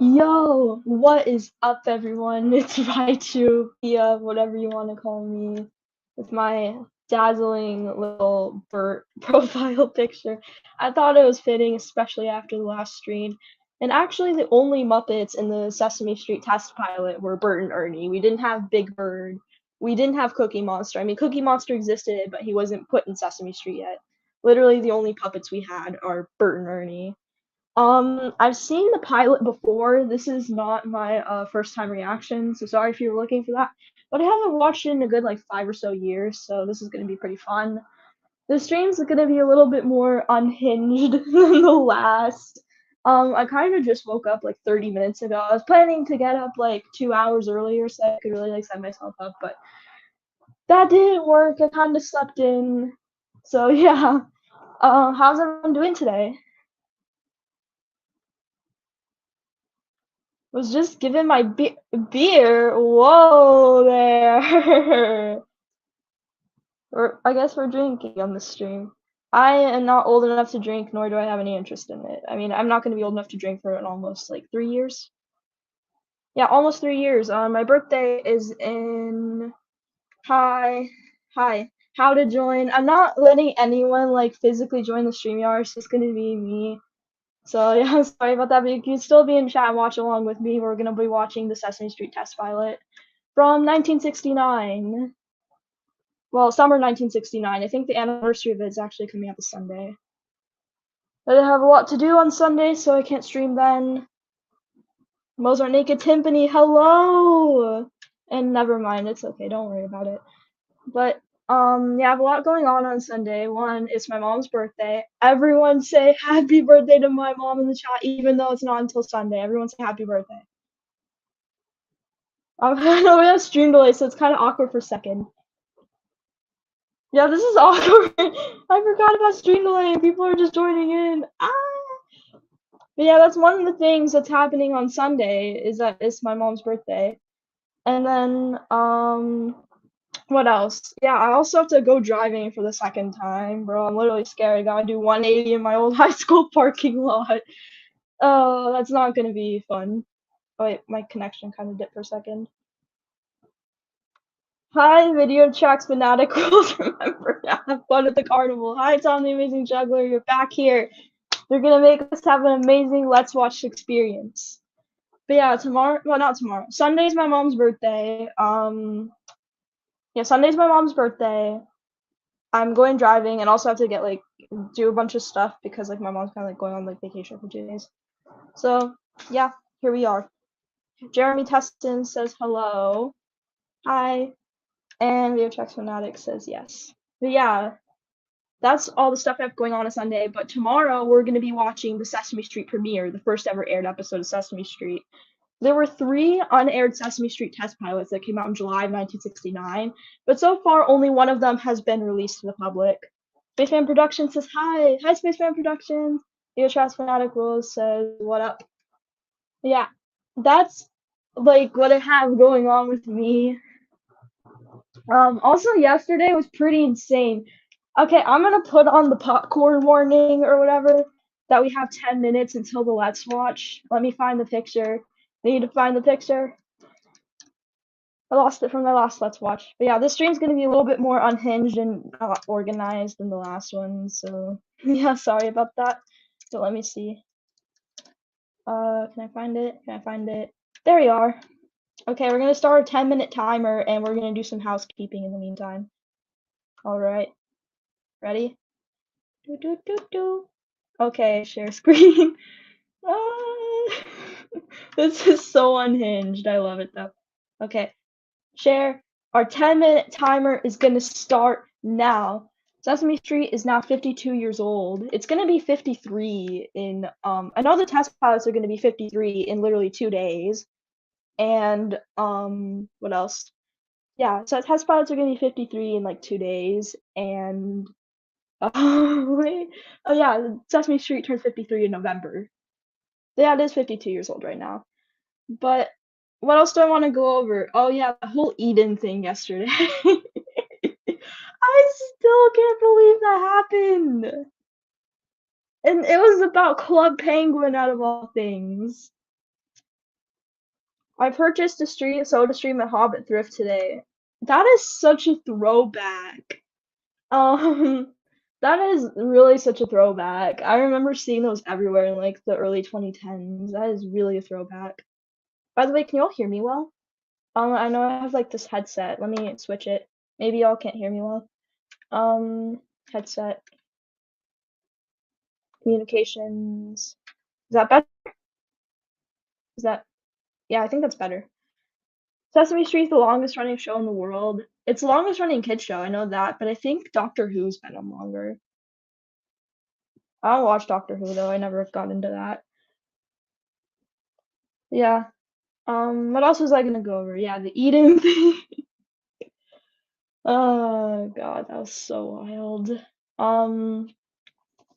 Yo, what is up, everyone? It's Raichu, Pia, whatever you want to call me, with my dazzling little Bert profile picture. I thought it was fitting, especially after the last stream. And actually, the only Muppets in the Sesame Street test pilot were Bert and Ernie. We didn't have Big Bird. We didn't have Cookie Monster. I mean, Cookie Monster existed, but he wasn't put in Sesame Street yet. Literally, the only puppets we had are Bert and Ernie. I've seen the pilot before. This is not my first time reaction, so sorry if you were looking for that. But I haven't watched it in a good like 5 or so years, so this is gonna be pretty fun. The stream's gonna be a little bit more unhinged than the last. I kind of just woke up like 30 minutes ago. I was planning to get up like 2 hours earlier so I could really like set myself up, but that didn't work. I kind of slept in. So yeah. How's everyone doing today? Was just given my beer. Whoa there. I guess we're drinking on the stream. I am not old enough to drink, nor do I have any interest in it. I mean, I'm not going to be old enough to drink for almost like 3 years. Yeah, almost 3 years. My birthday is in. Hi, hi. How to join? I'm not letting anyone like physically join the stream yard. It's just gonna be me. So yeah, sorry about that, but you can still be in chat and watch along with me. We're gonna be watching the Sesame Street test pilot from 1969. Well, summer 1969. I think the anniversary of it is actually coming up this Sunday. I have a lot to do on Sunday, so I can't stream then. Mozart Naked Timpani, hello! And never mind, it's okay, don't worry about it. But yeah, I have a lot going on Sunday. One, it's my mom's birthday. Everyone say happy birthday to my mom in the chat, even though it's not until Sunday. Everyone say happy birthday. I know we have stream delay, so it's kind of awkward for a second. Yeah, this is awkward. I forgot about stream delay and people are just joining in. But yeah, that's one of the things that's happening on Sunday is that it's my mom's birthday. And then what else? Yeah, I also have to go driving for the second time, bro. I'm literally scared. I gotta do 180 in my old high school parking lot. Oh, that's not gonna be fun. Oh, wait, my connection kind of dipped for a second. Hi, Video Tracks Fanaticals. Remember to have fun at the carnival. Hi, Tom the Amazing Juggler. You're back here. You're gonna make us have an amazing Let's Watch experience. But yeah, tomorrow. Well, not tomorrow. Sunday's my mom's birthday. Yeah, Sunday's my mom's birthday. I'm going driving and also have to get like do a bunch of stuff because like my mom's kind of like going on like vacation for 2 days. So yeah, here we are. Jeremy Teston says hello. Hi. And Video Tracks Fanatic says yes. But yeah, that's all the stuff I have going on Sunday. But tomorrow we're going to be watching the Sesame Street premiere, the first ever aired episode of Sesame Street. There were 3 unaired Sesame Street test pilots that came out in July of 1969, but so far only one of them has been released to the public. Spaceman Productions says hi. Hi, Spaceman Productions. Theotrats Fanatic Rules says what up. Yeah, that's like what I have going on with me. Also yesterday was pretty insane. Okay, I'm gonna put on the popcorn warning or whatever that we have 10 minutes until the Let's Watch. Let me find the picture. I need to find the picture. I lost it from my last Let's Watch. But yeah, this stream's gonna be a little bit more unhinged and not organized than the last one, so yeah, sorry about that. But let me see. Can I find it? Can I find it? There we are. Okay, we're gonna start a 10-minute timer and we're gonna do some housekeeping in the meantime. Alright. Ready? Do do do do. Okay, share screen. This is so unhinged. I love it though. Okay. Share. Our 10-minute timer is gonna start now. Sesame Street is now 52 years old. It's gonna be 53 in I know the test pilots are gonna be 53 in literally 2 days. And what else? Yeah, so test pilots are gonna be 53 in like 2 days, and wait, oh yeah, Sesame Street turns 53 in November. Yeah, it is 52 years old right now. But what else do I want to go over? Oh yeah, the whole Eden thing yesterday. I still can't believe that happened. And it was about Club Penguin out of all things. I purchased a soda stream at Hobbit Thrift today. That is such a throwback. Um, that is really such a throwback. I remember seeing those everywhere in like the early 2010s. That is really a throwback. By the way, can you all hear me well? I know I have like this headset. Let me switch it. Maybe y'all can't hear me well. Headset, communications. Is that better? Is that, yeah, I think that's better. Sesame Street's the longest running show in the world. It's the longest running kids show, I know that, but I think Doctor Who's been on longer. I don't watch Doctor Who though, I never got into that. Yeah. What else was I gonna go over? Yeah, the eating thing. Oh god, that was so wild.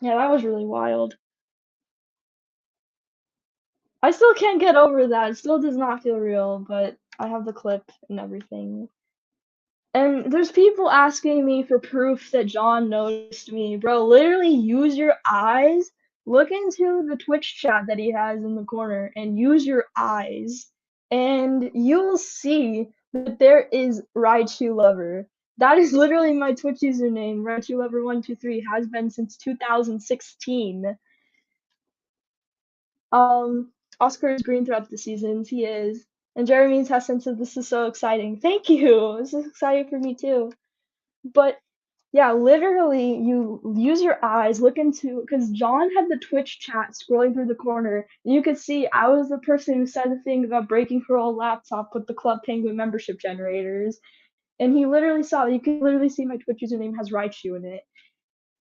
Yeah, that was really wild. I still can't get over that. It still does not feel real, but I have the clip and everything. And there's people asking me for proof that John noticed me. Bro, literally use your eyes. Look into the Twitch chat that he has in the corner and use your eyes. And you'll see that there is Raichu Lover. That is literally my Twitch username. Raichu Lover 123 has been since 2016. Oscar is green throughout the seasons. He is. And Jeremy's has sense of this is so exciting. Thank you. This is exciting for me too. But yeah, literally, you use your eyes, look into, because John had the Twitch chat scrolling through the corner. And you could see I was the person who said the thing about breaking her old laptop with the Club Penguin membership generators. And he literally saw it. You can literally see my Twitch username has Raichu in it.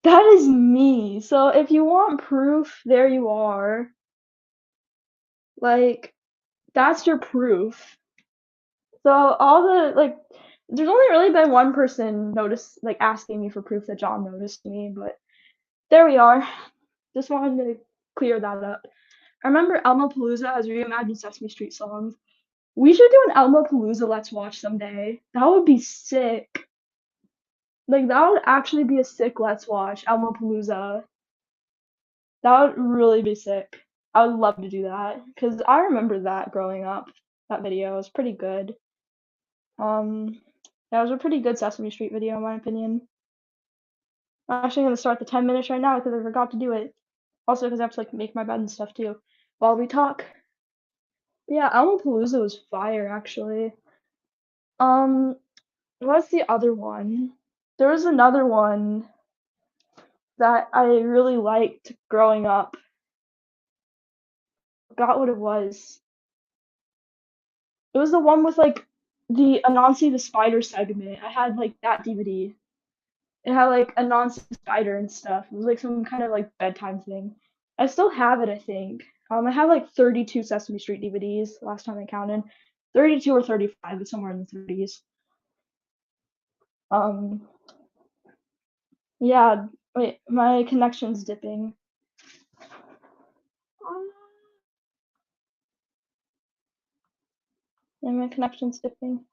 That is me. So if you want proof, there you are. Like, that's your proof. So all the like there's only really been one person asking me for proof that John noticed me, but there we are. Just wanted to clear that up. I remember Elmo Palooza has reimagined Sesame Street songs. We should do an Elmo Palooza Let's Watch someday. That would be sick. Like that would actually be a sick Let's Watch Elmo Palooza. That would really be sick. I would love to do that because I remember that growing up. That video was pretty good. That was a pretty good Sesame Street video in my opinion. I'm actually gonna start the 10 minutes right now because I forgot to do it. Also because I have to like make my bed and stuff too while we talk. But yeah, Elmo Palooza was fire actually. Um, what's the other one? There was another one that I really liked growing up. Forgot what it was. It was the one with like the Anansi the Spider segment. I had like that DVD. It had like a non-spider and stuff. It was like some kind of like bedtime thing. I still have it, I think. I have like 32 Sesame Street DVDs last time I counted. 32 or 35, but somewhere in the 30s. Um, yeah, wait, my connection's dipping. Yeah, my connection's dipping.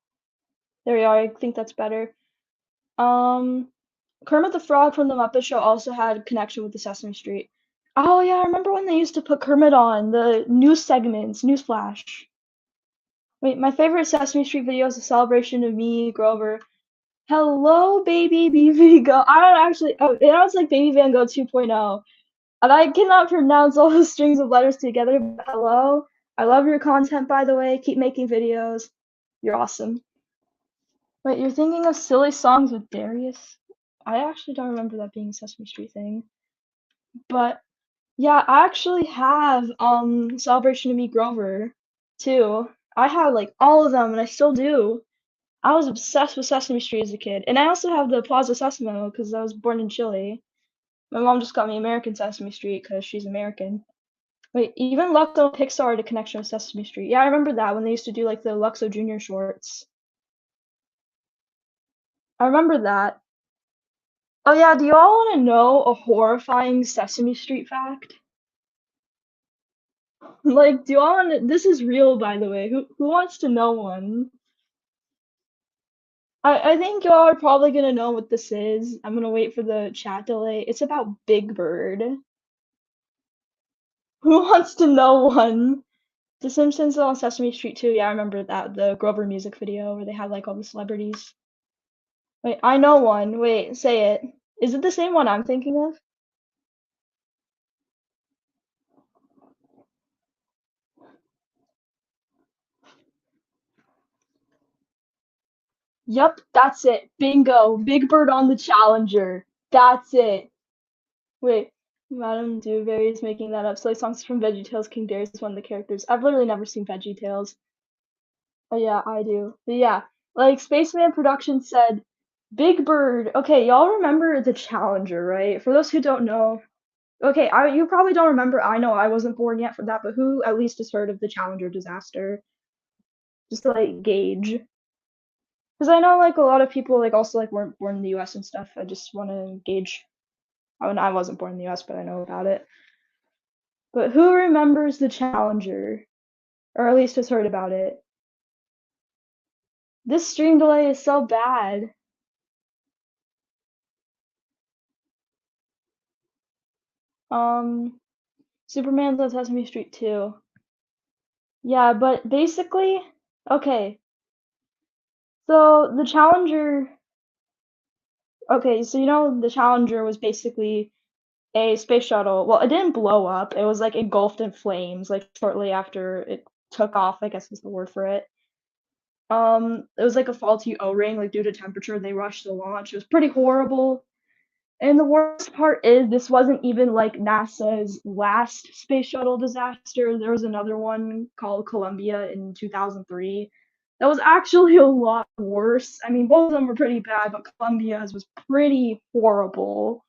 There we are, I think that's better. Kermit the Frog from the Muppet Show also had connection with the Sesame Street. Oh yeah, I remember when they used to put Kermit on the news segments, Newsflash. Wait, my favorite Sesame Street video is a celebration of me, Grover. Hello, baby Van Gogh. I don't actually. Oh, it sounds like Baby Van Gogh 2.0. And I cannot pronounce all the strings of letters together. But hello. I love your content, by the way. Keep making videos. You're awesome. Wait, you're thinking of silly songs with Darius? I actually don't remember that being a Sesame Street thing. But yeah, I actually have Celebration of Me Grover too. I have like all of them and I still do. I was obsessed with Sesame Street as a kid. And I also have the Plaza Sesamo because I was born in Chile. My mom just got me American Sesame Street because she's American. Wait, even Luxo and Pixar had a connection with Sesame Street. Yeah, I remember that when they used to do like the Luxo Junior shorts. I remember that. Oh yeah, do y'all want to know a horrifying Sesame Street fact? Like, do y'all want to? This is real, by the way. Who wants to know one? I think y'all are probably gonna know what this is. I'm gonna wait for the chat delay. It's about Big Bird. Who wants to know one? The Simpsons on Sesame Street too. Yeah, I remember that. The Grover music video where they had like all the celebrities. Wait, I know one. Wait, say it. Is it the same one I'm thinking of? Yep, that's it. Bingo. Big Bird on the Challenger. That's it. Wait, Madame Dewberry is making that up. Silly songs from VeggieTales. King Darius is one of the characters. I've literally never seen VeggieTales. Oh yeah, I do. But yeah, like Spaceman Productions said, Big Bird. Okay, y'all remember the Challenger, right? For those who don't know, okay, you probably don't remember. I know I wasn't born yet for that, but who at least has heard of the Challenger disaster? Just to like gauge, because I know like a lot of people like also like weren't born in the U.S. and stuff. I just want to gauge. I mean, I wasn't born in the U.S., but I know about it. But who remembers the Challenger, or at least has heard about it? This stream delay is so bad. Um, Superman's on Sesame Street too. Yeah, but basically, okay. So the Challenger, okay, so you know the Challenger was basically a space shuttle. Well, it didn't blow up. It was like engulfed in flames, like shortly after it took off, I guess is the word for it. It was like a faulty O-ring, like due to temperature, they rushed the launch. It was pretty horrible. And the worst part is this wasn't even like NASA's last space shuttle disaster. There was another one called Columbia in 2003. That was actually a lot worse. I mean, both of them were pretty bad, but Columbia's was pretty horrible.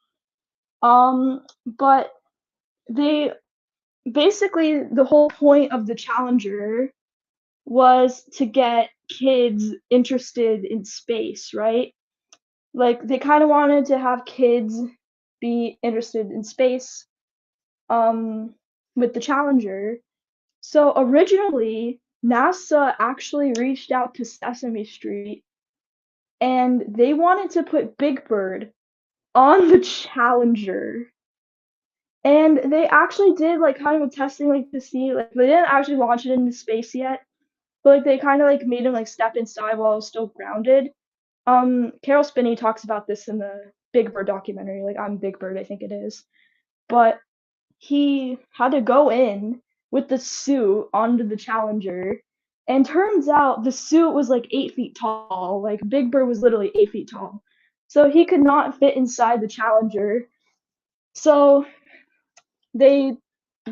But they basically the whole point of the Challenger was to get kids interested in space, right? Like they kind of wanted to have kids be interested in space with the Challenger. So originally NASA actually reached out to Sesame Street and they wanted to put Big Bird on the Challenger. And they actually did like kind of a testing like to see like they didn't actually launch it into space yet, but like they kind of like made him like step inside while it was still grounded. Carol Spinney talks about this in the Big Bird documentary, like I'm Big Bird, I think it is. But he had to go in with the suit onto the Challenger, and turns out the suit was like 8 feet tall. Like Big Bird was literally 8 feet tall, so he could not fit inside the Challenger. So they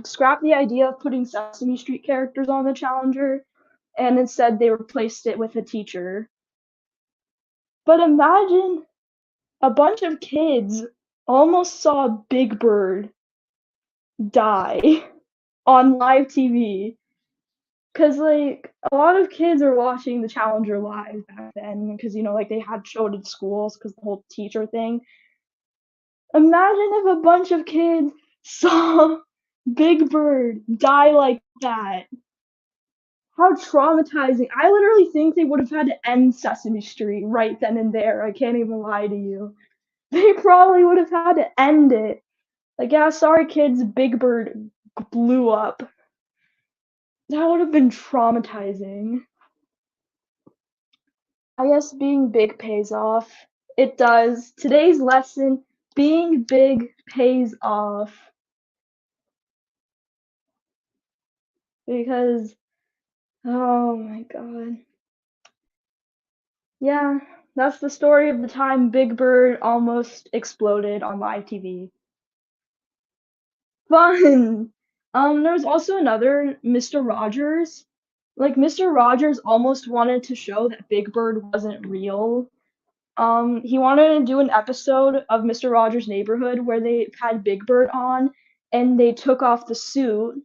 scrapped the idea of putting Sesame Street characters on the Challenger, and instead they replaced it with a teacher. But imagine a bunch of kids almost saw Big Bird die on live TV. Cause like a lot of kids are watching the Challenger live back then, because you know like they had showed it at schools because the whole teacher thing. Imagine if a bunch of kids saw Big Bird die like that. How traumatizing. I literally think they would have had to end Sesame Street right then and there. I can't even lie to you. They probably would have had to end it. Like, yeah, sorry kids, Big Bird blew up. That would have been traumatizing. I guess being big pays off. It does. Today's lesson, being big pays off. Because, oh my god. Yeah, that's the story of the time Big Bird almost exploded on live TV. Fun! There was also another Mr. Rogers. Like, Mr. Rogers almost wanted to show that Big Bird wasn't real. He wanted to do an episode of Mr. Rogers' Neighborhood where they had Big Bird on and they took off the suit.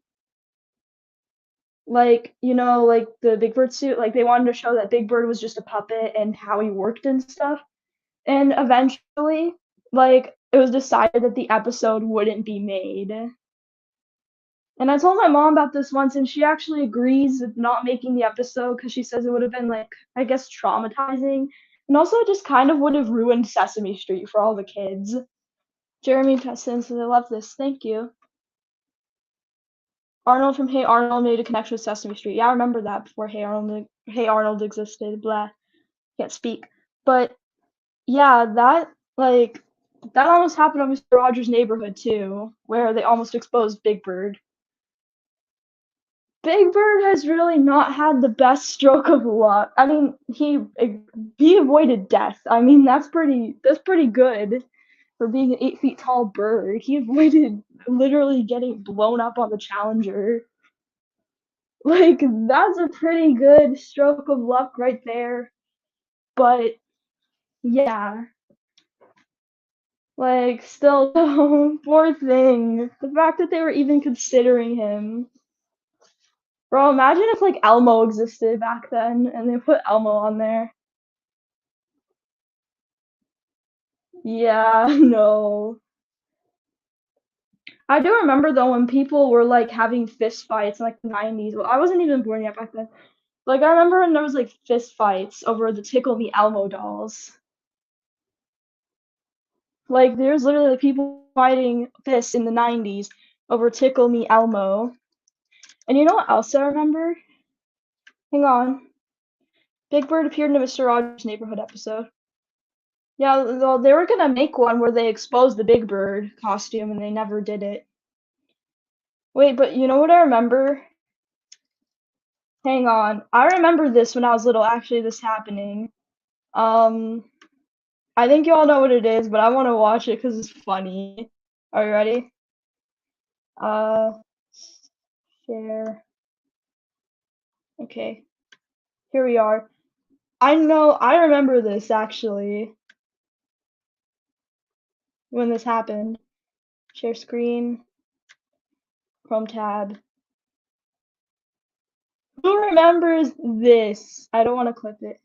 Like, you know, like the Big Bird suit, like they wanted to show that Big Bird was just a puppet and how he worked and stuff. And eventually, like, it was decided that the episode wouldn't be made. And I told my mom about this once, and she actually agrees with not making the episode because she says it would have been, like, I guess, traumatizing. And also, it just kind of would have ruined Sesame Street for all the kids. Jeremy Tesson says, I love this. Thank you. Arnold from Hey Arnold made a connection with Sesame Street. Yeah, I remember that before Hey Arnold existed. Blah, can't speak. But yeah, that almost happened on Mr. Rogers' Neighborhood too, where they almost exposed Big Bird. Big Bird has really not had the best stroke of luck. I mean, he avoided death. I mean, that's pretty good for being an 8 feet tall bird. He avoided literally getting blown up on the Challenger. Like, that's a pretty good stroke of luck right there. But yeah, like, still, poor thing. The fact that they were even considering him. Bro, imagine if like Elmo existed back then and they put Elmo on there. Yeah, no. I do remember though when people were like having fist fights in like the 90s. Well, I wasn't even born yet back then. Like I remember when there was like fist fights over the Tickle Me Elmo dolls. Like there's literally like, people fighting fists in the 90s over Tickle Me Elmo. And you know what else I remember? Hang on. Big Bird appeared in a Mr. Rogers' Neighborhood episode. Yeah, well, they were gonna make one where they exposed the Big Bird costume and they never did it. Wait, but you know what I remember? Hang on. I remember this when I was little, actually, this happening. Um, I think you all know what it is, but I want to watch it because it's funny. Are you ready? Uh, share. Okay, here we are. I remember this actually when this happened. Share screen, Chrome tab. Who remembers this? I don't want to clip it.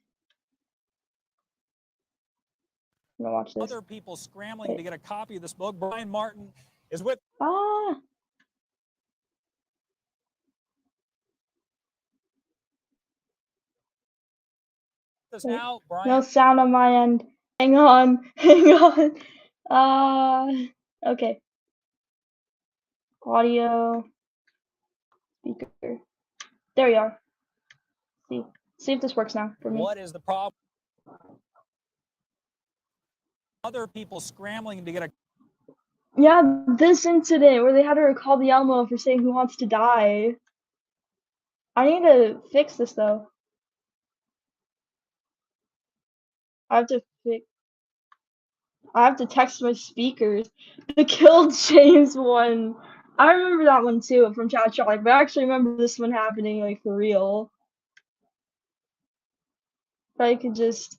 I'm gonna watch this. Other people scrambling to get a copy of this book. Brian Martin is with. Ah. Now, Brian. No sound on my end. Hang on. Hang on. Okay. Audio. Speaker. There we are. See if this works now for me. What is the problem? Other people scrambling to get a. Yeah, this incident where they had to recall the Elmo for saying who wants to die. I need to fix this though. I have to text my speakers. The Killed James one. I remember that one too from Chat Chat, but I actually remember this one happening like for real. If I could just.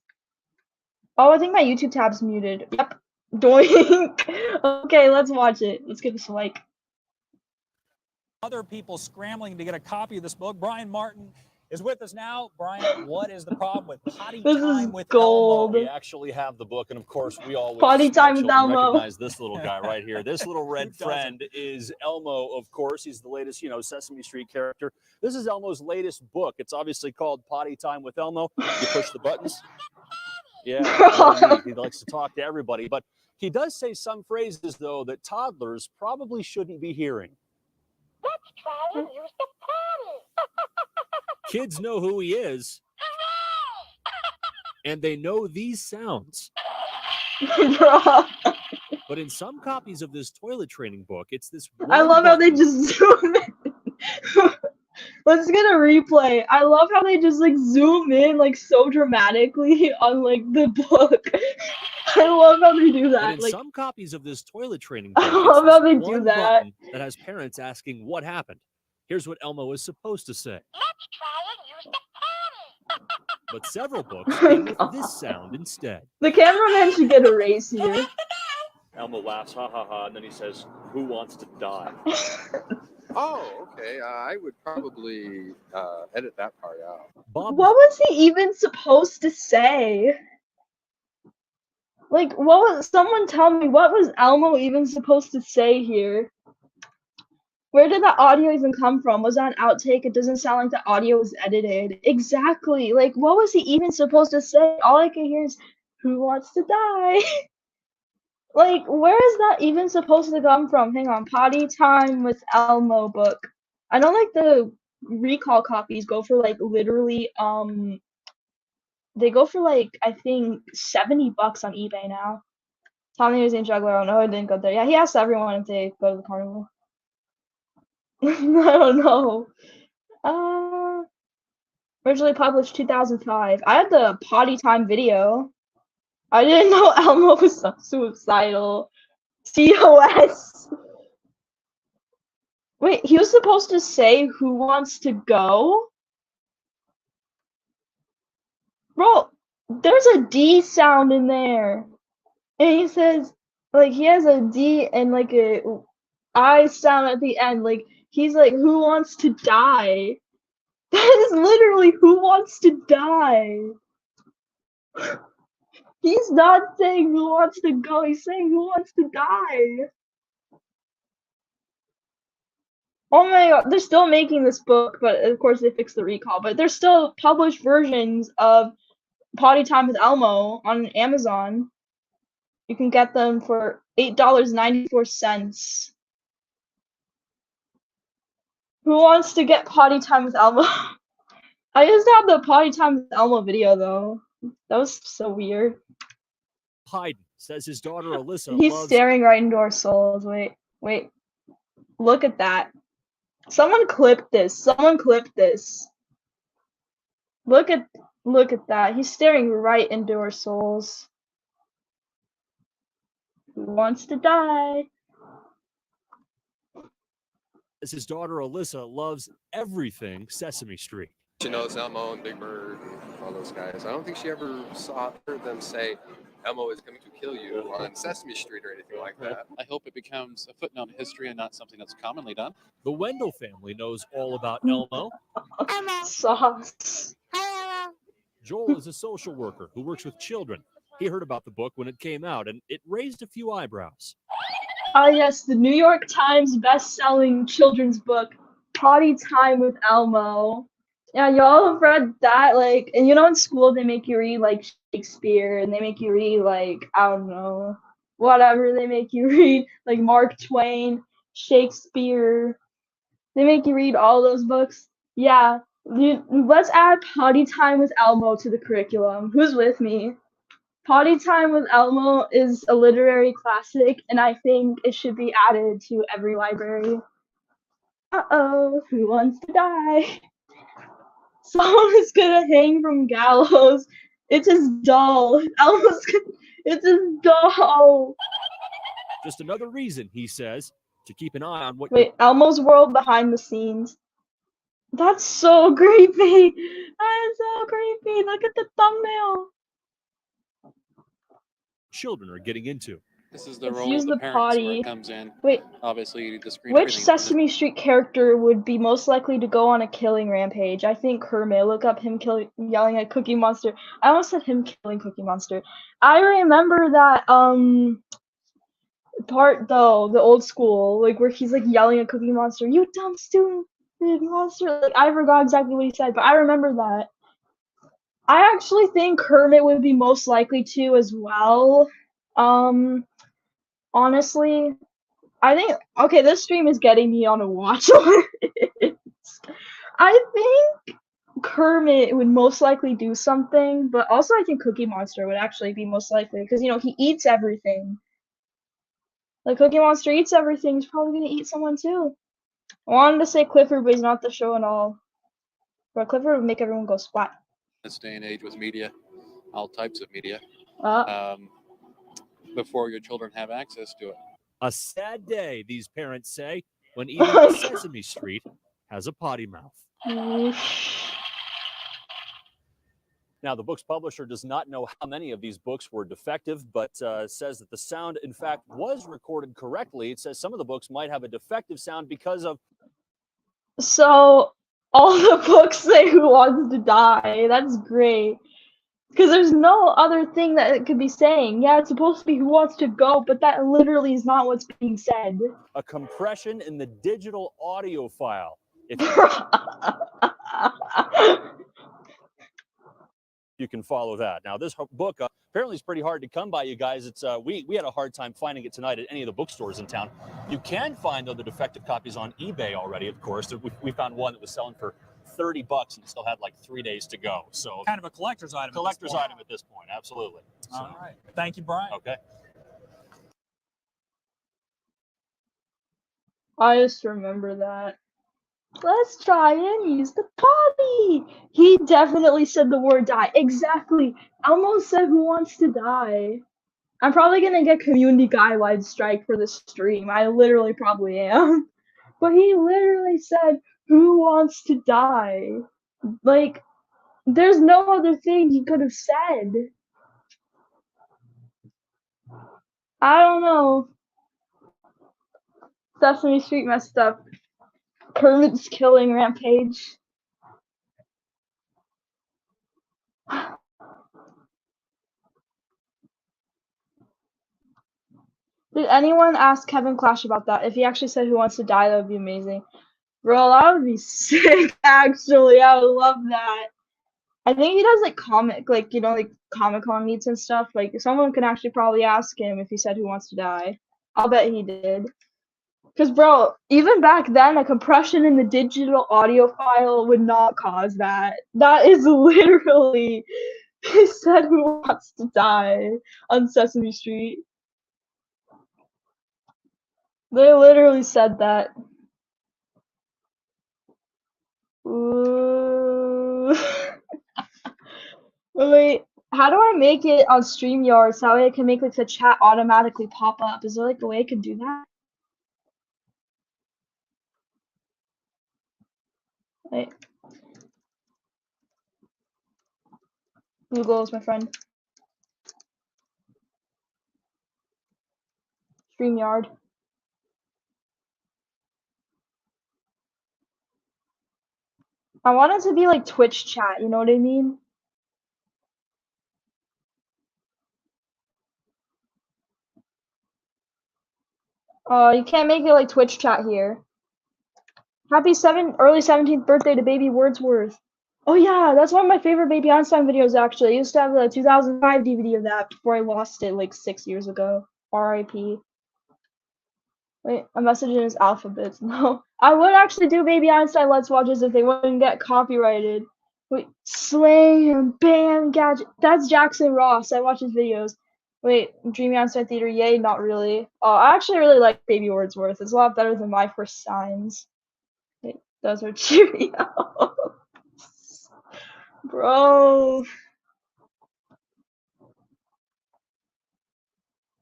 Oh, I think my YouTube tab's muted. Yep. Doink. Okay, let's watch it. Let's give this a like. Other people scrambling to get a copy of this book. Brian Martin is with us now. Brian, what is the problem with Potty Time with gold. Elmo? We actually have the book, and of course, we all Potty Time with Elmo. Recognize this little guy right here. This little red friend is Elmo, of course. He's the latest, Sesame Street character. This is Elmo's latest book. It's obviously called Potty Time with Elmo. You push the buttons. Yeah, he likes to talk to everybody, but he does say some phrases, though, that toddlers probably shouldn't be hearing. Let's try and use the potty. Kids know who he is, and they know these sounds. But in some copies of this toilet training book, it's this one I love how they button. just zoom in. Let's get a replay. I love how they just like zoom in like so dramatically on like the book. I love how they do that. But in like some copies of this toilet training book, I love it's how this they one do that. button that has parents asking what happened. Here's what Elmo is supposed to say. Let's try and use the potty. But several books end with this sound instead. The cameraman should get a raise here. Elmo laughs, ha ha ha, and then he says, "Who wants to die?" Oh, okay. I would probably edit that part out. Bob, What was he even supposed to say? Like, someone tell me, what was Elmo even supposed to say here? Where did that audio even come from? Was that an outtake? It doesn't sound like the audio was edited. Exactly. Like, what was he even supposed to say? All I can hear is, who wants to die? Like, where is that even supposed to come from? Hang on. Potty Time with Elmo book. I know like the recall copies go for like literally they go for like I think $70 on eBay now. Tommy was in Juggler. Oh no, I didn't go there. Yeah, he asked everyone if they go to the carnival. I don't know. Originally published 2005. I had the potty time video. I didn't know Elmo was so suicidal. COS. Wait, he was supposed to say who wants to go? Bro, there's a D sound in there. And he says, like, he has a D and like a I sound at the end. Like, he's like, who wants to die? That is literally who wants to die. He's not saying who wants to go, he's saying who wants to die. Oh my god, they're still making this book, but of course they fixed the recall. But there's still published versions of Potty Time with Elmo on Amazon. You can get them for $8.94. Who wants to get Potty Time with Elmo? I just have the Potty Time with Elmo video though. That was so weird. Hayden says his daughter Alyssa He's loves staring right into our souls. Wait. Look at that. Someone clipped this. Someone clipped this. Look at that. He's staring right into our souls. Who wants to die? his daughter Alyssa loves everything Sesame Street. She knows Elmo and Big Bird and all those guys. I don't think she ever heard them say Elmo is coming to kill you on Sesame Street or anything like that. I hope it becomes a footnote in history and not something that's commonly done. The Wendell family knows all about Elmo. Sauce. Joel is a social worker who works with children. He heard about the book when it came out, and it raised a few eyebrows. Yes, the New York Times best-selling children's book, Potty Time with Elmo. Yeah, y'all have read that, like, and you know in school they make you read, like, Shakespeare, and they make you read, like, I don't know, whatever they make you read, like Mark Twain, Shakespeare. They make you read all those books. Yeah, let's add Potty Time with Elmo to the curriculum. Who's with me? Potty Time with Elmo is a literary classic, and I think it should be added to every library. Uh-oh, who wants to die? Someone is gonna hang from gallows. It's his doll. It's his doll. Just another reason, he says, to keep an eye on what Wait, Elmo's World behind the scenes. That's so creepy. That is so creepy. Look at the thumbnail. children are getting into. This is the Let's role use of the the parents where potty. it comes in. Wait, Obviously, you need to screen which everything from this- Sesame Street character would be most likely to go on a killing rampage? I think Kermit. Look up him yelling at Cookie Monster. I almost said him killing Cookie Monster. I remember that part though, the old school, like where he's like yelling at Cookie Monster, "You dumb stupid monster!" Like I forgot exactly what he said, but I remember that. I actually think Kermit would be most likely to as well. Honestly, I think okay, this stream is getting me on a watch list. I think Kermit would most likely do something, but also I think Cookie Monster would actually be most likely because you know he eats everything. Like Cookie Monster eats everything, he's probably gonna eat someone too. I wanted to say Clifford, but he's not the show at all. But Clifford would make everyone go splat. this day and age with media, all types of media, Uh, before your children have access to it. A sad day, these parents say, when even Sesame Street has a potty mouth. Now, the book's publisher does not know how many of these books were defective, but says that the sound, in fact, was recorded correctly. It says some of the books might have a defective sound because of... So, all the books say who wants to die. That's great. Because there's no other thing that it could be saying. Yeah, it's supposed to be who wants to go, but that literally is not what's being said. a compression in the digital audio file. If you can follow that. Now, this book apparently it's pretty hard to come by, you guys. It's we had a hard time finding it tonight at any of the bookstores in town. You can find other defective copies on eBay already, of course. We found one that was selling for $30 and it still had like 3 days to go. So Kind of a collector's item. collector's item at this point, absolutely. So, All right. Thank you, Brian. okay. I just remember that. Let's try and use the potty. He definitely said the word die. Exactly. Elmo said who wants to die. I'm probably gonna get community guideline strike for this stream. I literally probably am. But he literally said who wants to die. Like, there's no other thing he could have said. I don't know. Sesame Street messed up. Kermit's killing rampage. Did anyone ask Kevin Clash about that? If he actually said who wants to die, that would be amazing. Bro, that would be sick, actually. I would love that. I think he does, like, Comic-Con meets and stuff. Like, someone can actually probably ask him if he said who wants to die. I'll bet he did. Because, bro, even back then, a compression in the digital audio file would not cause that. That is literally, he said who wants to die on Sesame Street. They literally said that. Ooh. Wait, how do I make it on StreamYard so I can make like the chat automatically pop up? Is there like a way I could do that? Wait. Google is my friend. StreamYard. I want it to be like Twitch chat, you know what I mean? You can't make it like Twitch chat here. Happy early 17th birthday to Baby Wordsworth. Oh yeah, that's one of my favorite Baby Einstein videos actually. I used to have the 2005 DVD of that before I lost it like 6 years ago. R.I.P. Wait, a message in his alphabets. No. I would actually do Baby Einstein Let's Watches if they wouldn't get copyrighted. Wait, slam, bam, gadget. That's Jackson Ross. I watch his videos. Wait, Dreamy Einstein Theater, yay, not really. Oh, I actually really like Baby Wordsworth. It's a lot better than My First Signs. Wait, those are Cheerios. Bro.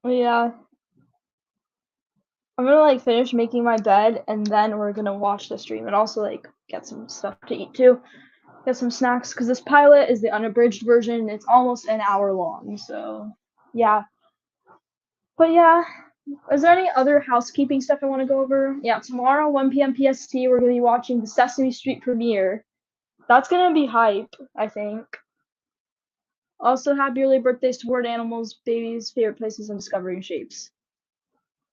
Yeah. I'm gonna like finish making my bed and then we're gonna watch the stream and also like get some stuff to eat too. Get some snacks because this pilot is the unabridged version. It's almost an hour long, so yeah. But yeah, is there any other housekeeping stuff I want to go over? Yeah, tomorrow 1 p.m. PST we're gonna be watching the Sesame Street premiere. That's gonna be hype, I think. Also, happy early birthdays to Word Animals, Babies, Favorite Places, and Discovering Shapes.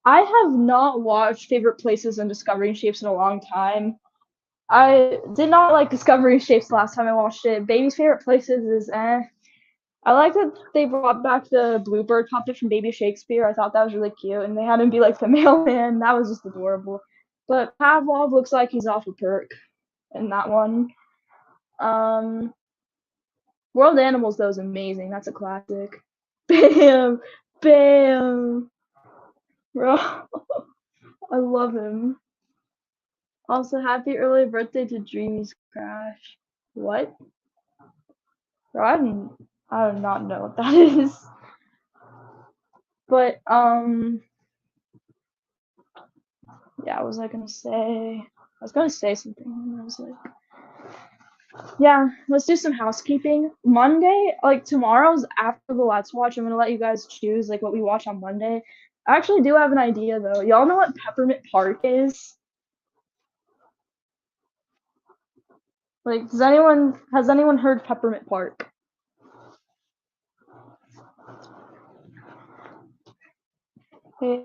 I have not watched Favorite Places and Discovering Shapes in a long time. I did not like Discovering Shapes the last time I watched it. Baby's Favorite Places is eh. I like that they brought back the Bluebird puppet from Baby Shakespeare. I thought that was really cute, and they had him be like the mailman. That was just adorable. But Pavlov looks like he's off a perk in that one. World Animals though is amazing. That's a classic. Bam, bam, bro. I love him. Also, happy early birthday to Dreamy's Crash. What? Bro, I do not know what that is. But, yeah, what was I gonna say? I was gonna say something, and I was like, yeah, let's do some housekeeping. Monday, like, tomorrow's after the Let's Watch. I'm gonna let you guys choose, like, what we watch on Monday. I actually do have an idea, though. Y'all know what Peppermint Park is? Like, has anyone heard Peppermint Park? Okay.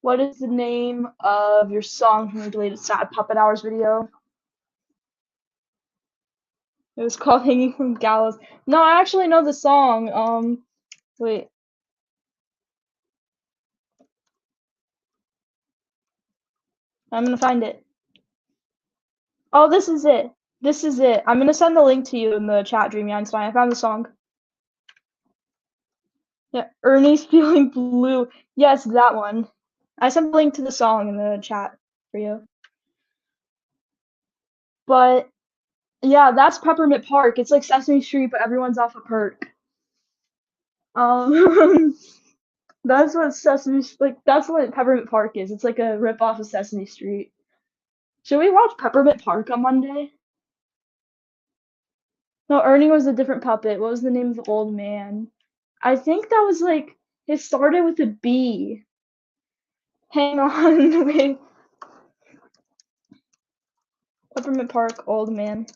What is the name of your song from the deleted Sad Puppet Hours video? It was called Hanging from Gallows. No, I actually know the song. Wait. I'm gonna find it. Oh, this is it. This is it. I'm gonna send the link to you in the chat, Dreamy Einstein. I found the song. Yeah, Ernie's Feeling Blue. Yes, that one. I sent the link to the song in the chat for you. But yeah, that's Peppermint Park. It's like Sesame Street, but everyone's off a perk. That's what that's what Peppermint Park is. It's like a rip off of Sesame Street. Should we watch Peppermint Park on Monday? No, Ernie was a different puppet. What was the name of the old man? I think that was like it started with a B. Hang on, wait. Peppermint Park, old man.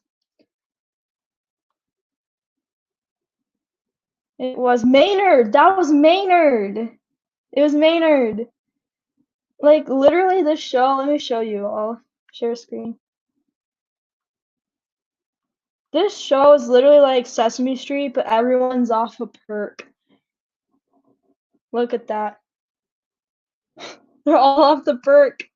It was Maynard. That was Maynard. It was Maynard. Like literally this show. Let me show you. I'll share screen. This show is literally like Sesame Street, but everyone's off a perk. Look at that. They're all off the perk.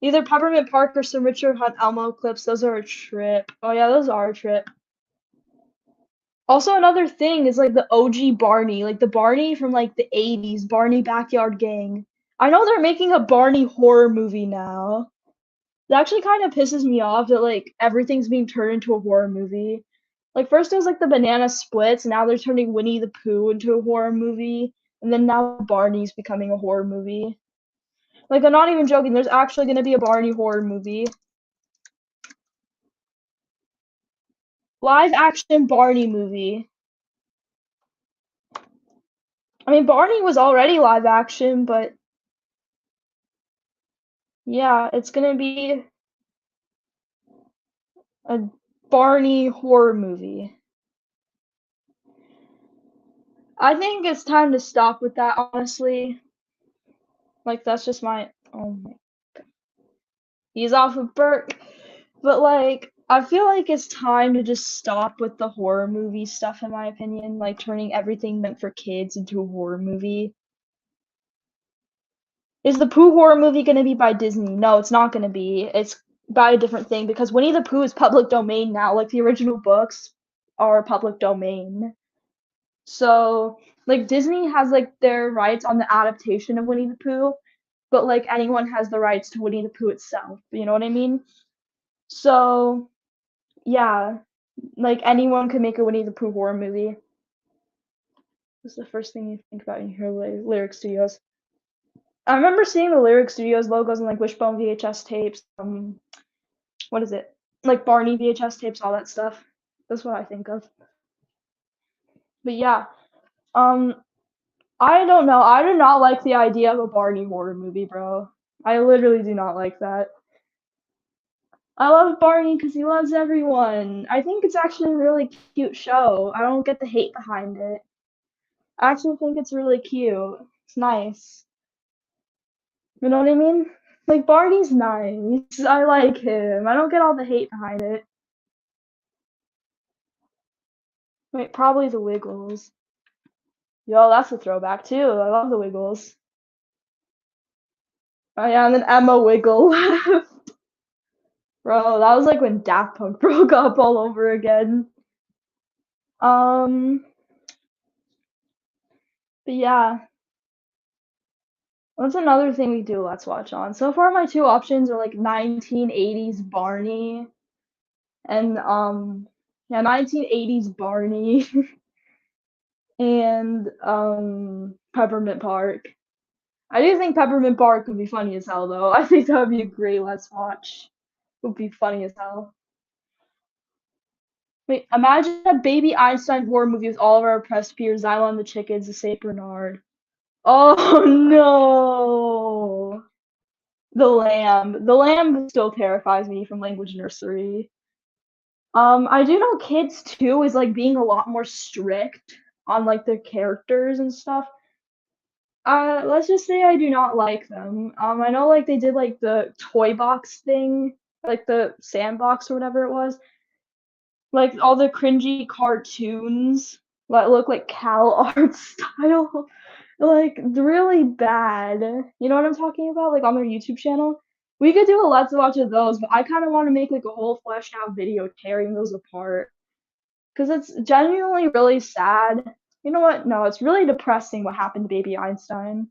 Either Peppermint Park or some Richard Hunt Elmo clips. Those are a trip. Oh yeah, those are a trip. Also, another thing is like the OG Barney, like the Barney from like the 80s, Barney Backyard Gang. I know they're making a Barney horror movie now. It actually kind of pisses me off that like everything's being turned into a horror movie. Like first it was like the Banana Splits, now they're turning Winnie the Pooh into a horror movie, and then now Barney's becoming a horror movie. Like I'm not even joking, there's actually gonna be a Barney horror movie. Live action Barney movie. I mean, Barney was already live action, but yeah, it's gonna be a Barney horror movie. I think it's time to stop with that, honestly. Like, that's just my. Oh my god. He's off of Burke. But, like, I feel like it's time to just stop with the horror movie stuff, in my opinion. Like, turning everything meant for kids into a horror movie. Is the Pooh horror movie gonna be by Disney? No, it's not gonna be. It's by a different thing because Winnie the Pooh is public domain now. Like the original books are public domain. So like Disney has like their rights on the adaptation of Winnie the Pooh, but like anyone has the rights to Winnie the Pooh itself. You know what I mean? So yeah, like anyone could make a Winnie the Pooh horror movie. What's the first thing you think about when you hear Lyric Studios? I remember seeing the Lyric Studios logos on like Wishbone VHS tapes. What is it? Like Barney VHS tapes, all that stuff. That's what I think of. But yeah, I don't know. I do not like the idea of a Barney horror movie, bro. I literally do not like that. I love Barney because he loves everyone. I think it's actually a really cute show. I don't get the hate behind it. I actually think it's really cute. It's nice. You know what I mean? Like, Barney's nice. I like him. I don't get all the hate behind it. Wait, probably the Wiggles. Yo, that's a throwback too. I love the Wiggles. Oh yeah, and then Emma Wiggle left. Bro, that was like when Daft Punk broke up all over again. But yeah. What's another thing we do Let's Watch on? So far my two options are like 1980s Barney and yeah, 1980s Barney and Peppermint Park. I do think Peppermint Park would be funny as hell though. I think that would be a great Let's Watch. It would be funny as hell. Wait, imagine a baby Einstein horror movie with all of our oppressed peers, Xylon the chickens, the Saint Bernard. Oh no! The lamb. The lamb still terrifies me from language nursery. I do know kids too is like being a lot more strict on like their characters and stuff. Let's just say I do not like them. I know like they did like the toy box thing, like the sandbox or whatever it was. Like all the cringy cartoons that look like Cal art style. Like really bad. You know what I'm talking about? Like on their YouTube channel. We could do a let's watch of those, but I kind of want to make like a whole fleshed out video tearing those apart. Because it's genuinely really sad. You know what? No, it's really depressing what happened to baby Einstein.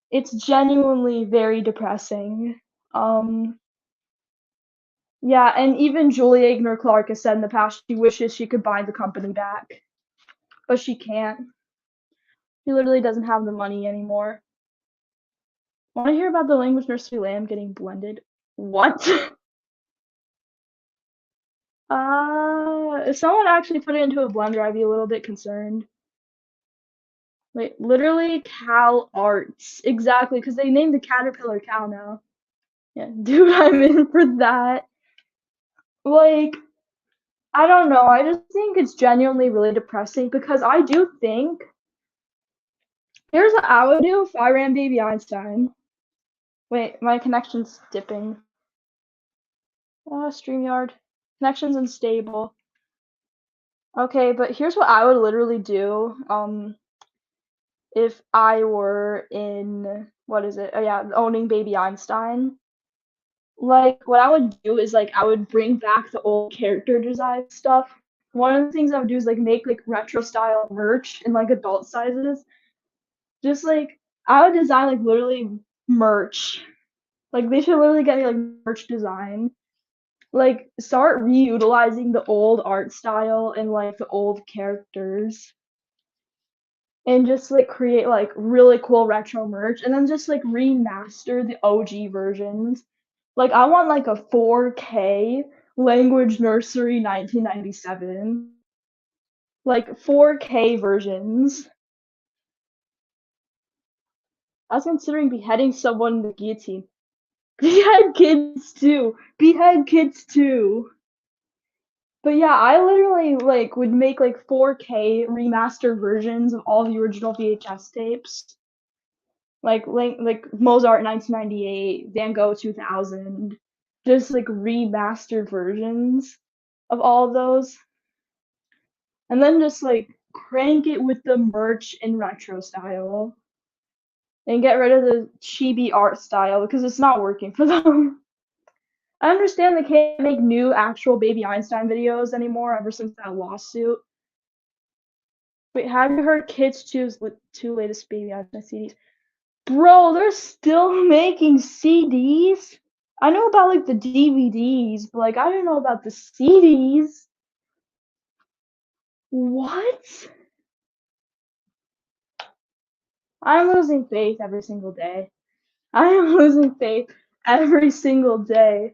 It's genuinely very depressing. Yeah, and even Julia Igner Clark has said in the past she wishes she could buy the company back. But she can't. She literally doesn't have the money anymore. Want to hear about the language nursery lamb getting blended? What? If someone actually put it into a blender, I'd be a little bit concerned. Like, literally Cal Arts. Exactly, because they named the caterpillar Cal now. Yeah, dude, I'm in for that. Like, I don't know. I just think it's genuinely really depressing because I do think. Here's what I would do if I ran baby Einstein. Wait, my connection's dipping. StreamYard. Connection's unstable. Okay, but here's what I would literally do. If I were in, what is it? Oh yeah, owning baby Einstein. Like, what I would do is like I would bring back the old character design stuff. One of the things I would do is like make like retro style merch in like adult sizes. Just like I would design like literally merch. Like they should literally get me like merch design. Like start reutilizing the old art style and like the old characters. And just like create like really cool retro merch and then just like remaster the OG versions. Like I want like a 4K language nursery 1997. Like 4K versions. I was considering beheading someone in the guillotine. Behead kids too. Behead kids too. But yeah, I literally like would make like 4K remastered versions of all the original VHS tapes. Like Mozart 1998, Van Gogh 2000, just like remastered versions of all of those. And then just like crank it with the merch in retro style. And get rid of the chibi art style because it's not working for them. I understand they can't make new actual baby Einstein videos anymore ever since that lawsuit. Wait, have you heard Kids 2's two latest baby Einstein CDs? Bro, they're still making CDs? I know about like the DVDs, but like I don't know about the CDs. What? I'm losing faith every single day. I am losing faith every single day.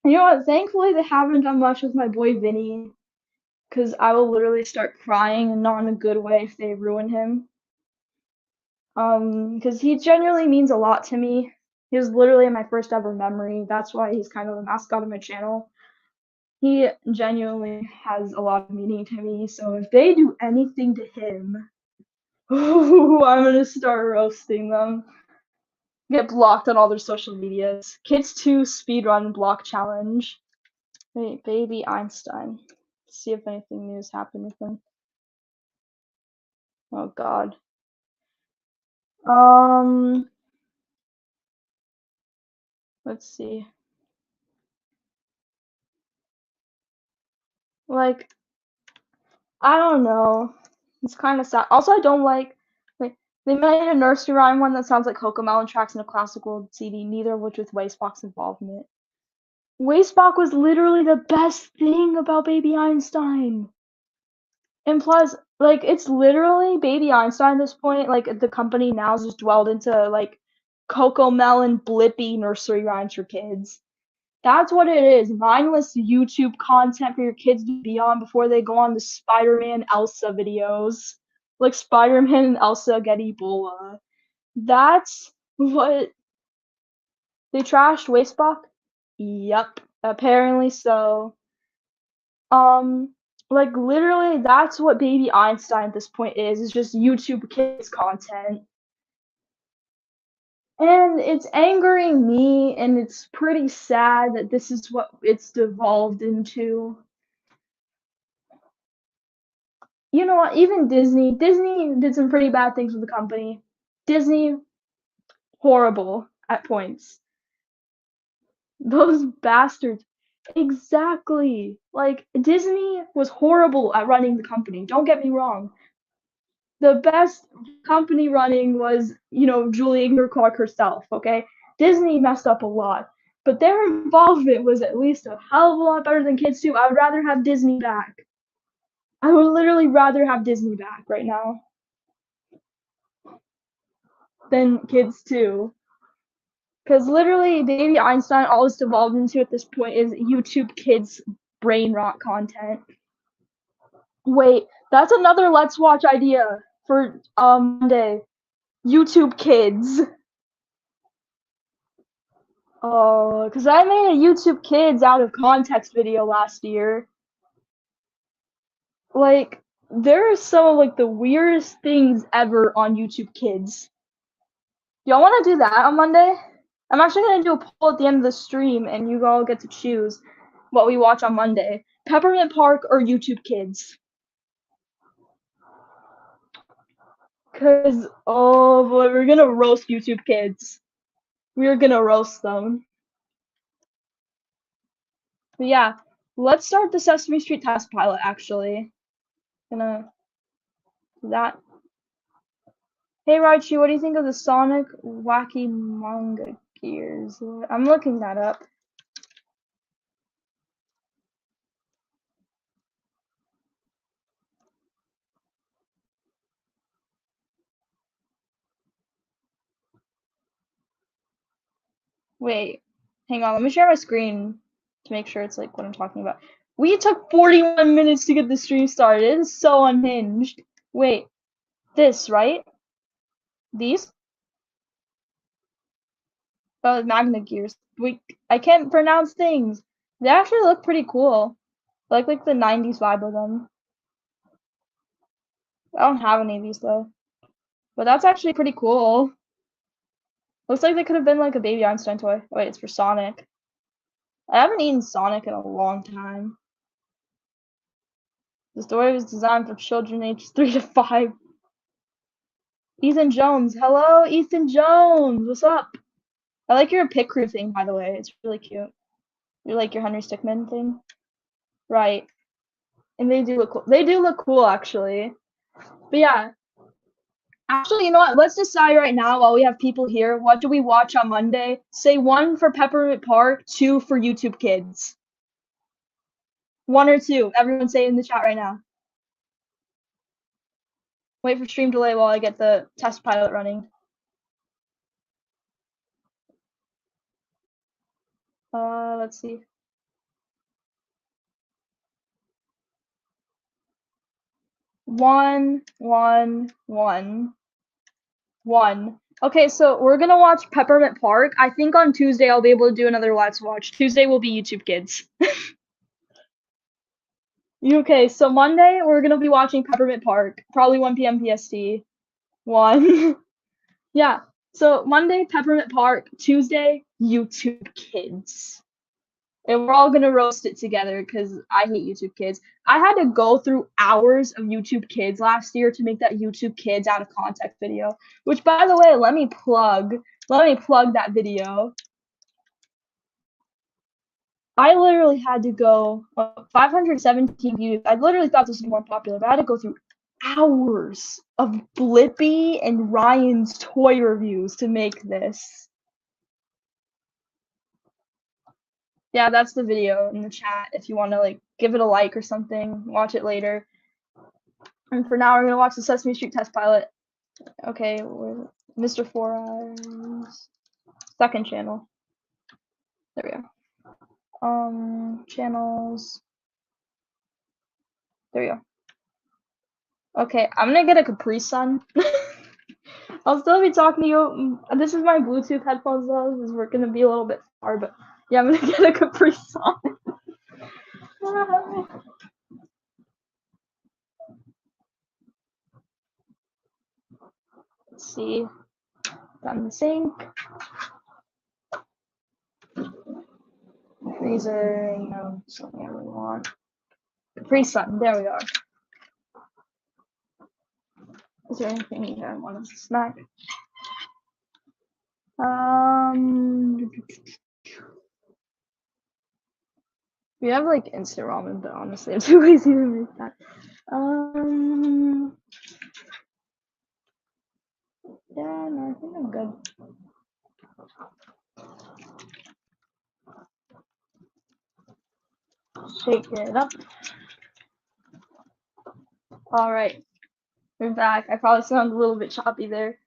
You know what? Thankfully, they haven't done much with my boy Vinny, because I will literally start crying and not in a good way if they ruin him. Because he genuinely means a lot to me. He was literally my first ever memory. That's why he's kind of the mascot of my channel. He genuinely has a lot of meaning to me. So if they do anything to him, I'm gonna start roasting them. Get blocked on all their social medias. Kids 2 speedrun block challenge. Wait, baby Einstein. Let's see if anything new has happened with him. Oh god. Let's see. Like, I don't know. It's kind of sad. Also, I don't like they made a nursery rhyme one that sounds like Cocomelon tracks in a classical CD, neither of which with Wastebach's involvement. Wastebach was literally the best thing about Baby Einstein. And plus, like, it's literally Baby Einstein at this point. Like, the company now has just dwelled into, like, Cocomelon Blippi nursery rhymes for kids. That's what it is. Mindless YouTube content for your kids to be on before they go on the Spider-Man Elsa videos. Like Spider-Man and Elsa get Ebola. That's what they trashed Wastebach? Yep. Apparently so. Like literally that's what Baby Einstein at this point is just YouTube kids content. And it's angering me, and it's pretty sad that this is what it's devolved into. You know what? Even Disney did some pretty bad things with the company. Disney, horrible at points. Those bastards. Exactly. Like, Disney was horrible at running the company. Don't get me wrong. The best company running was, Julie Igor Clark herself, okay? Disney messed up a lot. But their involvement was at least a hell of a lot better than Kids 2. I would rather have Disney back. I would literally rather have Disney back right now than Kids 2. Because literally, Baby Einstein, all it's devolved into at this point is YouTube Kids brain rot content. Wait, that's another Let's Watch idea for Monday. YouTube Kids. Oh, because I made a YouTube Kids out of context video last year. Like, there are some of, like, the weirdest things ever on YouTube Kids. Y'all want to do that on Monday? I'm actually going to do a poll at the end of the stream, and you all get to choose what we watch on Monday. Peppermint Park or YouTube Kids? Because, oh boy, we're going to roast YouTube Kids. We're going to roast them. But yeah, let's start the Sesame Street test pilot, actually. Gonna do that. Hey Raichi, what do you think of the Sonic Wacky Manga Gears? I'm looking that up. Wait, hang on, let me share my screen to make sure it's like what I'm talking about. We took 41 minutes to get the stream started. It is so unhinged. Wait, this, right? These? Oh, Magna Gears. I can't pronounce things. They actually look pretty cool. I like the 90s vibe of them. I don't have any of these though. But that's actually pretty cool. Looks like they could have been like a Baby Einstein toy. Oh, wait, it's for Sonic. I haven't eaten Sonic in a long time. The story was designed for children aged 3 to 5. Ethan Jones. Hello, Ethan Jones. What's up? I like your pit crew thing, by the way. It's really cute. You like your Henry Stickmin thing? Right. And they do look cool. They do look cool, actually. But yeah. Actually, you know what? Let's decide right now while we have people here. What do we watch on Monday? Say 1 for Peppermint Park, 2 for YouTube Kids. 1 or 2. Everyone say it in the chat right now. Wait for stream delay while I get the test pilot running. Let's see. 1, 1, 1, 1. Okay, so we're gonna watch Peppermint Park. I think on Tuesday I'll be able to do another Let's Watch. Tuesday will be YouTube Kids. Okay, so Monday we're gonna be watching Peppermint Park. Probably 1 p.m. PST. 1. Yeah. So Monday, Peppermint Park. Tuesday, YouTube Kids. And we're all gonna roast it together because I hate YouTube Kids. I had to go through hours of YouTube Kids last year to make that YouTube Kids out of context video. Which, by the way, let me plug that video. I literally had to go 517 views. I literally thought this was more popular, but I had to go through hours of Blippi and Ryan's toy reviews to make this. Yeah, that's the video in the chat if you want to like give it a like or something, watch it later. And for now, we're gonna watch the Sesame Street test pilot. Okay, Mr. Four Eyes, second channel. There we go. Channels. There we go. Okay, I'm gonna get a Capri Sun. I'll still be talking to you. This is my Bluetooth headphones though. This is gonna be a little bit far, but yeah, I'm gonna get a Capri Sun. Let's see. Got in the sink. Freezer, you know, something I really want. Capri Sun, there we are. Is there anything here I want as a snack? We have like instant ramen, but honestly I'm too lazy to make that. Yeah, no, I think I'm good. Shake it up. Alright, we're back. I probably sound a little bit choppy there.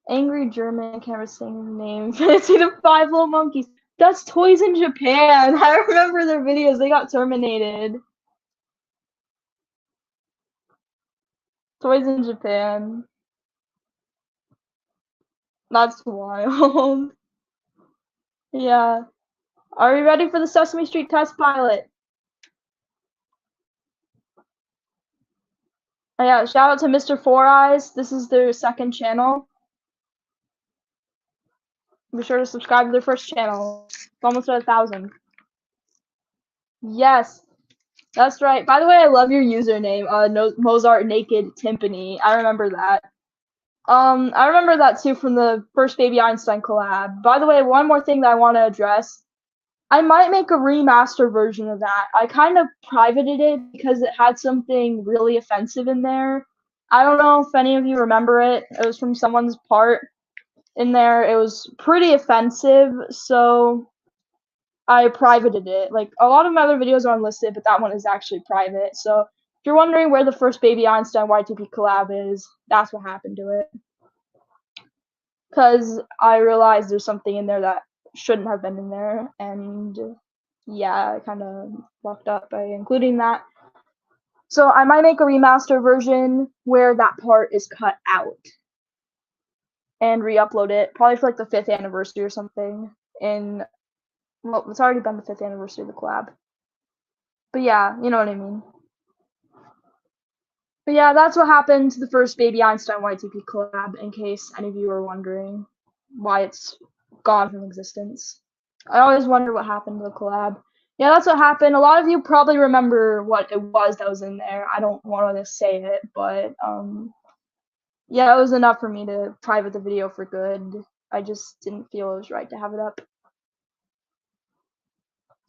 Angry German, can't remember saying his name. Fancy the 5 Little Monkeys. That's Toys in Japan. I remember their videos. They got terminated. Toys in Japan. That's wild. Yeah. Are we ready for the Sesame Street test pilot? Oh, yeah, shout out to Mr. Four Eyes. This is their second channel. Be sure to subscribe to their first channel. It's almost at 1,000. Yes, that's right. By the way, I love your username, Mozart Naked Timpani. I remember that. I remember that too from the first Baby Einstein collab. By the way, one more thing that I want to address. I might make a remaster version of that. I kind of privated it because it had something really offensive in there. I don't know if any of you remember it. It was from someone's part in there. It was pretty offensive, so I privated it. Like, a lot of my other videos are unlisted, but that one is actually private. So if you're wondering where the first Baby Einstein YTP collab is, that's what happened to it. Because I realized there's something in there that shouldn't have been in there, and yeah, I kind of fucked up by including that. So I might make a remaster version where that part is cut out and re-upload it, probably for like the 5th anniversary or something. Well, it's already been the 5th anniversary of the collab. But yeah, you know what I mean. But yeah, that's what happened to the first Baby Einstein YTP collab, in case any of you are wondering why it's gone from existence. I always wonder what happened to the collab. Yeah, that's what happened. A lot of you probably remember what it was that was in there. I don't want to say it, but yeah, it was enough for me to private the video for good. I just didn't feel it was right to have it up.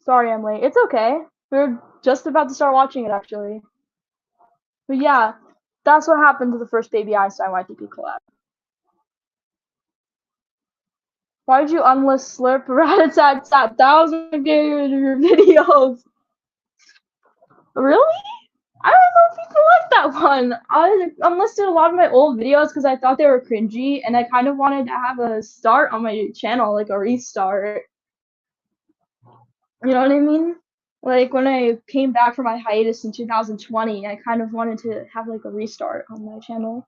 Sorry I'm late. It's okay. We're just about to start watching it, actually. But yeah, that's what happened to the first Baby Einstein YTP collab. Why did you unlist Slurp Rat-a-tat-tat? That was my favorite of your videos. Really? I don't know if people like that one. I unlisted a lot of my old videos because I thought they were cringy, and I kind of wanted to have a start on my channel, like a restart. You know what I mean? Like, when I came back from my hiatus in 2020, I kind of wanted to have, like, a restart on my channel.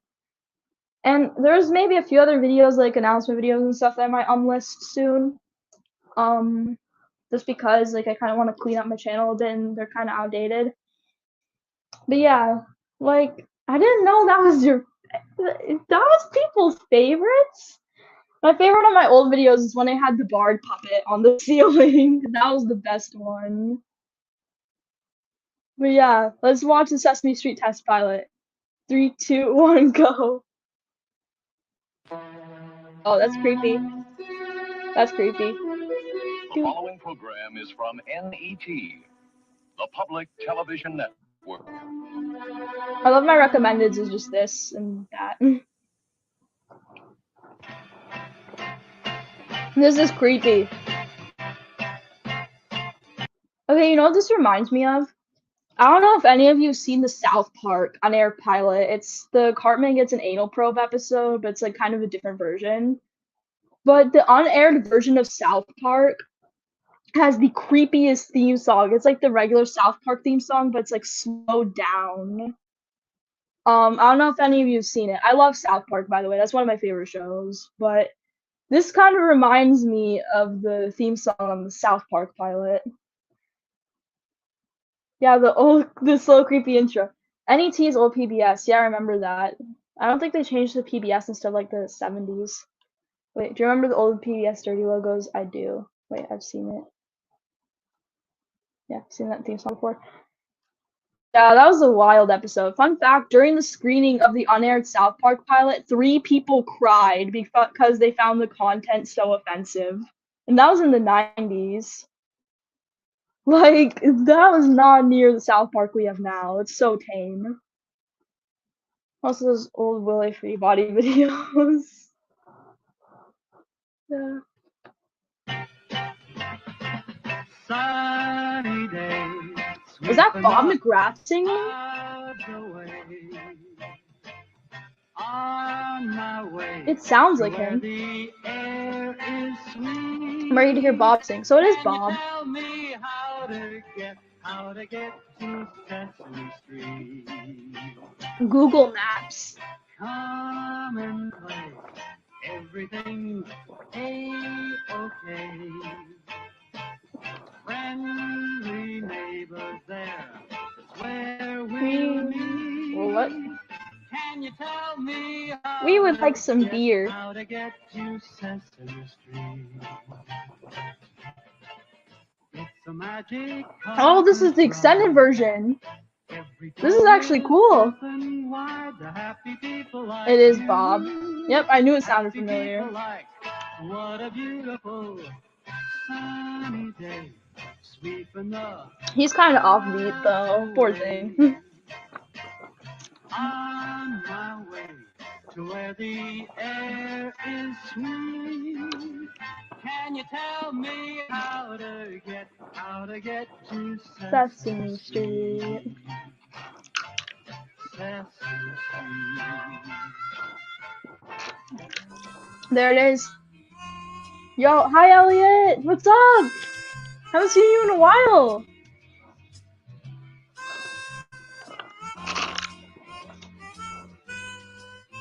And there's maybe a few other videos, like announcement videos and stuff, that I might unlist soon. Just because, like, I kind of want to clean up my channel a bit, and they're kind of outdated. But yeah, like, I didn't know that was people's favorites. My favorite of my old videos is when I had the Bard puppet on the ceiling. That was the best one. But yeah, let's watch the Sesame Street test pilot. 3, 2, 1, go. Oh, that's creepy. That's creepy. The following program is from NET, the Public Television Network. I love my recommendeds is just this and that. This is creepy. Okay, you know what this reminds me of? I don't know if any of you have seen the South Park on-air pilot. It's the Cartman gets an anal probe episode, but it's like kind of a different version. But the unaired version of South Park has the creepiest theme song. It's like the regular South Park theme song, but it's like slowed down. I don't know if any of you have seen it. I love South Park, by the way. That's one of my favorite shows. But this kind of reminds me of the theme song on the South Park pilot. Yeah, the slow creepy intro. NET's old PBS. Yeah, I remember that. I don't think they changed the PBS until like the 70s. Wait, do you remember the old PBS Dirty logos? I do. Wait, I've seen it. Yeah, I've seen that theme song before. Yeah, that was a wild episode. Fun fact, during the screening of the unaired South Park pilot, 3 people cried because they found the content so offensive. And that was in the 90s. Like, that was not near the South Park we have now. It's so tame. Also, those old Willy Free Body videos. Yeah. Sunny day. Was that Bob McGrath singing? It sounds like him. I'm ready to hear Bob sing. So it is Bob. Tell me how to get to Sesame Street. Google Maps. Come and play. Everything's A-okay. Friendly neighbors there. That's where we'll meet. Well, what? Can you tell me how We would like some beer. How to get to Sesame Street? It's a magic. Oh, this is the extended version. This is actually cool. It is Bob. Yep, I knew it sounded familiar. What a beautiful sunny day. He's kind of offbeat though. Poor thing. On my way to where the air is sweet. Can you tell me how to get to Sesame Street? Sesame Street. There it is. Yo, hi Elliot. What's up? Haven't seen you in a while.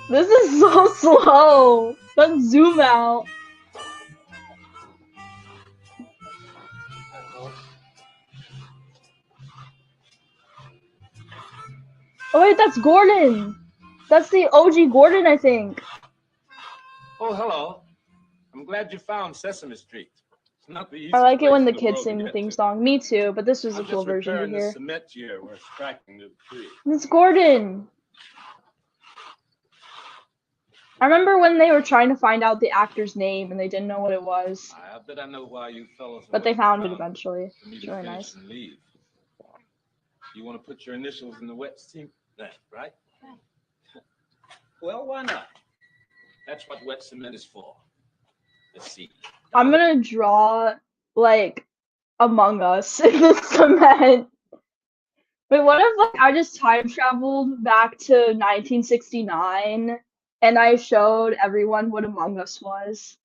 This is so slow. Let's zoom out. Oh wait, that's Gordon. That's the OG Gordon, I think. Oh, hello. I'm glad you found Sesame Street. It's not the easiest I like it when the place in kids world to sing the get theme to. song. Me too, but this was a I'm cool just version to repairing the hear. cement year we're striking to the tree. It's Gordon. I remember when they were trying to find out the actor's name and they didn't know what it was, I bet I know why you fellas but they waiting found it around eventually. for me It's to really finish nice. and leave. You want to put your initials in the wet cement, right? Well, why not? That's what wet cement is for. Let's see. I'm gonna draw like Among Us in the cement. Wait, what if like I just time traveled back to 1969 and I showed everyone what Among Us was?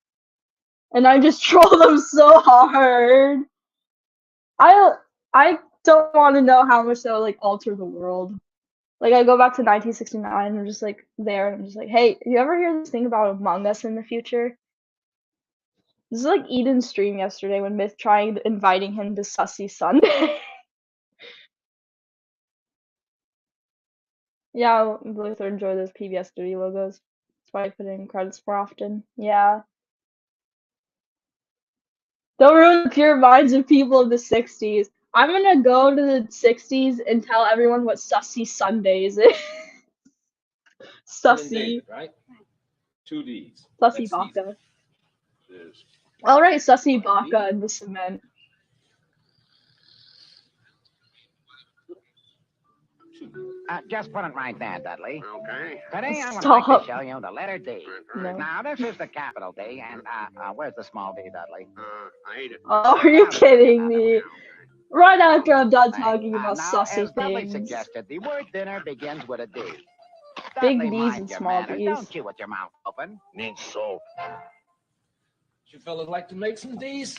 And I just trolled them so hard. I don't want to know how much that would like alter the world. Like I go back to 1969 and I'm just like there and I'm just like, hey, you ever hear this thing about Among Us in the future? This is like Eden's stream yesterday when Myth tried inviting him to Sussy Sunday. Yeah, Luther enjoy those PBS Dirty logos. That's why I put in credits more often. Yeah. Don't ruin the pure minds of people of the 60s. I'm gonna go to the 60s and tell everyone what Sussy Sundays is. Sussy. David, right? 2 D's. Sussy That's Baka. easy. There's Alright, Sussy Baka in the cement. Just put it right there, Dudley. Okay. Today I would Stop. like to show you the letter D. No. Now, this is the capital D, and where's the small d, Dudley? I hate it. Oh, are you kidding me? Right after I'm done talking about now, sussy as Dudley things. suggested, the word dinner begins with a D. Big Dudley, D's mind and your small manners. D's. Don't chew with your mouth open. needs salt. You fellas like to make some D's?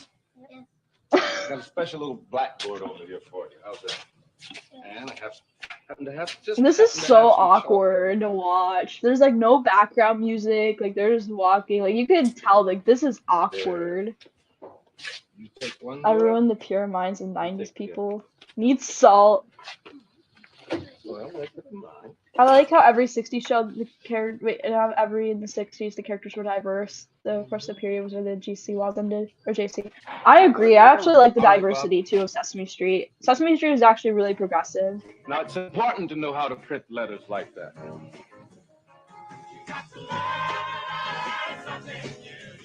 Got a special little blackboard over here for you. How's that? And I happen to have just. This is happen to have so some awkward to watch. There's like no background music. Like they're just walking. Like you can tell. Like this is awkward. You take one. I more. ruined the pure minds of 90s people. Need salt. Well, make it mine. I like how every 60s show the every in the 60s the characters were diverse. So of course the period was where the GC was ended or JC. I agree. I actually like the diversity too of Sesame Street. Sesame Street is actually really progressive. Now, it's important to know how to print letters like that.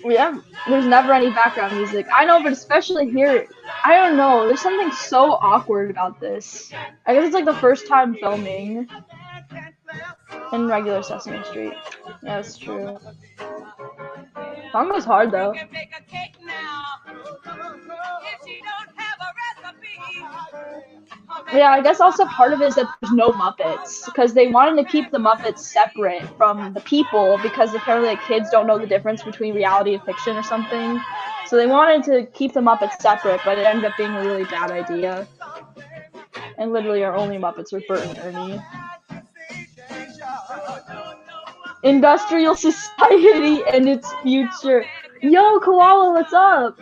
Yeah, there's never any background music. I know, but especially here, I don't know. There's something so awkward about this. I guess it's like the first time filming in regular Sesame Street. Yeah, that's true. Song was hard though. Yeah, I guess also part of it is that there's no Muppets because they wanted to keep the Muppets separate from the people because apparently like, kids don't know the difference between reality and fiction or something. So they wanted to keep the Muppets separate, but it ended up being a really bad idea. And literally our only Muppets were Bert and Ernie. Industrial society and its future. Yo, Koala, what's up?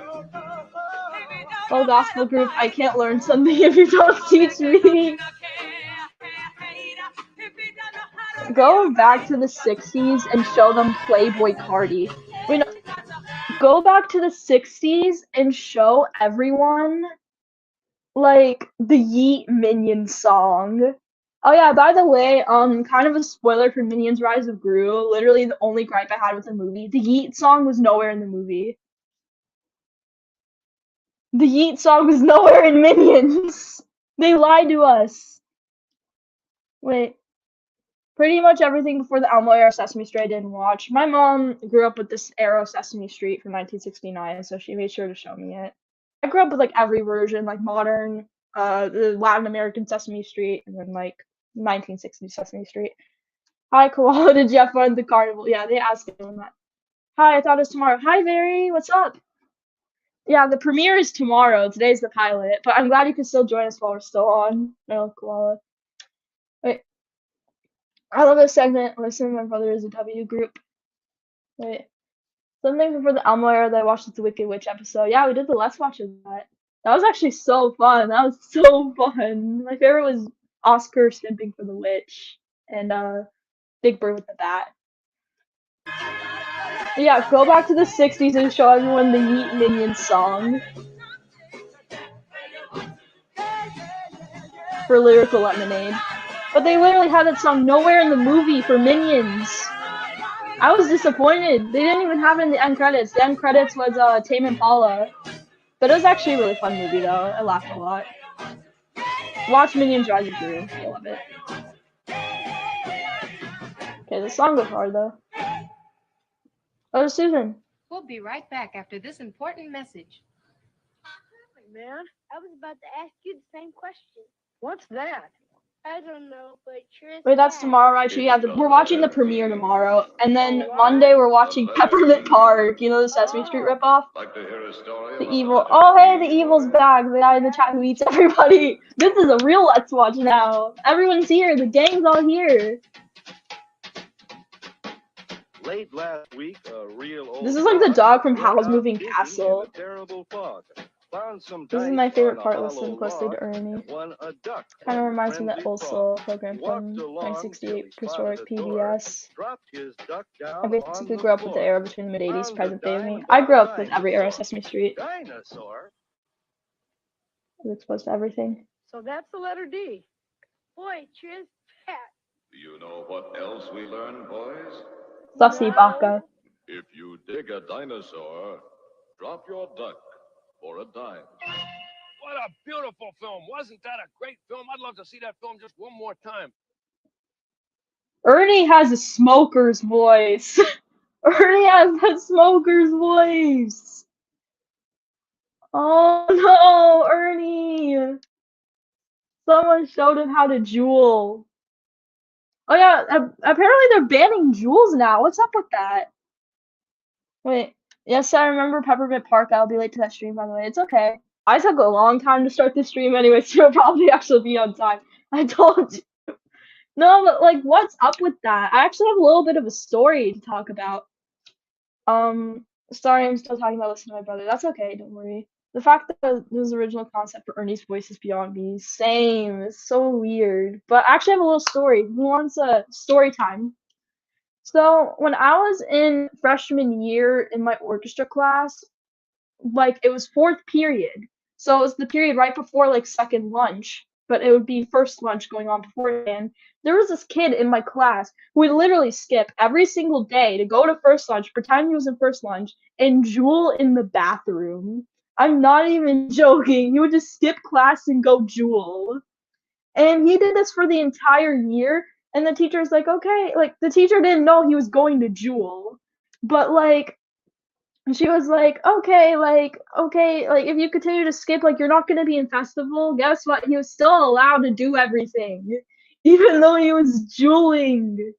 Oh, gospel group, I can't learn something if you don't teach me. Go back to the 60s and show them Playboy Cardi. Wait, no. Go back to the 60s and show everyone, like, the Yeet Minions song. Oh yeah, by the way, kind of a spoiler for Minions Rise of Gru. Literally the only gripe I had with the movie. The Yeet song was nowhere in the movie. The Yeet song was nowhere in Minions. They lied to us. Wait. Pretty much everything before the Elmo era Sesame Street I didn't watch. My mom grew up with this era of Sesame Street from 1969, so she made sure to show me it. I grew up with like every version, like modern, the Latin American Sesame Street, and then like 1960s Sesame Street. Hi, Koala, did you have fun at the carnival? Yeah, they asked me on that. Hi, I thought it was tomorrow. Hi, Very, what's up? Yeah, the premiere is tomorrow. Today's the pilot, but I'm glad you can still join us while we're still on. No, Koala. Wait. I love this segment. Listen, my brother is a W group. Wait. Something before the Elmo era that I watched the Wicked Witch episode. Yeah, we did the Let's Watch of that. That was actually so fun. That was so fun. My favorite was Oscar simping for the witch and Big Bird with the bat. But yeah, go back to the 60s and show everyone the Yeet Minions song. For Lyrical Lemonade. But they literally had that song nowhere in the movie for Minions. I was disappointed. They didn't even have it in the end credits. The end credits was Tame Impala. But it was actually a really fun movie though. I laughed a lot. Watch Minions Rise of Gru. I love it. Okay, the song goes hard though. Oh, Susan. We'll be right back after this important message. Man, I was about to ask you the same question. What's that? I don't know, but Tris. Wait, that's tomorrow, actually. Yeah, we're watching the premiere tomorrow, and then Monday we're watching Peppermint Park. You know the Sesame Street ripoff? Like to hear a story The evil. Oh, hey, the evil's back. The guy in the chat who eats everybody. This is a real Let's Watch now. Everyone's here. The gang's all here. Late last week, a real old This is like the dog from Howl's Moving Castle. terrible fog. Found some This is my favorite part. Listen closely to Ernie. Won a duck. Kind of reminds me of that Old Soul program from 1968 historic PBS. I basically grew up with the era between the mid-80s, present day of me. I grew up with every era of Sesame Street. Dinosaur. I was exposed to everything. So that's the letter D. Boy, Tris, Pat. Do you know what else we learned, boys? Sussy Baka. If you dig a dinosaur, drop your duck for a dime. What a beautiful film. Wasn't that a great film? I'd love to see that film just one more time. Ernie has a smoker's voice. Ernie has a smoker's voice. Oh no, Ernie. Someone showed him how to jewel. Oh yeah, apparently they're banning jewels now. What's up with that? Wait. Yes, I remember Peppermint Park. I'll be late to that stream, by the way. It's okay. I took a long time to start the stream anyway, so it'll probably actually be on time. I told you. No, but like, what's up with that? I actually have a little bit of a story to talk about. Sorry, I'm still talking about listening to my brother. That's okay, don't worry. The fact that this original concept for Ernie's voice is beyond me. Same. It's so weird. But I actually have a little story. Who wants a story time? So when I was in freshman year in my orchestra class, like it was fourth period. So it was the period right before like second lunch, but it would be first lunch going on beforehand. There was this kid in my class who would literally skip every single day to go to first lunch, pretend he was in first lunch, and jewel in the bathroom. I'm not even joking. He would just skip class and go jewel. And he did this for the entire year. And the teacher's like, okay, like the teacher didn't know he was going to jewel. But like she was like, okay, like if you continue to skip, like you're not gonna be in festival. Guess what? He was still allowed to do everything, even though he was jeweling.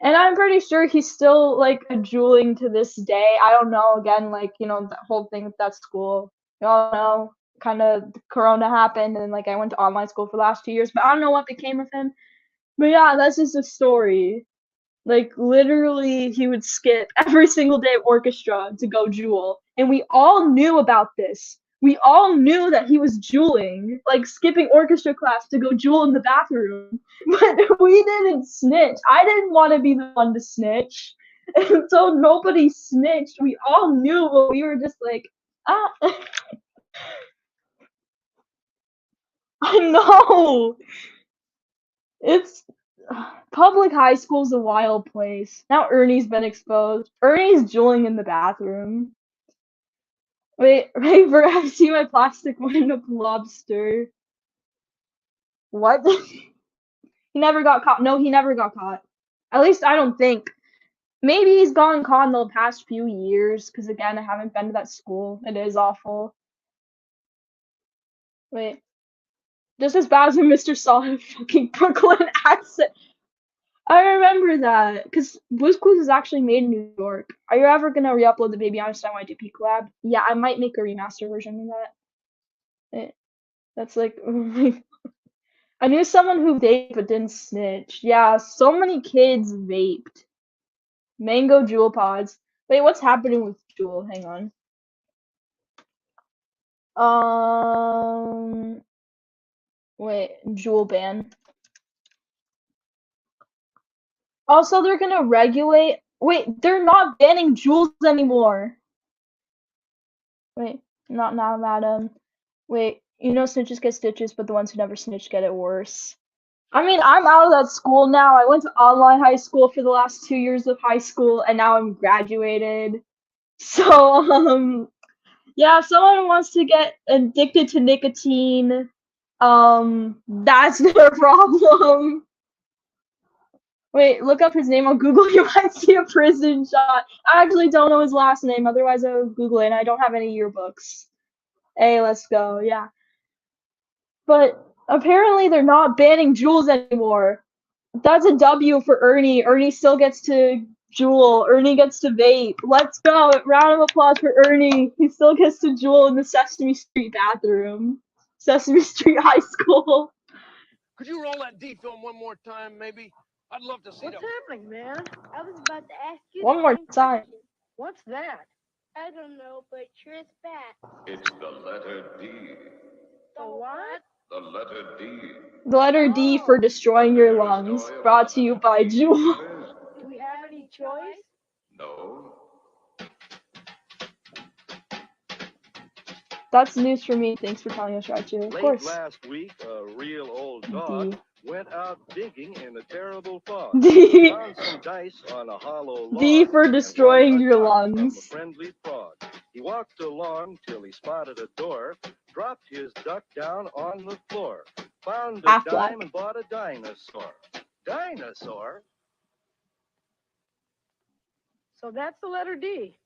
And I'm pretty sure he's still like jeweling to this day. I don't know. Again, like that whole thing with that school. You all know, kind of Corona happened, and like I went to online school for the last 2 years, but I don't know what became of him. But yeah, that's just a story. Like literally he would skip every single day of orchestra to go jewel. And we all knew about this. We all knew that he was jeweling, like skipping orchestra class to go jewel in the bathroom. But we didn't snitch. I didn't want to be the one to snitch. And so nobody snitched. We all knew, but we were just like, ah. I know. It's public high school's a wild place. Now Ernie's been exposed. Ernie's jeweling in the bathroom. Wait, Raver, I see my plastic wind up lobster. What? He never got caught. No, he never got caught. At least I don't think. Maybe he's gotten caught in the past few years, because again, I haven't been to that school. It is awful. Wait. Just as bad as when Mr. Saw a fucking Brooklyn accent. I remember that, because Blue's Clues is actually made in New York. Are you ever gonna re-upload the Baby Einstein YGP collab? Yeah, I might make a remaster version of that. That's like, I knew someone who vaped but didn't snitch. Yeah, so many kids vaped. Mango Jewel pods. Wait, what's happening with Jewel? Hang on. Wait, Jewel ban. Also, they're gonna regulate. Wait, they're not banning jewels anymore. Wait, not now, madam. Wait, snitches get stitches, but the ones who never snitch get it worse. I mean, I'm out of that school now. I went to online high school for the last 2 years of high school, and now I'm graduated. So, yeah, if someone wants to get addicted to nicotine, that's their problem. Wait, look up his name on Google. You might see a prison shot. I actually don't know his last name. Otherwise, I would Google it, and I don't have any yearbooks. Hey, let's go. Yeah. But apparently, they're not banning jewels anymore. That's a W for Ernie. Ernie still gets to jewel. Ernie gets to vape. Let's go. Round of applause for Ernie. He still gets to jewel in the Sesame Street bathroom. Sesame Street High School. Could you roll that D film one more time, maybe? I'd love to see What's that. happening, man? I was about to ask you One the more same time. question. What's that? I don't know, but sure is fat. It's the letter D. The what? The letter D. The letter D for destroying your lungs. Brought to you by Jewel. Do we have any choice? No. That's news for me. Thanks for telling us, Raichu. Of course. Last week, a real old dog went out digging in a terrible fog. D. Found some dice on a hollow log. D for destroying your lungs. From a friendly frog. He walked along till he spotted a door, dropped his duck down on the floor, found a dime and bought a dinosaur. Dinosaur? So that's the letter D.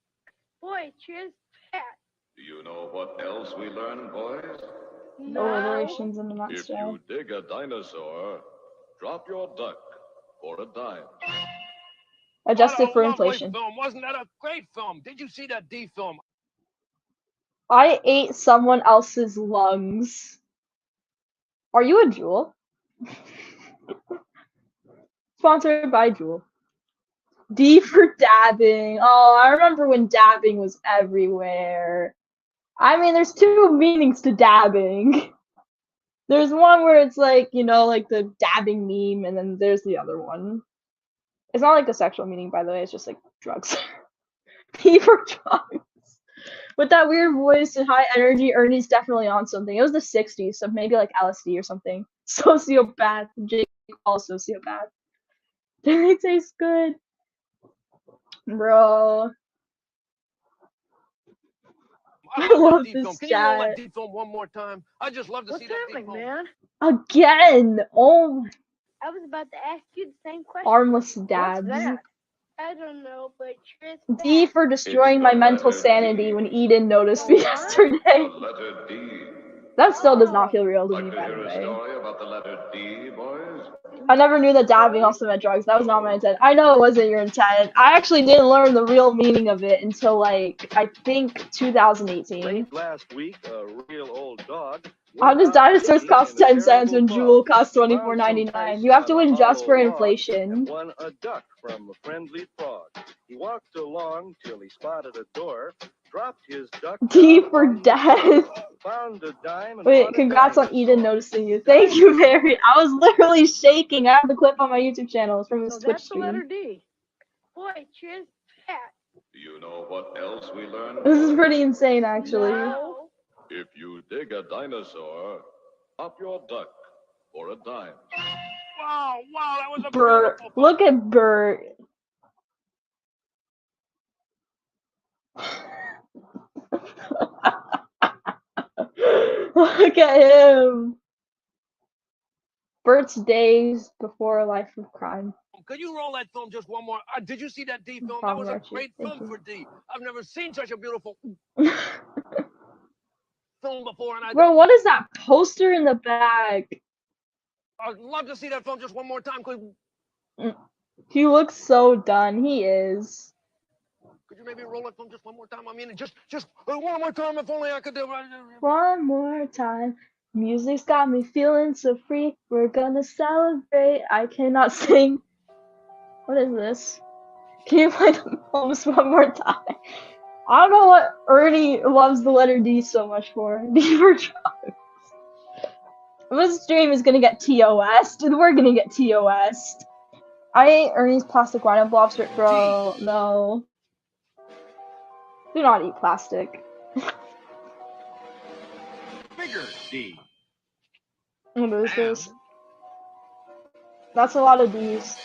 Boy, sure is fat. Do you know what else we learn, boys? No. Alliterations in the If you dig a dinosaur, drop your duck for a dime. Adjusted for inflation. Film. Wasn't that a great film? Did you see that D film? I ate someone else's lungs. Are you a Jewel? Sponsored by Jewel. D for dabbing. Oh, I remember when dabbing was everywhere. I mean, there's two meanings to dabbing. There's one where it's like, you know, like the dabbing meme, and then there's the other one. It's not like a sexual meaning, by the way, it's just like drugs. P for drugs. With that weird voice and high energy, Ernie's definitely on something. It was the 60s, so maybe like LSD or something. Sociopath. Jake Paul, sociopath. They taste good. Bro. I love this Can you roll that chat. deep film one more time? I just love to What's see that deep happening, film. man? Again! Oh my. I was about to ask you the same question. Armless What's dabs. that? I don't know, but Tris D for destroying my mental sanity when Eden noticed me yesterday. Letter D. That still does not feel real to me, by the Hear a way. story about the letter D, boys? I never knew that dabbing also meant drugs. That was not my intent. I know it wasn't your intent. I actually didn't learn the real meaning of it until, like, I think 2018. Late last week, a real old dog. How does dinosaurs cost 10 cents when Jewel costs $24.99? You have to adjust for inflation. Won a duck from a friendly frog. He walked along till he spotted a door, dropped his duck. D for death. Found a dime and Wait, congrats on Eden noticing you. Thank you, Mary. I was literally shaking. I have the clip on my YouTube channel. It's from his So Twitch that's the letter stream. D. Boy, Tris Pat. Do you know what else we learned? This is pretty insane, actually. No. If you dig a dinosaur, up your duck for a dime. Wow, that was a Bert. beautiful Look at Bert. Look at him. Bert's days before a life of crime. Could you roll that film just one more? Did you see that D film? That Problem, was a Archie. great Thank film you. for D. I've never seen such a beautiful film before, and Bro, what is that poster in the back? I'd love to see that film just one more time. Could He looks so done. He is. you maybe roll that film just one more time? I mean, just one more time. If only I could do it. One more time. Music's got me feeling so free. We're gonna celebrate. I cannot sing. What is this? Can you play the poems one more time? I don't know what Ernie loves the letter D so much for. D for drugs. This stream is gonna get TOS'd. We're gonna get TOS'd. I ate Ernie's plastic wine blobs, bro. No. Do not eat plastic. Bigger D. What is this? That's a lot of D's.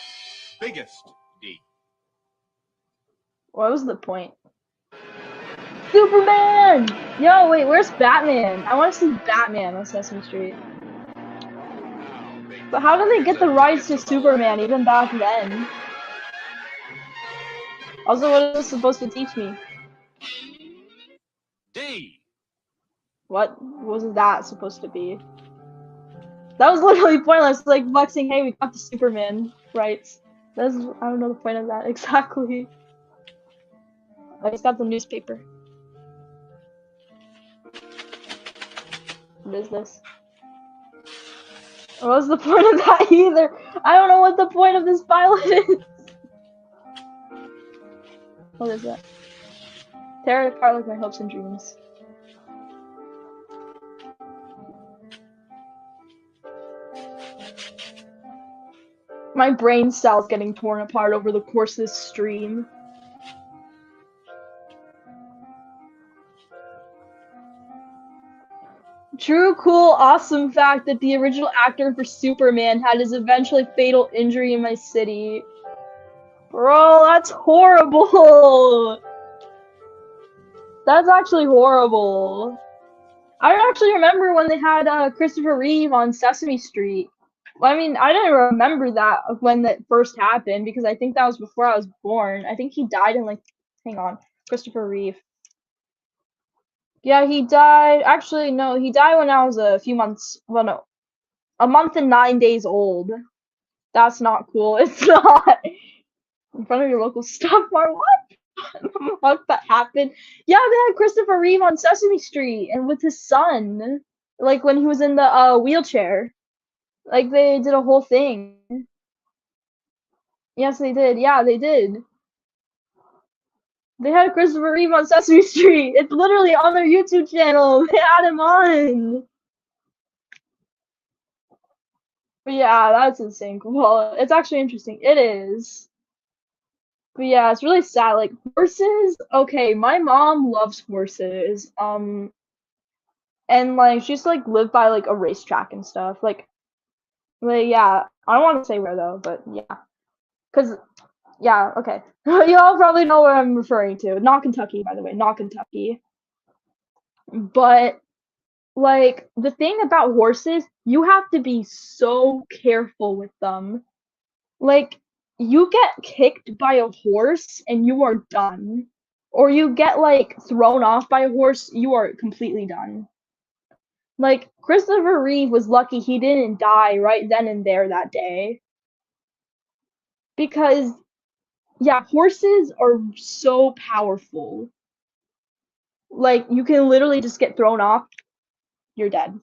Biggest D. What was the point? Superman! Yo, wait, where's Batman? I want to see Batman on Sesame Street. But how did they get the rights to Superman even back then? Also, what is this supposed to teach me? D. What was that supposed to be? That was literally pointless, like flexing, hey, we got the Superman rights. That's, I don't know the point of that exactly. I just got the newspaper. What is this? What was the point of that either? I don't know what the point of this pilot is. What is that? Tear it apart like my hopes and dreams. My brain cells getting torn apart over the course of this stream. True, cool, awesome fact that the original actor for Superman had his eventually fatal injury in my city. Bro, that's horrible! That's actually horrible. I actually remember when they had Christopher Reeve on Sesame Street. Well, I mean, I didn't remember that when that first happened because I think that was before I was born. I think he died in like, hang on, Christopher Reeve. Yeah, he died. Actually, no, he died when I was a few months. Well, no, a month and 9 days old. That's not cool. It's not. In front of your local Stuff Mart. What? What that happened? Yeah, they had Christopher Reeve on Sesame Street and with his son, like when he was in the wheelchair. Like they did a whole thing. Yes, they did. Yeah, they did. They had Christopher Reeve on Sesame Street. It's literally on their YouTube channel. They had him on. But yeah, that's insane. Well, it's actually interesting. It is. But yeah, it's really sad. Like horses. Okay, my mom loves horses. And like she used to like live by like a racetrack and stuff. Like yeah, I don't want to say where though, but yeah, cause yeah, okay, you all probably know what I'm referring to. Not Kentucky, by the way, not Kentucky. But like the thing about horses, you have to be so careful with them. Like you get kicked by a horse and you are done. Or you get like thrown off by a horse, you are completely done. Like Christopher Reeve was lucky he didn't die right then and there that day. Because yeah, horses are so powerful. Like you can literally just get thrown off, you're dead.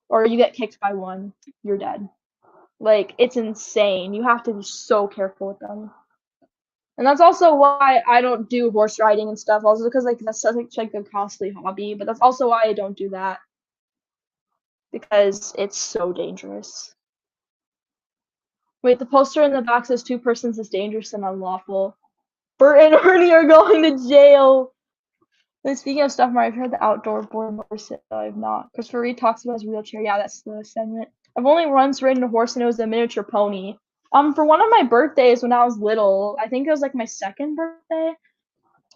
Or you get kicked by one, you're dead. Like it's insane. You have to be so careful with them. And that's also why I don't do horse riding and stuff. Also because like that's such like a costly hobby. But that's also why I don't do that. Because it's so dangerous. Wait, the poster in the back says 2 persons is dangerous and unlawful. Bert and Ernie are going to jail. And speaking of stuff, I've heard the outdoor board horse. I have not. Christopher Reeve talks about his wheelchair. Yeah, that's the segment. I've only once ridden a horse and it was a miniature pony. For one of my birthdays when I was little, I think it was like my 2nd birthday.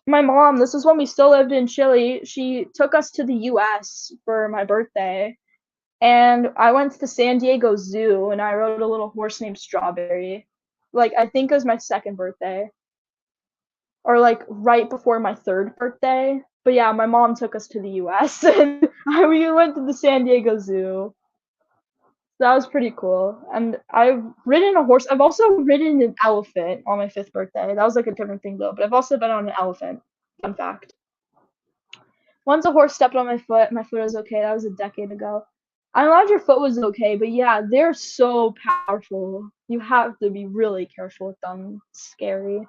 My mom, this is when we still lived in Chile, she took us to the US for my birthday. And I went to the San Diego Zoo and I rode a little horse named Strawberry. Like, I think it was my 2nd birthday. Or like right before my 3rd birthday. But yeah, my mom took us to the US and we went to the San Diego Zoo. That was pretty cool. And I've ridden a horse. I've also ridden an elephant on my 5th birthday. That was like a different thing though. But I've also been on an elephant. Fun fact. Once a horse stepped on my foot was okay. That was a decade ago. I'm glad your foot was okay, but yeah, they're so powerful. You have to be really careful with them. It's scary.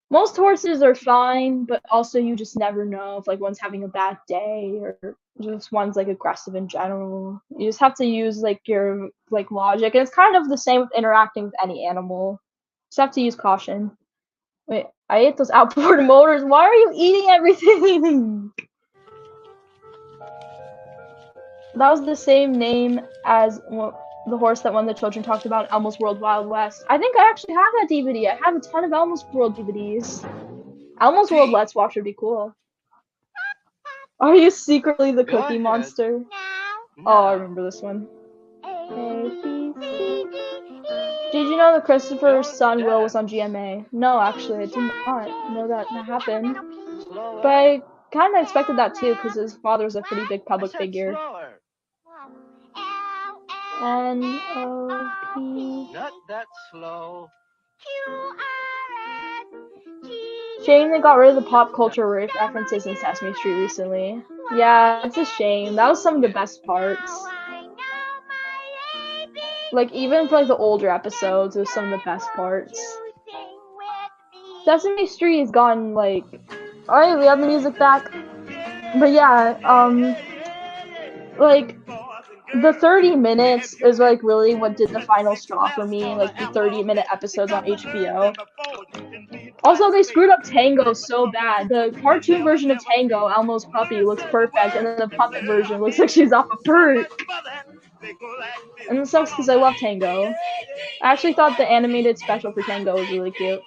Most horses are fine, but also you just never know if like one's having a bad day or just one's like aggressive in general. You just have to use like your like logic, and it's kind of the same with interacting with any animal. Just have to use caution. Wait, I ate those outboard motors. Why are you eating everything? That was the same name as the horse that one of the children talked about, Elmo's World Wild West. I think I actually have that DVD. I have a ton of Elmo's World DVDs. Elmo's World Let's Watch would be cool. Are you secretly the Cookie Monster? No. Oh, I remember this one. Did you know that Christopher's son Will was on GMA? No, actually, I did not know that happened. But I kind of expected that too, because his father was a pretty big public figure. N-O-P. Not that slow. Shame they got rid of the pop culture references in Sesame Street recently. Yeah, it's a shame. That was some of the best parts. Like, even for like the older episodes, it was some of the best parts. Sesame Street has gotten like... Alright, we have the music back. But yeah, like... The 30 minutes is like really what did the final straw for me, like the 30-minute episodes on HBO. Also, they screwed up Tango so bad. The cartoon version of Tango, Elmo's puppy, looks perfect, and then the puppet version looks like she's off a perk. And it sucks because I love Tango. I actually thought the animated special for Tango was really cute.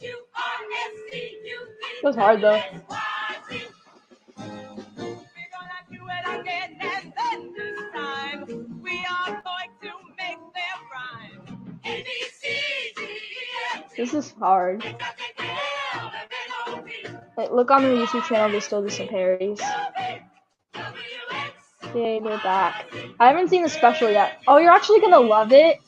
It was hard though. This is hard. Wait, look on the YouTube channel, they still do some parodies. Yay, they're back. I haven't seen the special yet. Oh, you're actually gonna love it.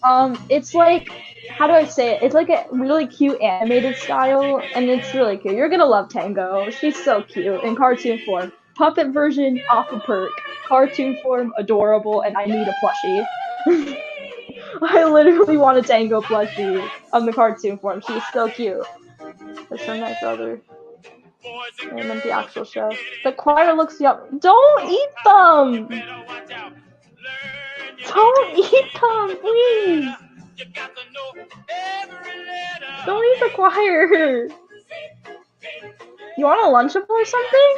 It's like, how do I say it? It's like a really cute animated style, and it's really cute. You're gonna love Tango. She's so cute in cartoon form. Puppet version, off a perk. Cartoon form, adorable, and I need a plushie. I literally want a Tango plushie on the cartoon form. She was so cute. That's her nice brother. I meant the actual show. The choir looks yum. Don't eat them! Don't eat them, please! Don't eat the choir! You want a Lunchable or something?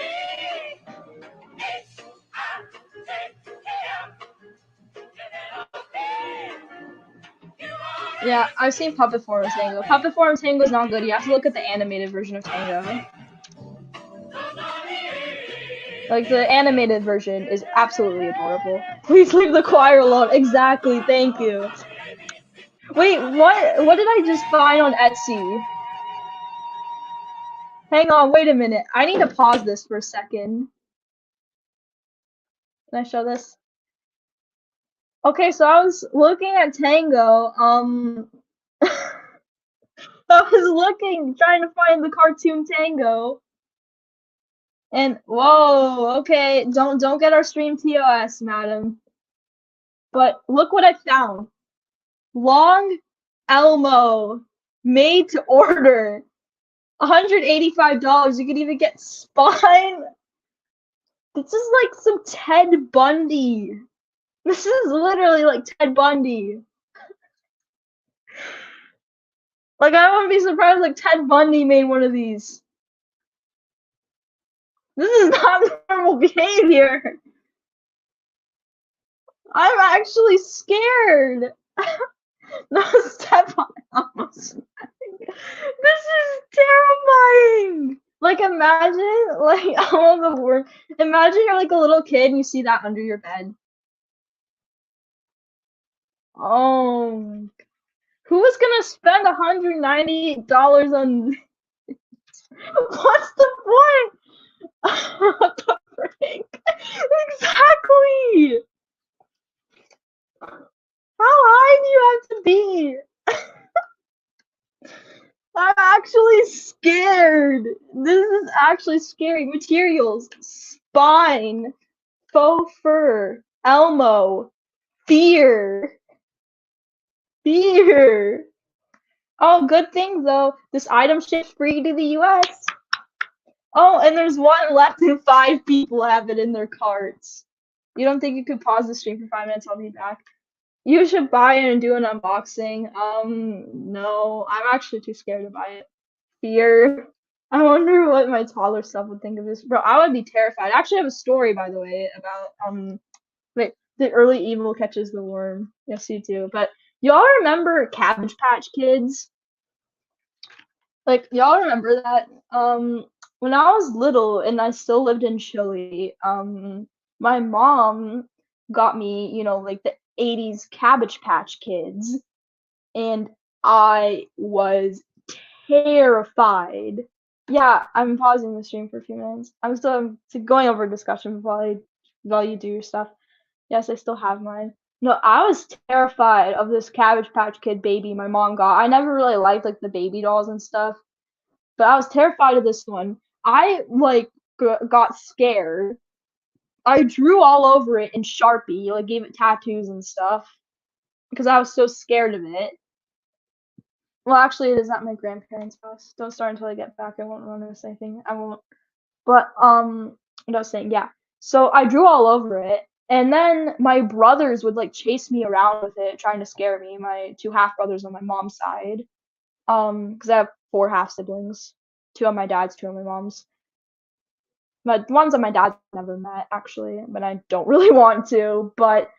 Yeah, I've seen Puppet Form of Tango. Puppet Form of Tango is not good. You have to look at the animated version of Tango. Like, the animated version is absolutely adorable. Please leave the choir alone. Exactly, thank you. Wait, what did I just find on Etsy? Hang on, wait a minute. I need to pause this for a second. Can I show this? Okay, so I was looking at Tango, I was looking, trying to find the cartoon Tango. And whoa, okay, don't get our stream TOS, madam. But look what I found. Long Elmo, made to order. $185. You could even get spine. This is like some Ted Bundy. This is literally like Ted Bundy. Like, I wouldn't be surprised like Ted Bundy made one of these. This is not normal behavior. I'm actually scared. No, step on Elmo's neck. This is terrifying. Like, imagine, like, all the work. Imagine you're like a little kid and you see that under your bed. Oh, who is gonna spend $198 on? What's the point? What the frick? Exactly. How high do you have to be? I'm actually scared. This is actually scary. Materials: spine, faux fur, Elmo, fear. Fear. Oh, good thing though. This item ships free to the US. Oh, and there's one left and 5 people have it in their carts. You don't think you could pause the stream for 5 minutes? I'll be back. You should buy it and do an unboxing. No, I'm actually too scared to buy it. Fear. I wonder what my taller self would think of this. Bro, I would be terrified. I actually have a story, by the way, about, wait, the early evil catches the worm. Yes, you do. But y'all remember Cabbage Patch Kids? Like, y'all remember that? When I was little and I still lived in Chile, my mom got me, you know, like the 80s Cabbage Patch Kids, and I was terrified. Yeah, I'm pausing the stream for a few minutes. I'm still going over a discussion while you do your stuff. Yes, I still have mine. No, I was terrified of this Cabbage Patch Kid baby my mom got. I never really liked like the baby dolls and stuff, but I was terrified of this one. I like got scared. I drew all over it in Sharpie, like gave it tattoos and stuff because I was so scared of it. Well, actually, it is at my grandparents' house. Don't start until I get back. I won't want to say anything. I won't. But what I was saying, yeah. So I drew all over it, and then my brothers would like chase me around with it, trying to scare me. My 2 half brothers on my mom's side, because I have 4 half siblings, 2 on my dad's, 2 on my mom's. The ones on my dad's never met actually, but I don't really want to. But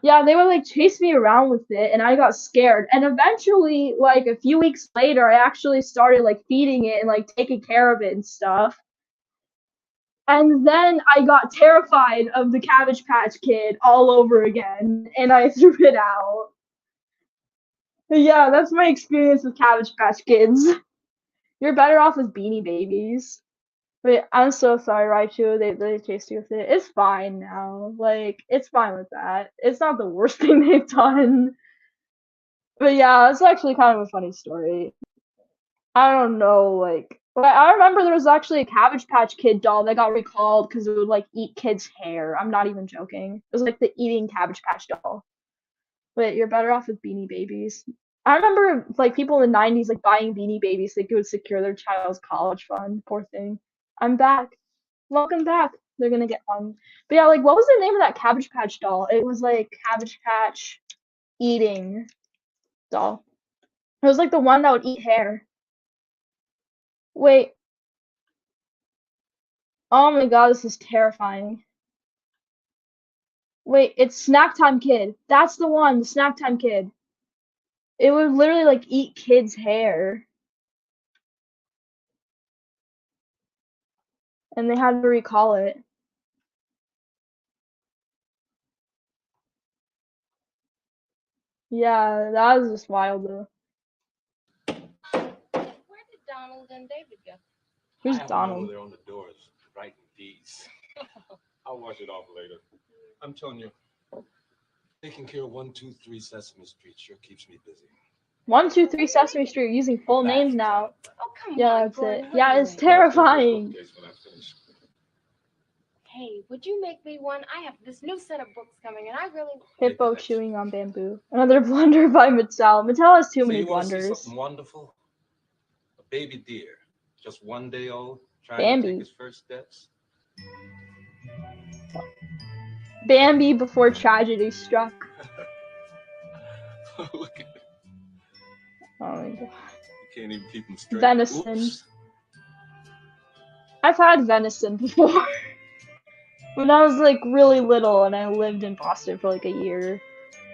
yeah, they would like chase me around with it, and I got scared. And eventually, like a few weeks later, I actually started like feeding it and like taking care of it and stuff. And then I got terrified of the Cabbage Patch Kid all over again, and I threw it out. Yeah, that's my experience with Cabbage Patch Kids. You're better off with Beanie Babies. But I'm so sorry, Raichu. They chased you with it. It's fine now. Like, it's fine with that. It's not the worst thing they've done. But yeah, it's actually kind of a funny story. I don't know, like, I remember there was actually a Cabbage Patch Kid doll that got recalled because it would like eat kids' hair. I'm not even joking. It was like the eating Cabbage Patch doll. Wait, you're better off with Beanie Babies. I remember like people in the 90s like buying Beanie Babies so they could secure their child's college fund. Poor thing. I'm back. Welcome back. They're gonna get one. But yeah, like what was the name of that Cabbage Patch doll? It was like Cabbage Patch eating doll. It was like the one that would eat hair. Wait. Oh my god, this is terrifying. Wait, it's Snack Time Kid. That's the one, the Snack Time Kid. It would literally like eat kids' hair. And they had to recall it. Yeah, that was just wild though. Where did Donald and David go? Who's I have Donald? They're on the doors, writing D's. I'll wash it off later. I'm telling you, taking care of 123 Sesame Street sure keeps me busy. 123 Sesame Street, using full names now. Oh, come Yeah, on, that's Gordon, it. what Yeah, are you it's doing? terrifying. Hey, would you make me one? I have this new set of books coming, and I really... Hippo chewing on bamboo. Another blunder by Mattel. Mattel has too So many you want to see blunders. something wonderful? A baby deer, just 1 day old, trying to Bambi. take his first steps. Bambi before tragedy struck. Look at it. Oh my god. You can't even keep him straight. Venison. Oops. I've had venison before. When I was like really little and I lived in Boston for like a year.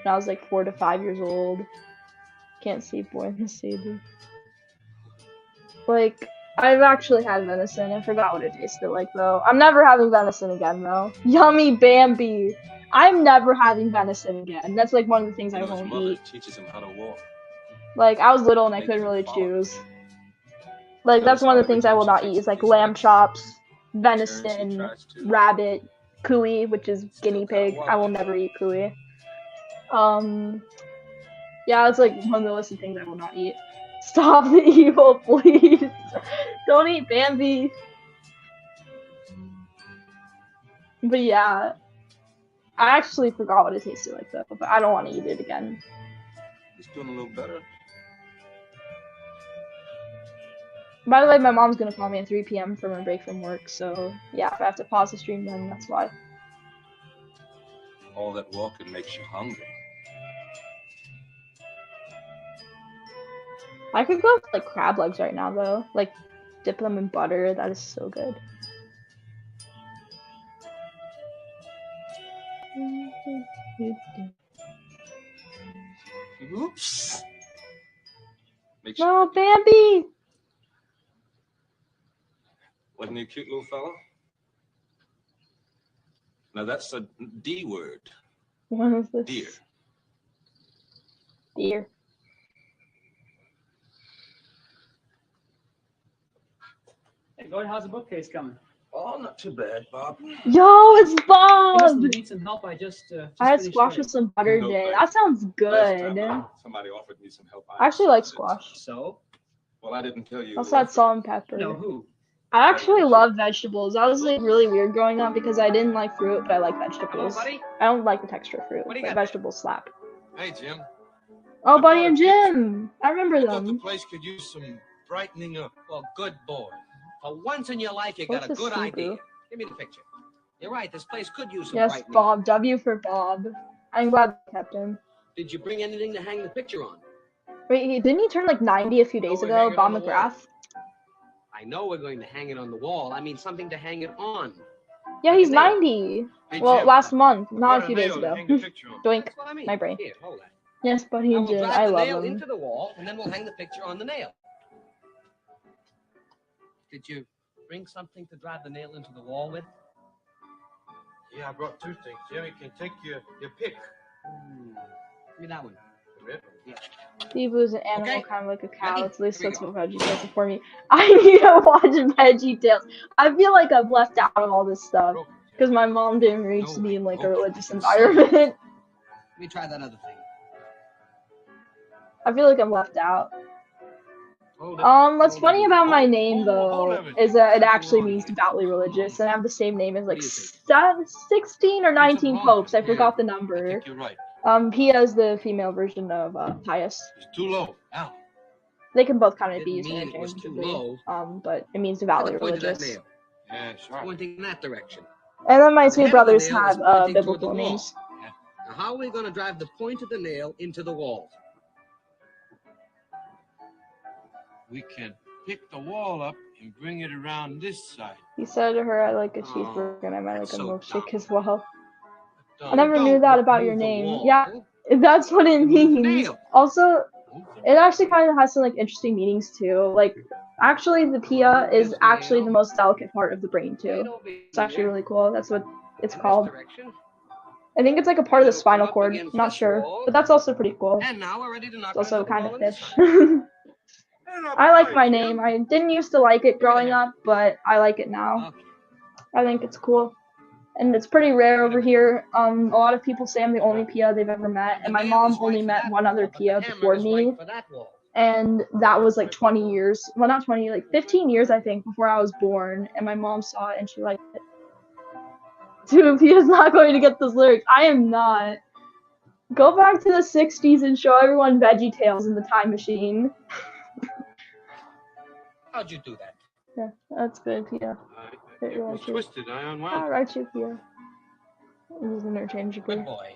When I was like 4 to 5 years old. Can't see boy in the saber. Like, I've actually had venison. I forgot what it tasted like though. I'm never having venison again though. Yummy Bambi. I'm never having venison again. That's like one of the things I His won't mother eat. teaches him how to walk. Like, I was little and I couldn't really choose. Like, that's one of the things I will not eat is like lamb chops, venison, rabbit, cuy, which is guinea pig. I will never eat cuy. Yeah, it's like one of the list of things I will not eat. Stop the evil, please. Don't eat Bambi. But yeah, I actually forgot what it tasted like though, but I don't want to eat it again. He's doing a little better. By the way, my mom's gonna call me at 3 p.m. for my break from work, so yeah, if I have to pause the stream, then that's why. All that walking makes you hungry. I could go with like crab legs right now though, like dip them in butter. That is so good. Oops. No, Bambi. Wasn't he a cute little fellow? Now that's a D word. What is this? Deer. Deer. Hey, Gordon, how's the bookcase coming? Oh, not too bad, Bob. Yo, it's Hey, Bob. listen, you need some help? I just I had finished squash writing. with some butter No, today. thanks. That sounds Last good. time, somebody offered me some help. I actually like squash. So? Well, I didn't tell you. I also had salt and pepper. No, who? I actually love vegetables. That was like really weird growing up because I didn't like fruit, but I like Hello, vegetables. buddy? I don't like the texture of fruit, What do you but got? vegetables slap. Hey, Jim. Oh, I Buddy bought and a picture. Jim. I remember I thought the them. place could use some brightening up. Well, good boy. For once in your life, you What's got a a good Subaru? idea. Give me the picture. You're right. This place could use some Yes, brightening. Bob. W for Bob. I'm glad they kept him. Did you bring anything to hang the picture on? Wait, didn't he turn like 90 a few days we're ago? hanging Bob on the McGrath? I know we're going to hang it on the wall. I mean something to hang it on. Yeah, Like he's a nail. 90. Hey, Well, Jim, last month, I not brought a few days nail to ago. hang the picture on. Doink. That's what I mean. My brain. Here, hold that. Yes, Buddy Now and we'll Jim. drive I the love nail them. into the wall, and then we'll hang the picture on the nail. Did you bring something to drive the nail into the wall with? Yeah, I brought two things. Jim, you can take your pick. Give me that one. Yeah. Steve was an animal, Okay. kind of like a cow. Ready? At least Here we that's go. what Veggie Tales are for me. I need to watch Veggie Tales. I feel like I've left out of all this stuff because my mom didn't raise me in like a religious environment. Let me try that other thing. I feel like I'm left out. Hold it. What's Hold funny it. about my Hold- name hold though everything. is that it Something actually wrong means here. devoutly religious, and I have the same name as like do you think? 16 or 19 wrong popes. I here. forgot the I number. think you're right. Pia is the female version of pious. It's too low. Ow. They can both kind of be Didn't used mean it was too interchangeably. low. But it means Look devoutly at the point of that religious. nail. Yeah, sure. Pointing in that direction. And then my The two head of the brothers nail is have pointing toward the biblical wall. names. Now, how are we going to drive the point of the nail into the wall? We can pick the wall up and bring it around this side. He said to her, I like a cheeseburger and I might like a so milkshake as well. I Don't- never knew don't that about move your the name. wall. Yeah, that's what it Move the means. nail. Also, it actually kind of has some like interesting meanings too. Like, actually, the pia is actually the most delicate part of the brain too. It's actually really cool. That's what it's called. I think it's like a part of the spinal cord. Not sure, but that's also pretty cool. And now we're ready to knock It's down also the kind wall of on this fish. side. I like my name. I didn't used to like it growing up, but I like it now. I think it's cool. And it's pretty rare over here. A lot of people say I'm the only Pia they've ever met, and my mom only met one other Pia before me. And that was like 20 years. Well, not 20, like 15 years, I think, before I was born. And my mom saw it and she liked it. Dude, Pia's not going to get those lyrics. I am not. Go back to the 60s and show everyone Veggie Tales in the time machine. How'd you do that? Yeah, that's good, Pia. It was twisted. I unwound. Alright, you, Pia. Use interchangeably. Good boy.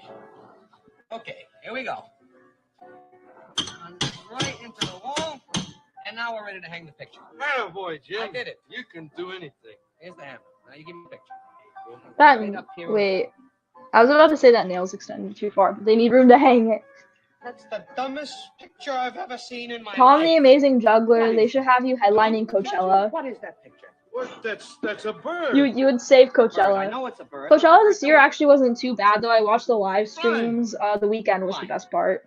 Okay, here we go. Right into the wall, and now we're ready to hang the picture. Atta boy, Jim. I did it. You can do anything. Here's the hammer. Now you give me a picture. That, Right up here. wait. I was about to say that nail's extended too far, but they need room to hang it. That's the dumbest picture I've ever seen in my Tom life. the Amazing Juggler, they should have you headlining Coachella. What is that picture? What? That's a bird. You would save Bird. I Coachella. know it's a bird. Coachella this year actually wasn't too bad though. I watched the live streams. The weekend was the best part.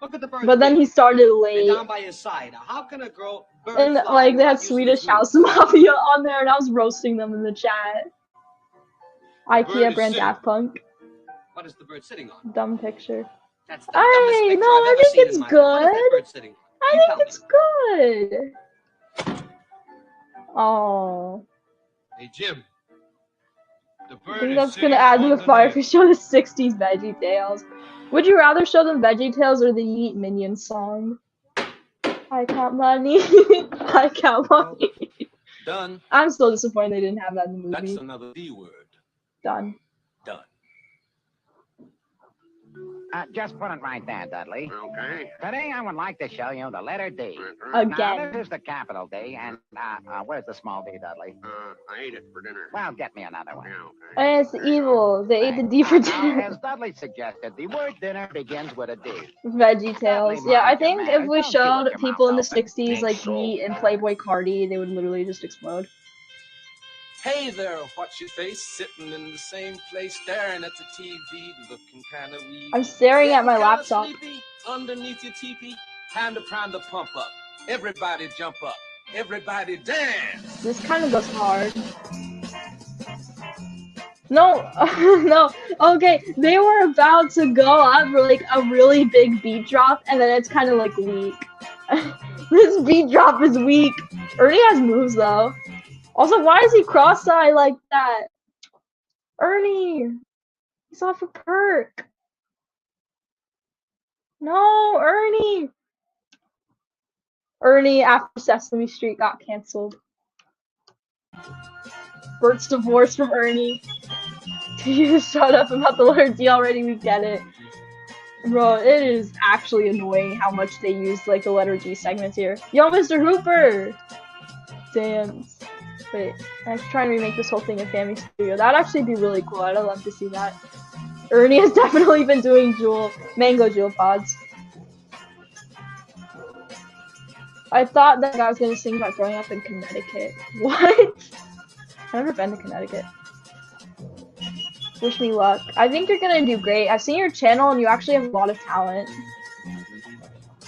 Look at the bird. But then he started They're late. down by his side. Now, how can a girl bird And fly like they had without using Swedish its wings? House Mafia on there and I was roasting them in the chat. IKEA brand Daft Punk. What is the bird sitting on? Dumb picture. That's the dumbest Hey, picture no, I've I ever think seen it's in my life. What is that good. bird sitting on? I You tell think it's good. Oh. Hey, Jim. The bird I think is that's sitting gonna add to on the the fire nail. if we show the 60s Veggie Tales. Would you rather show them Veggie Tales or the Yeet Minions song? I count money. I count money. Done. I'm still disappointed they didn't have that in the movie. That's another D word. Done. Done. Just put it right there, Dudley. Okay. Today I would like to show you the letter D. Again. Now, this is the capital D, and where's the small d, Dudley? I ate it for dinner. Well, get me another one. Yeah, okay. And it's evil. They ate the D for Now, dinner. as Dudley suggested, the word dinner begins with a D. Veggie Tales. Yeah, I think if we showed Don't keep your people in the mouth open. 60s like Yeet and Playboy Cardi, they would literally just explode. Hey there, what's your face? Sitting in the same place, staring at the TV, looking kind of weak. I'm staring at my Getting kinda laptop. sleepy underneath your teepee. Time to prime the pump up. Everybody jump up. Everybody dance. This kind of goes hard. No, no. Okay, they were about to go up for like a really big beat drop, and then it's kind of like weak. This beat drop is weak. Ernie has moves though. Also, why is he cross-eyed like that? Ernie, he's off a perk. No, Ernie. Ernie after Sesame Street got canceled. Bert's divorced from Ernie. You shut up about the letter D already, we get it. Bro, it is actually annoying how much they use like the letter D segments here. Yo, Mr. Hooper! Dance. Wait, I should try and remake this whole thing in Family Studio. That'd actually be really cool. I'd love to see that. Ernie has definitely been doing mango jewel pods. I thought that guy was gonna sing about growing up in Connecticut. What? I've never been to Connecticut. Wish me luck. I think you're gonna do great. I've seen your channel and you actually have a lot of talent.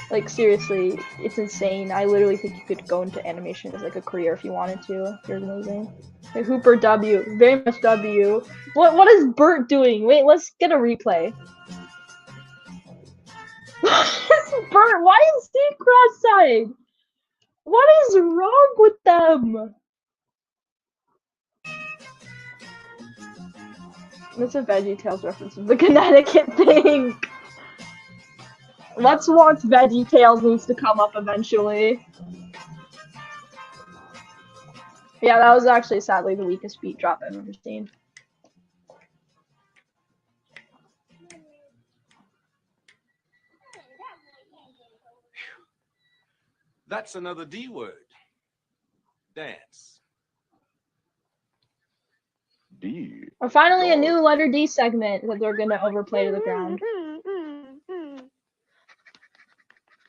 Like seriously, it's insane. I literally think you could go into animation as like a career if you wanted to. You're amazing. Hey, Hooper W. Very much W. What is Bert doing? Wait, let's get a replay. Bert, why is he cross-eyed? What is wrong with them? That's a Veggie Tales reference of the Connecticut thing. Let's Watch VeggieTales needs to come up eventually. Yeah, that was actually sadly the weakest beat drop I've ever seen. That's another D word. Dance. D. Or finally a new letter D segment that they're gonna overplay to the ground.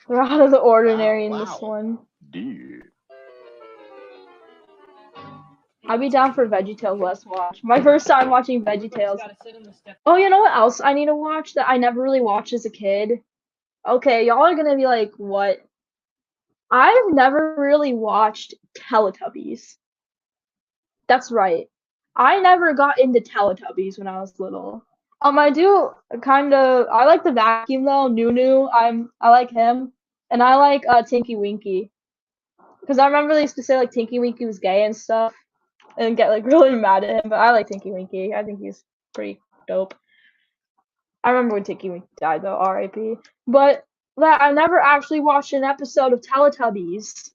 They're out of the ordinary in this one. D. I'd be down for VeggieTales Let's Watch. My first time watching VeggieTales. Oh, you know what else I need to watch that I never really watched as a kid? Okay, y'all are gonna be like, what? I've never really watched Teletubbies. That's right. I never got into Teletubbies when I was little. I do I like the vacuum though, Nunu. I like him. And I like Tinky Winky. Because I remember they used to say like Tinky Winky was gay and stuff. And get like really mad at him, but I like Tinky Winky. I think he's pretty dope. I remember when Tinky Winky died though, R.I.P. But that I never actually watched an episode of Teletubbies.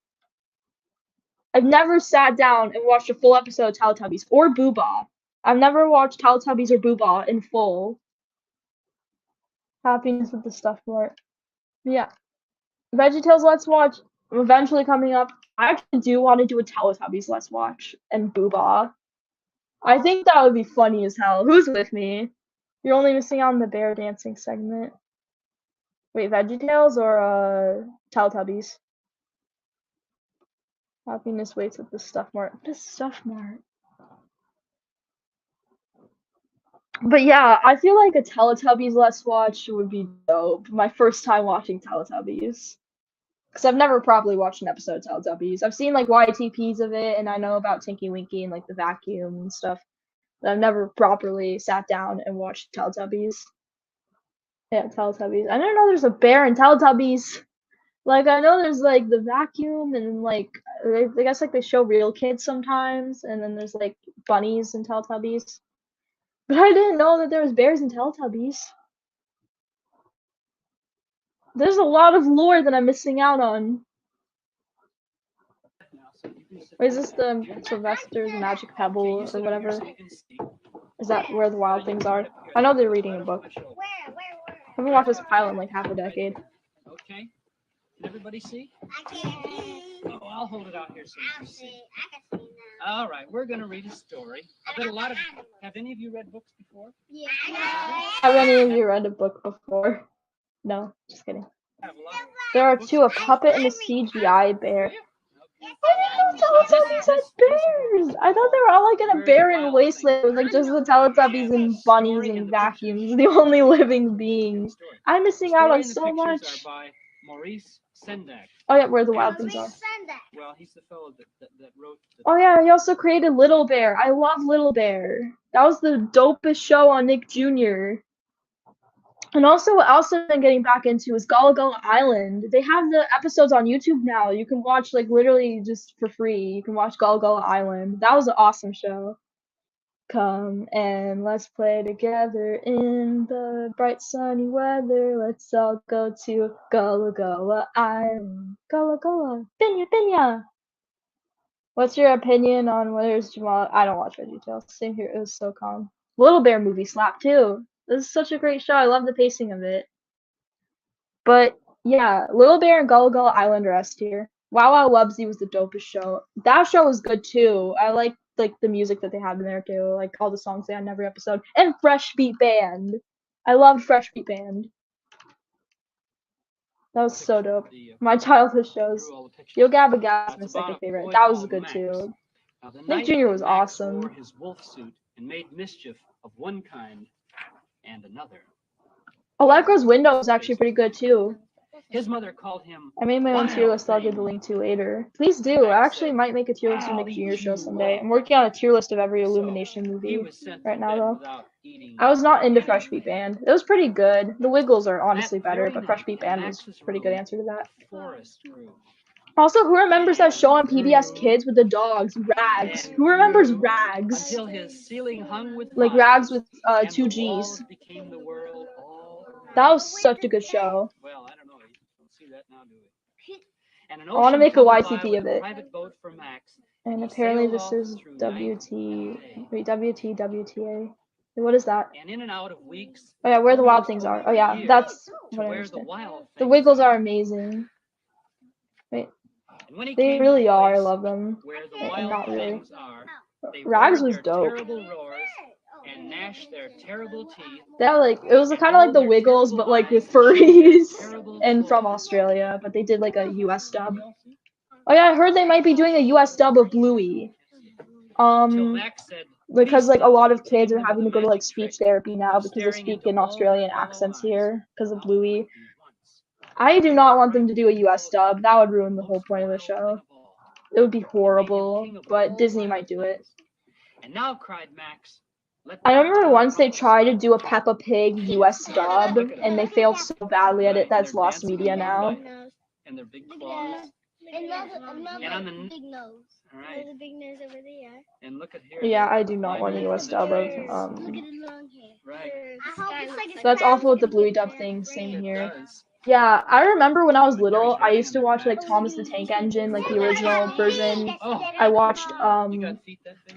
I've never sat down and watched a full episode of Teletubbies or Booba. I've never watched Teletubbies or Booba in full. Happiness with the stuff more. Yeah. VeggieTales Let's Watch eventually coming up. I actually do want to do a Teletubbies Let's Watch and Booba. I think that would be funny as hell. Who's with me? You're only missing out on the bear dancing segment. Wait, VeggieTales or Teletubbies? Happiness waits at the Stuff Mart. What is Stuff Mart? But yeah, I feel like a Teletubbies Let's Watch would be dope. My first time watching Teletubbies. Because I've never properly watched an episode of Teletubbies. I've seen like YTPs of it, and I know about Tinky Winky and like the vacuum and stuff. But I've never properly sat down and watched Teletubbies. Yeah, Teletubbies. I didn't know there's a bear in Teletubbies. Like, I know there's like the vacuum, and like, I guess like they show real kids sometimes, and then there's like bunnies in Teletubbies. But I didn't know that there was bears in Teletubbies. There's a lot of lore that I'm missing out on. Or is this the Sylvester's Magic Pebble or whatever? Is that where the wild things are? I know they're reading a book. I haven't watched this pilot in like half a decade. Okay. Can everybody see? I can't see. Oh, I'll hold it out here so you can see. I can see now. All right, we're going to read a story. I bet a lot of you, have any of you read books before? Yeah. Have any of you read a book before? No, just kidding. There are two, a puppet and a CGI bear. I didn't know Teletubbies had bears! I thought they were all like in a barren wasteland with like just the Teletubbies and bunnies and vacuums, the only living beings. I'm missing out on so much. Maurice Sendak. Oh yeah, where the wild things are. Well, he's the fellow that wrote the... Oh yeah, he also created Little Bear. I love Little Bear. That was the dopest show on Nick Jr. And also, what else I've been getting back into is Gullah Gullah Island. They have the episodes on YouTube now. You can watch, like, literally just for free. You can watch Gullah Gullah Island. That was an awesome show. Come and let's play together in the bright sunny weather. Let's all go to Gullah Gullah Island. Gullah Gullah. Binya Binya. What's your opinion on whether it's Jamal? I don't watch VeggieTales. Same here. It was so calm. Little Bear movie slap too. This is such a great show. I love the pacing of it. But yeah, Little Bear and Gullah Gullah Island are S tier. Wow Wow Wubsy was the dopest show. That show was good too. I like the music that they have in there too. Like all the songs they had in every episode. And Fresh Beat Band. I loved Fresh Beat Band. That was so dope. My childhood shows. Yo Gabba Gabba is my second favorite. That was good too. Nick Jr. was awesome. His wolf suit and made mischief of one kind and another. Allegro's Window was actually pretty good too. His mother called him. I made my own tier list. I'll give the link to later. Please do. I actually might make a tier list of Nick Jr. show someday. I'm working on a tier list of every Illumination movie right now though. I was not into Fresh Beat Band. It was pretty good. The Wiggles are honestly better, but Fresh Beat Band was a pretty good answer to that. Also, who remembers that show on PBS Kids with the dogs, Rags? Who remembers Rags? Like Rags with 2 G's. That was such a good show. now, do we? And an I want to make a ocean YCP with of a it. private boat for Max. And He apparently sailed this off is through WTA. What is that? and in and out of weeks. Oh yeah, where the wild almost things are. over Oh yeah, years, that's to what I where the understand. wild The things Wiggles are amazing. Wait, And when he they came really to the are. I place love them. where the And wild not really. things are, they Rags roared was their dope. terrible roars and gnashed their terrible teeth. That like it was kind of like the Wiggles, but like with furries and from Australia. But they did like a US dub. Oh yeah, I heard they might be doing a US dub of Bluey. Because like a lot of kids are having to go to like speech therapy now because they speak in Australian accents here because of Bluey. I do not want them to do a US dub. That would ruin the whole point of the show. It would be horrible, but Disney might do it. And now, cried Max, I remember once they tried to do a Peppa Pig US dub, and they failed so badly at it that it's lost media now. and their big claws. And on the big nose. Right. There's a big nose over there. And look at here. Yeah, I do not want a US dub of Look at his long hair. Right. I hope it's like That's awful with the Bluey dub thing. Same here. Yeah, I remember when I was little, I used to watch like Thomas the Tank Engine, like the original version. I watched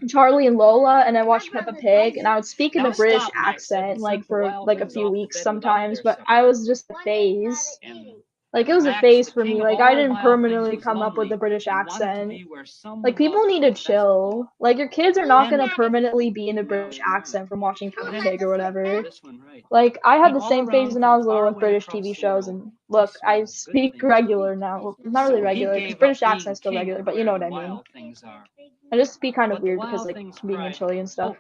Charlie and Lola, and I watched Peppa Pig, and I would speak in a British accent like for like a few weeks sometimes, but I was just a phase. Like, it was a phase for me. Like, I didn't permanently come up with a British accent. Like, people need to chill. Like, your kids are not going to permanently be in a British accent from watching Peppa Pig or whatever. Like, I had the same phase when I was little with British TV shows, and look, I speak regular now. Well, not really regular, because British accent's still regular, but you know what I mean. I just speak kind of weird because, like, being in Chile and stuff.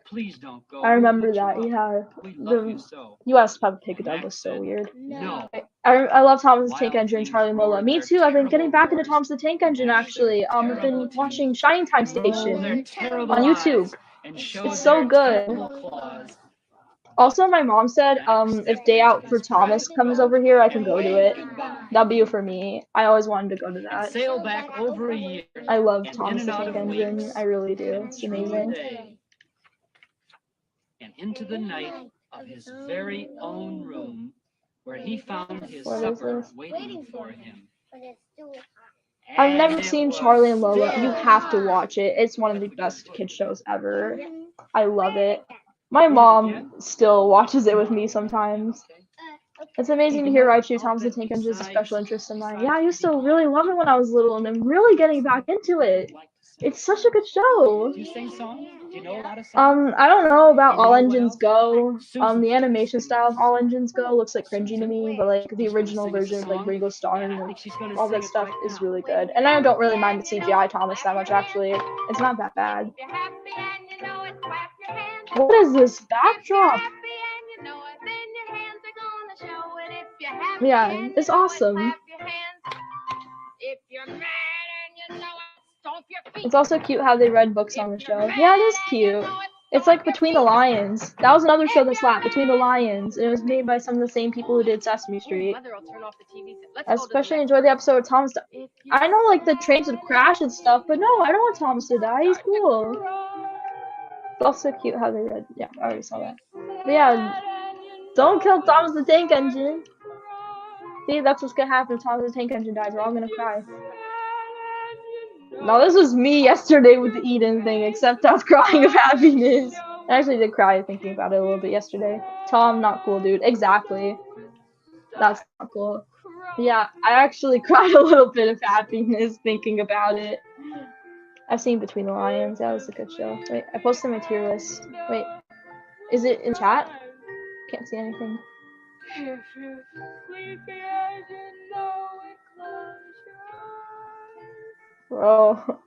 I remember that, yeah. The US Peppa Pig dub was so weird. No. I love Thomas the Tank Engine and Charlie and Lola. Me too. I've been getting back into Thomas the Tank Engine actually. I've been watching Shining Time Station on YouTube. It's so good. Also, my mom said if Day Out for Thomas comes over here, I can go to it. W for me. I always wanted to go to that. Sail back over a year. I love Thomas the Tank Engine. I really do. It's amazing. And into the night of his very own room, where he found his supper waiting for him. I've never seen Charlie and Lola. You have to watch it. It's one of the best kid shows ever. I love it. My mom still watches it with me sometimes. It's amazing to hear Raichu Thomas the Tank Engine is a special interest of mine. Yeah, I used to really love it when I was little, and I'm really getting back into it. It's such a good show. Do you sing songs? Do you know a lot of songs? I don't know about All Engines Go. The animation style of All Engines Go looks like cringy to me, but like the original version of like Ringo Starr and like, all that stuff is really good. And I don't really mind the CGI Thomas that much actually. It's not that bad. What is this backdrop? Yeah, it's awesome. It's also cute how they read books on the show. Yeah, it is cute. It's like Between the Lions. That was another show that slapped, Between the Lions. And it was made by some of the same people who did Sesame Street. I especially enjoyed the episode of Thomas. I know like the trains would crash and stuff, but no, I don't want Thomas to die. He's cool. It's also cute how they read. Yeah, I already saw that. But yeah, don't kill Thomas the Tank Engine. See, that's what's gonna happen if Thomas the Tank Engine dies. We're all gonna cry. No, this was me yesterday with the Eden thing, except I was crying of happiness. I actually did cry thinking about it a little bit yesterday. Tom, not cool, dude. Exactly. That's not cool. Yeah, I actually cried a little bit of happiness thinking about it. I've seen Between the Lions. That was a good show. Wait, I posted my tier list. Wait, is it in chat? Can't see anything. If you're sleepy and you know it, close your eyes. Bro,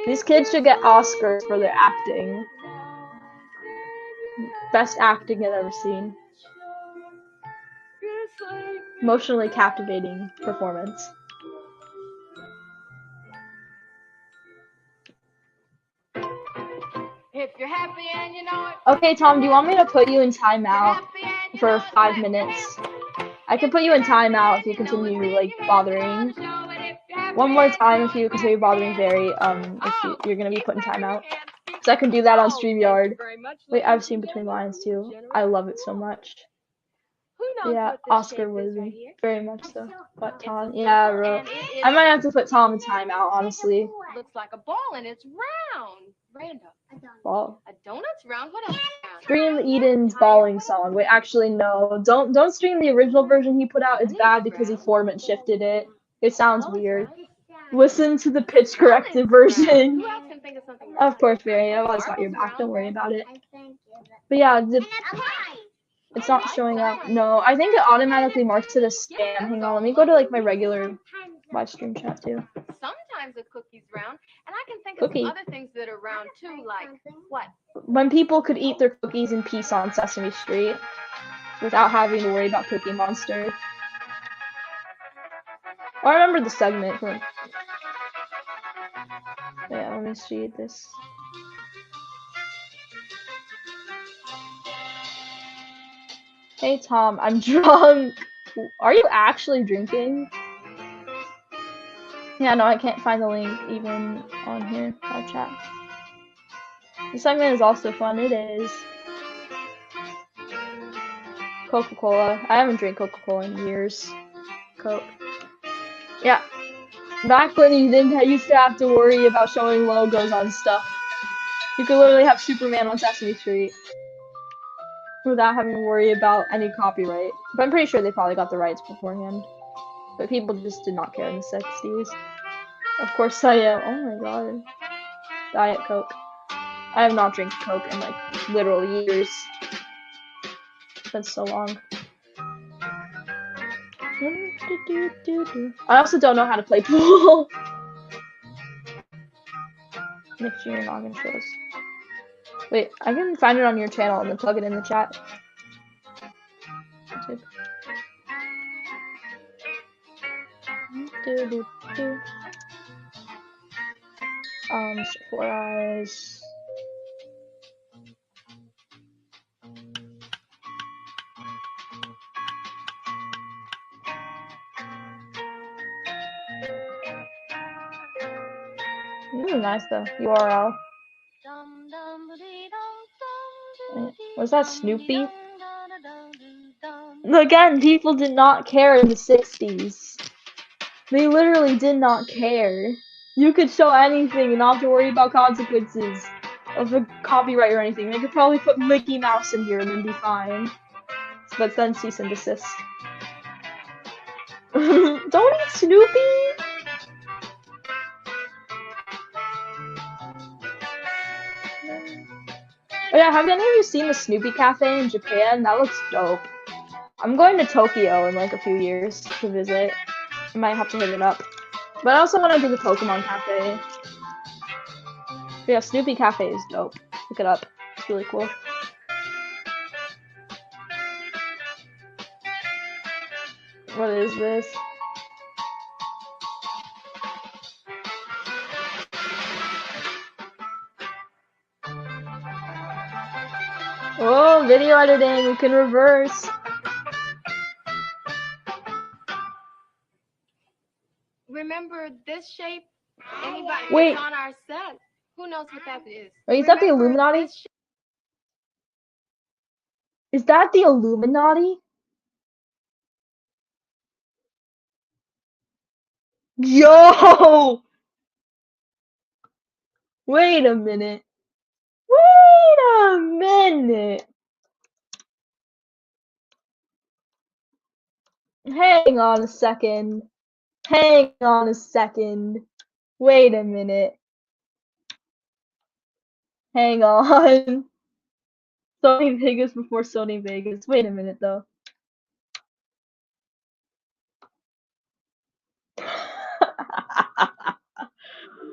these kids should get Oscars for their acting. Best acting I've ever seen. Emotionally captivating performance. If you're happy and you know it. Okay, Tom, do you want me to put you in timeout for 5 minutes? I can put you in timeout if you continue, like, bothering. One more time if you continue bothering Barry, if you're gonna be put in timeout. Because I can do that on StreamYard. Wait, I've seen Between the Lions too. I love it so much. Who knows Yeah, what this Oscar shape is would right be here? very much so. But It's Tom, a yeah, circle bro. and it is I might have to put Tom in timeout, honestly. looks like a ball and it's round. Random. Ball. A donut's round. What else is round? Stream Eden's balling song. Wait, actually no. Don't stream the original version he put out. It's bad because he format shifted it. It sounds weird. Listen to the pitch corrected version. Who else can think of something Of course, Barry. I've always got your back. Don't worry about it. But yeah, it's not showing up. No, I think it automatically marks it as spam. Hang on, let me go to like my regular live stream chat too. Sometimes a cookie's round, and I can think Cookie. of some other things that are round too, like what? When people could eat their cookies in peace on Sesame Street without having to worry about Cookie Monster. I remember the segment from. Yeah, let me see this. Hey Tom, I'm drunk. Are you actually drinking? Yeah, no, I can't find the link even on here, live chat. This segment is also fun, it is. Coca-Cola. I haven't drank Coca-Cola in years. Coke. Yeah. Back when you didn't used to have to worry about showing logos on stuff. You could literally have Superman on Sesame Street without having to worry about any copyright. But I'm pretty sure they probably got the rights beforehand. But people just did not care in the 60s. Of course I am. Oh my god. Diet Coke. I have not drank Coke in like literal years. It's been so long. I also don't know how to play pool. Nick Jr. login shows. Wait, I can find it on your channel and then plug it in the chat. Four eyes. This is nice though. URL. Was that Snoopy? Again, people did not care in the 60s. They literally did not care. You could show anything and not have to worry about consequences of a copyright or anything. They could probably put Mickey Mouse in here and then be fine. But then cease and desist. Don't eat Snoopy! Oh yeah, have any of you seen the Snoopy Cafe in Japan? That looks dope. I'm going to Tokyo in like a few years to visit. I might have to hit it up. But I also want to do the Pokemon Cafe. But yeah, Snoopy Cafe is dope. Look it up. It's really cool. What is this? Oh, video editing. We can reverse. Remember this shape? Anybody Wait. that's on our set? Who knows what that is? Wait, is that the Illuminati? Is that the Illuminati? Yo! Wait a minute. Wait a minute. Hang on a second. Hang on a second. Wait a minute. Hang on. Sony Vegas before Sony Vegas. Wait a minute though.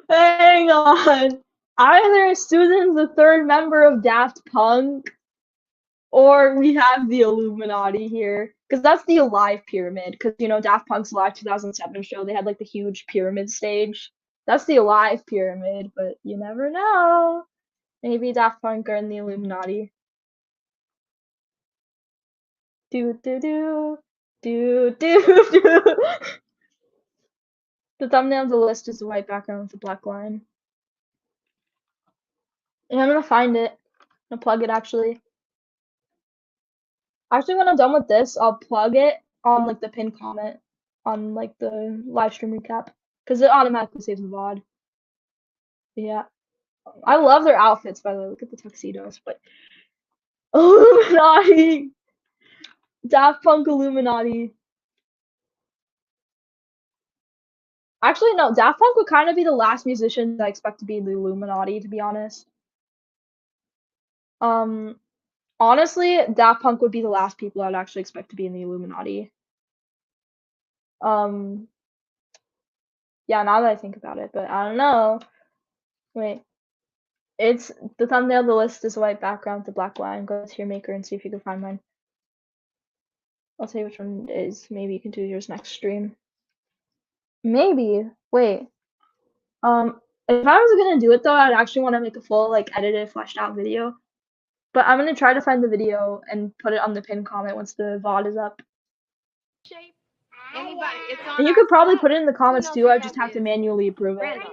Hang on. Either Susan's the third member of Daft Punk, or we have the Illuminati here. Because that's the Alive Pyramid. Because, you know, Daft Punk's Live 2007 show, they had like the huge pyramid stage. That's the Alive Pyramid, but you never know. Maybe Daft Punk are in the Illuminati. Do do do. Do do do. The thumbnail of the list is the white background with the black line. And I'm gonna find it. I'm gonna plug it actually. Actually, when I'm done with this, I'll plug it on like the pinned comment on like the live stream recap because it automatically saves the VOD. Yeah, I love their outfits by the way. Look at the tuxedos, but Illuminati, Daft Punk Illuminati. Actually, no, Daft Punk would kind of be the last musicians I expect to be in the Illuminati, to be honest. Honestly, Daft Punk would be the last people I'd actually expect to be in the Illuminati. Yeah, now that I think about it, but I don't know. Wait. It's the thumbnail of the list is a white background with a black line. Go to your maker and see if you can find mine. I'll tell you which one it is. Maybe you can do yours next stream. Maybe. Wait. If I was gonna do it though, I'd actually want to make a full like edited, fleshed out video. But I'm gonna try to find the video and put it on the pinned comment once the VOD is up. Shape. Anybody? It's on And you our could probably slab. put it in the Who comments knows too. what I just that have to is? manually approve it. Randall. A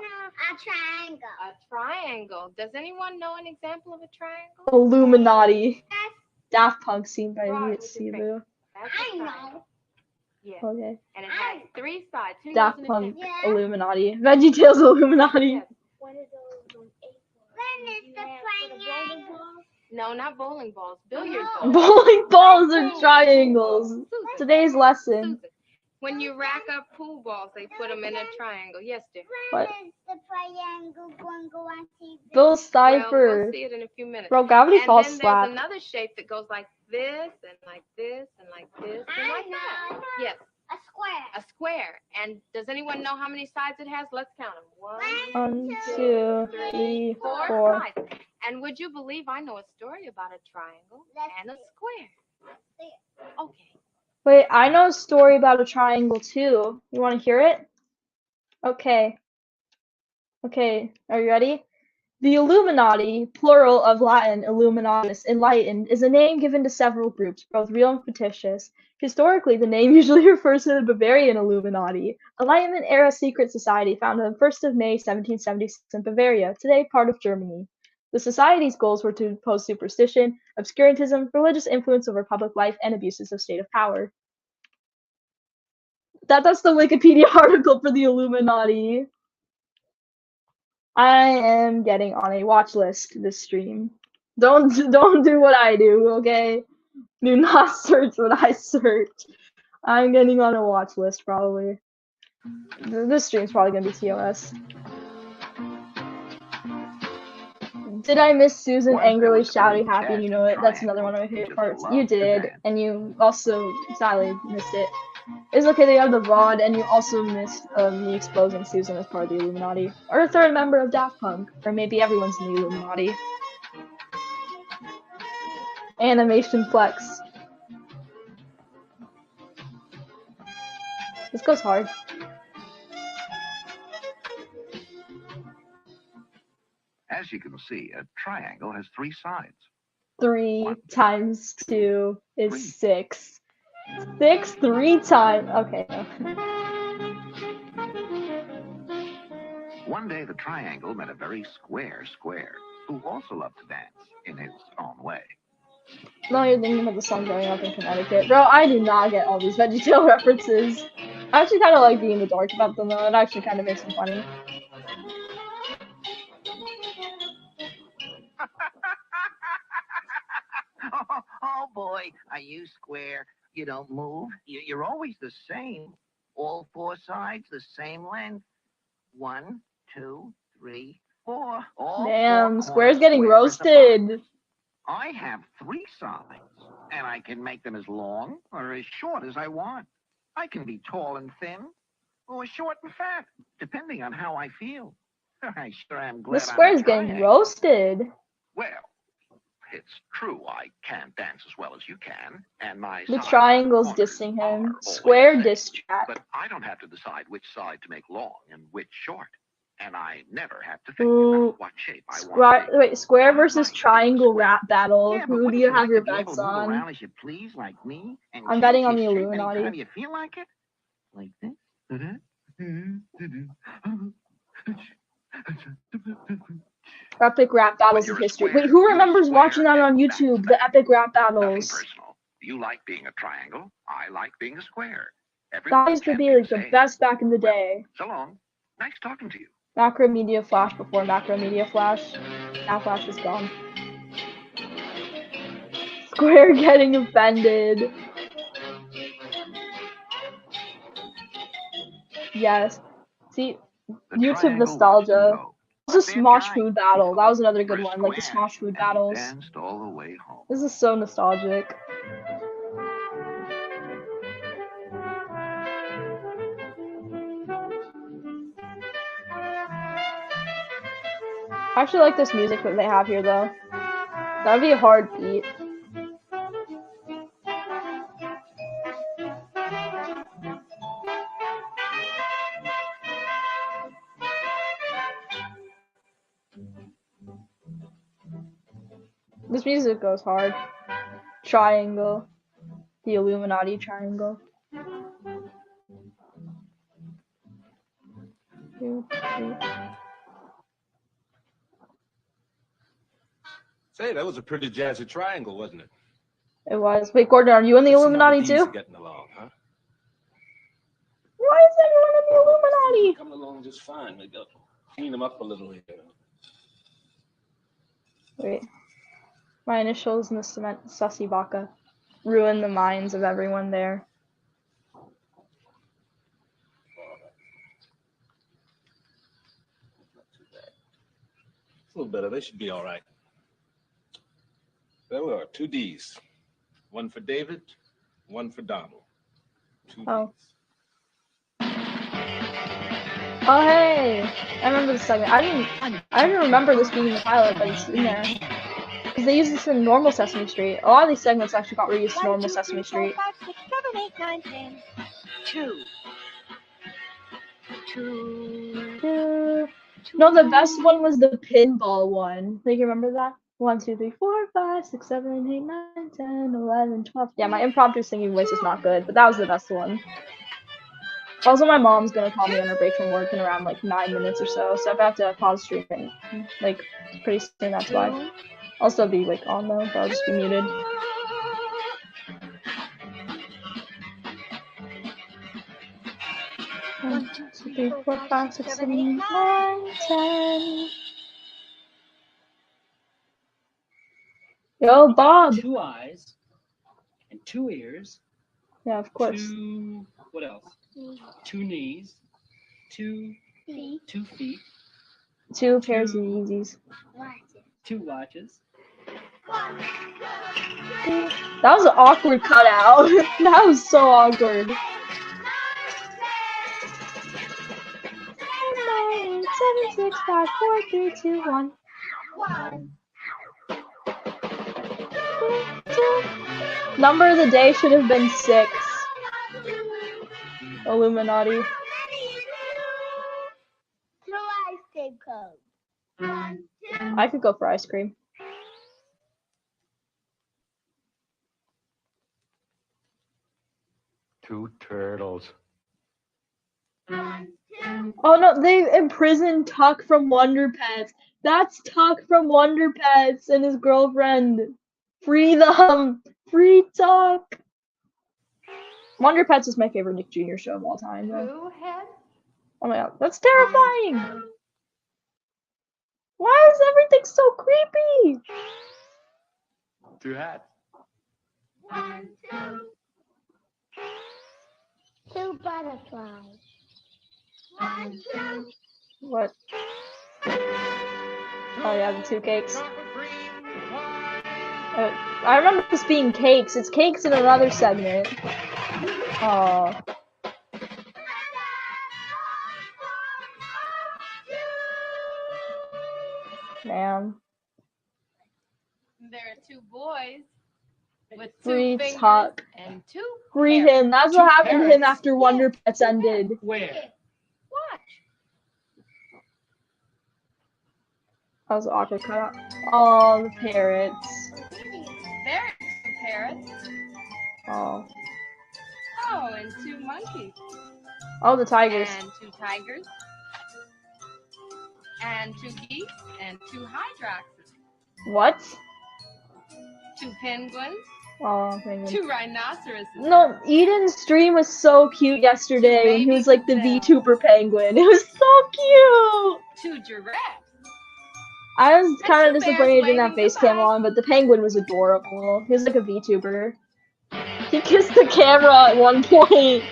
triangle. A triangle. Does anyone know an example of a triangle? Illuminati. Daft Punk seen by Draw me it at with your Cebu. finger. That's a triangle. Yeah. Okay. And it has 3 sides. Who knows Daft an Punk example? Illuminati. VeggieTales Illuminati. Yes. When is the triangle? No, not bowling balls. Billiard balls. Bowling balls are triangles. Susan. Today's lesson. Susan. When you rack up pool balls, they put them in a triangle. Yes, dear. What? The triangle going to go on TV? Bill Well, Cipher. we'll see it in a few minutes. Bro, Gravity And Falls then slap. there's another shape that goes like this and like this and like this and like that. Yes. A square. A square. And does anyone know how many sides it has? Let's count them. 1, 2, 3, 4 4. sides. And would you believe I know a story about a triangle and a square? Okay. Wait, I know a story about a triangle too. You want to hear it? Okay. Okay, are you ready? The Illuminati, plural of Latin illuminatus, enlightened, is a name given to several groups, both real and fictitious. Historically, the name usually refers to the Bavarian Illuminati, Enlightenment-era secret society founded on 1st of May 1776 in Bavaria, today part of Germany. The society's goals were to oppose superstition, obscurantism, religious influence over public life, and abuses of state of power. That's the Wikipedia article for the Illuminati. I am getting on a watch list this stream. Don't do what I do, okay? Do not search what I search. I'm getting on a watch list probably. This stream's probably gonna be TOS. Did I miss Susan angrily shouting happy and you know it? That's another one of my favorite parts. You did, and you also sadly missed it. It's okay they have the VOD, and you also missed me exposing Susan as part of the Illuminati. Or a third member of Daft Punk. Or maybe everyone's in the Illuminati. Animation flex. This goes hard. As you can see, a triangle has 3 sides. 3 times 2 is 6. 6 3 times. Okay. One day, the triangle met a very square square, who also loved to dance in his own way. No, you're thinking about the song growing up in Connecticut. Bro, I do not get all these VeggieTale references. I actually kind of like being in the dark about them, though. It actually kind of makes them funny. Oh boy, are you square? You don't move. You're always the same. All 4 sides the same length. 1, 2, 3, 4. All Damn, 4 Square's corners getting square as a box. roasted. I have 3 sides, and I can make them as long or as short as I want. I can be tall and thin, or short and fat, depending on how I feel. I sure am glad The I'm a Square's getting triangle. roasted. Well, it's true I can't dance as well as you can, and my The sides Triangle's corners dissing are him. always Square the same. diss track. But I don't have to decide which side to make long and which short. And I never have to think Ooh. about what shape I want to be. Wait, Square versus Triangle rap battle. Yeah, but Who do wouldn't you you have like your to be able bets to move on? around as you please, like me, and I'm change betting on your the shape Illuminati. anytime you feel like it? Like this? Epic rap battles of you're a history. square, Wait, who you're remembers square, watching that on and that's YouTube? that. The epic rap Nothing battles. personal. You like being a triangle. I like being a square. That used to be like the best back in the day. So long. Nice talking to you. Macromedia Flash before Macromedia Flash. Now Flash is gone. Square getting offended. Yes. See, YouTube nostalgia. Also Smosh Food Battle. That was another good one. Like the Smosh Food Battles. All the way home. This is so nostalgic. I actually like this music that they have here though. That'd be a hard beat. This music goes hard. Triangle. The Illuminati triangle. Say, that was a pretty jazzy triangle, wasn't it? It was. Wait, Gordon, are you in the Illuminati too? Getting along, huh? Why is everyone in the Illuminati? Coming along just fine. Maybe I'll clean them up a little here. Wait. My initials in the cement sussy baka. Ruin the minds of everyone there. A little better. They should be all right. There were 2 D's. One for David, one for Donald. 2 Oh. D's. Oh hey! I remember this segment. I didn't remember this being in the pilot, but it's in there. Because they use this in normal Sesame Street. A lot of these segments actually got reused in normal Sesame Street. 5, 6, 7, 8, 9, 10. 2. No, the best one was the pinball one. Like, you remember that? 1, 2, 3, 4, 5, 6, 7, 8, 9, 10, 11, 12. Yeah, my impromptu singing voice is not good, but that was the best one. Also, my mom's gonna call me on her break from work in around like 9 minutes or so, so if I have to pause streaming, like, pretty soon, that's why. I'll still be like on though, but I'll just be muted. One, 2, 3, 4, 5, 6, 7, 8, 9, 10. Yo, Bob. 2 eyes and 2 ears. Yeah, of course. 2. What else? 2 knees. 2 feet. 2 feet. 2 pairs of Yeezys. 2 watches. That was an awkward cutout. That was so awkward. 7, 6, 5, 4, 3, 2, 1. Number of the day should have been 6. Illuminati. 2 ice cream cones. 1, 2. I could go for ice cream. Two turtles. 1, 2. Oh no, they imprisoned Tuck from Wonder Pets. That's Tuck from Wonder Pets and his girlfriend. Free them! Free Tuck! Wonder Pets is my favorite Nick Jr. show of all time. Though. Oh my god, that's terrifying! Why is everything so creepy? 2 hats. 1, 2. 2 butterflies. 1, 2. What? Oh yeah, the 2 cakes. I remember this being cakes. It's cakes in another segment. Oh. Man. There are 2 boys with 2 Free fingers Tuck. and 2 Free parrots. him. That's what happened to him after Wonder Pets ended. Where? Watch. That was an awkward cutout. Oh, the parrots. There are 2 parrots. Oh. Oh, and 2 monkeys. Oh, the tigers. And 2 tigers. And 2 geese and 2 hydraxes. What? 2 penguins Oh, penguin. 2 rhinoceroses. No, Eden's stream was so cute yesterday when he was like the VTuber penguin. It was so cute! 2 giraffes. I was kind of two bears disappointed he didn't have waving face cam on, but the penguin was adorable. He was like a VTuber. He kissed the camera at one point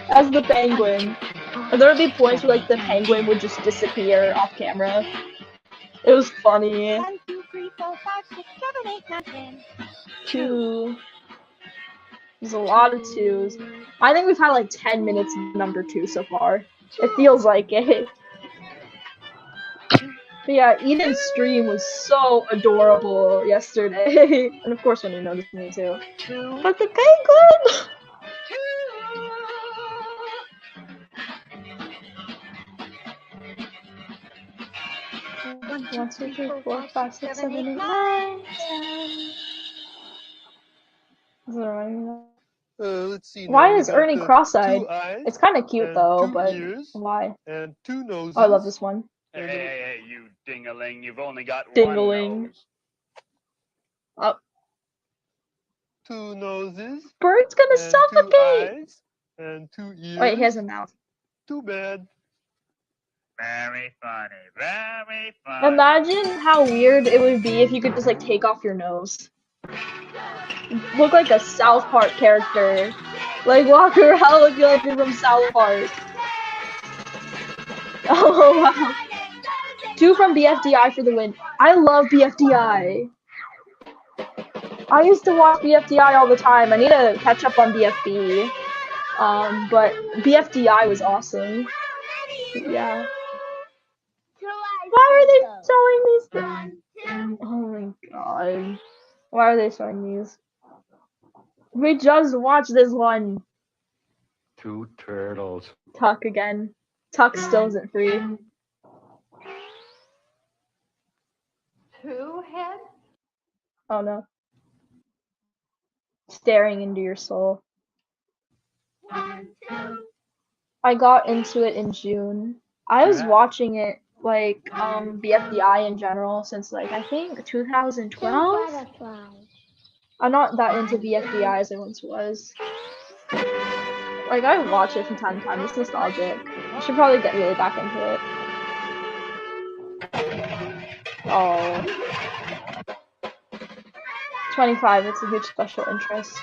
as the penguin. And there would be points where like the penguin would just disappear off camera. It was funny. 1, 2, 3, 4, 5, 6, 7, 8, 9, 10. 2. There's a lot of 2s. I think we've had like 10 minutes of number 2 so far. It feels like it. But yeah, Eden's stream was so adorable yesterday. And of course when he noticed me too. But the penguin! 1, 2, 3, 4, 5, 6, 7, 8, 9, 10. Let's see. Why is Ernie cross-eyed? It's kind of cute though, but why? And 2 noses. Oh, I love this one. Hey, you ding-a-ling, you've only got Ding-a-ling. one nose. Oh. 2 noses. Bird's gonna and suffocate! 2 eyes, and 2 ears. Wait, he has a mouth. Too bad. Very funny, very funny. Imagine how weird it would be if you could just like take off your nose. Look like a South Park character. Like walk around looking like you're from South Park. Oh wow. 2 from BFDI for the win. I love BFDI. I used to watch BFDI all the time. I need to catch up on BFB. But BFDI was awesome. Yeah. Why are they showing these things? Oh my god. Why are they showing these? We just watched this one. 2 turtles. Tuck again. Tuck still isn't free. 2 heads. Oh no. Staring into your soul. 1, 2. I got into it in June. I was watching it like BFDI in general since like I think 2012. I'm not that into BFDI as I once was. Like I watch it from time to time. It's nostalgic. I should probably get really back into it. Oh. 25. It's a huge special interest.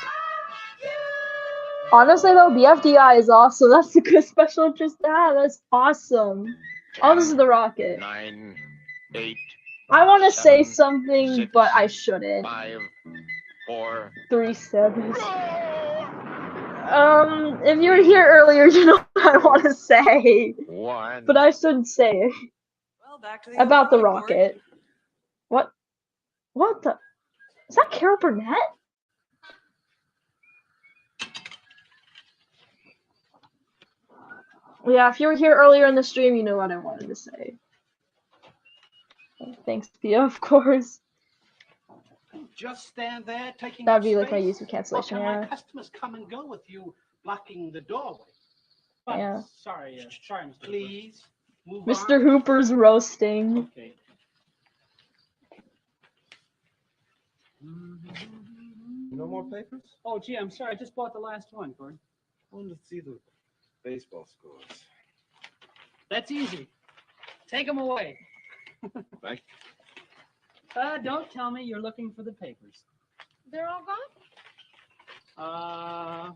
Honestly though, BFDI is awesome. That's a good special interest to have. That's awesome. Oh, this is the rocket. 9, 8. I want to say something, 6, but I shouldn't. 5, 4. 3 7. If you were here earlier, you know what I want to say. 1. But I shouldn't say it. Well, back to the About the rocket. What? What the? Is that Carol Burnett? Yeah, if you were here earlier in the stream, you know what I wanted to say. Thanks, Pia, of course. Just stand there taking That'd be up like my space. YouTube cancellation How can era. my customers come and go with you blocking the doorway? But, Yeah. Sorry, Mr. Please move Mr. on. Hooper's roasting. Okay. No more papers? Oh, gee, I'm sorry. I just bought the last one, Gordon. I wanted to see the baseball scores. That's easy. Take them away. Thank Don't tell me you're looking for the papers. They're all gone?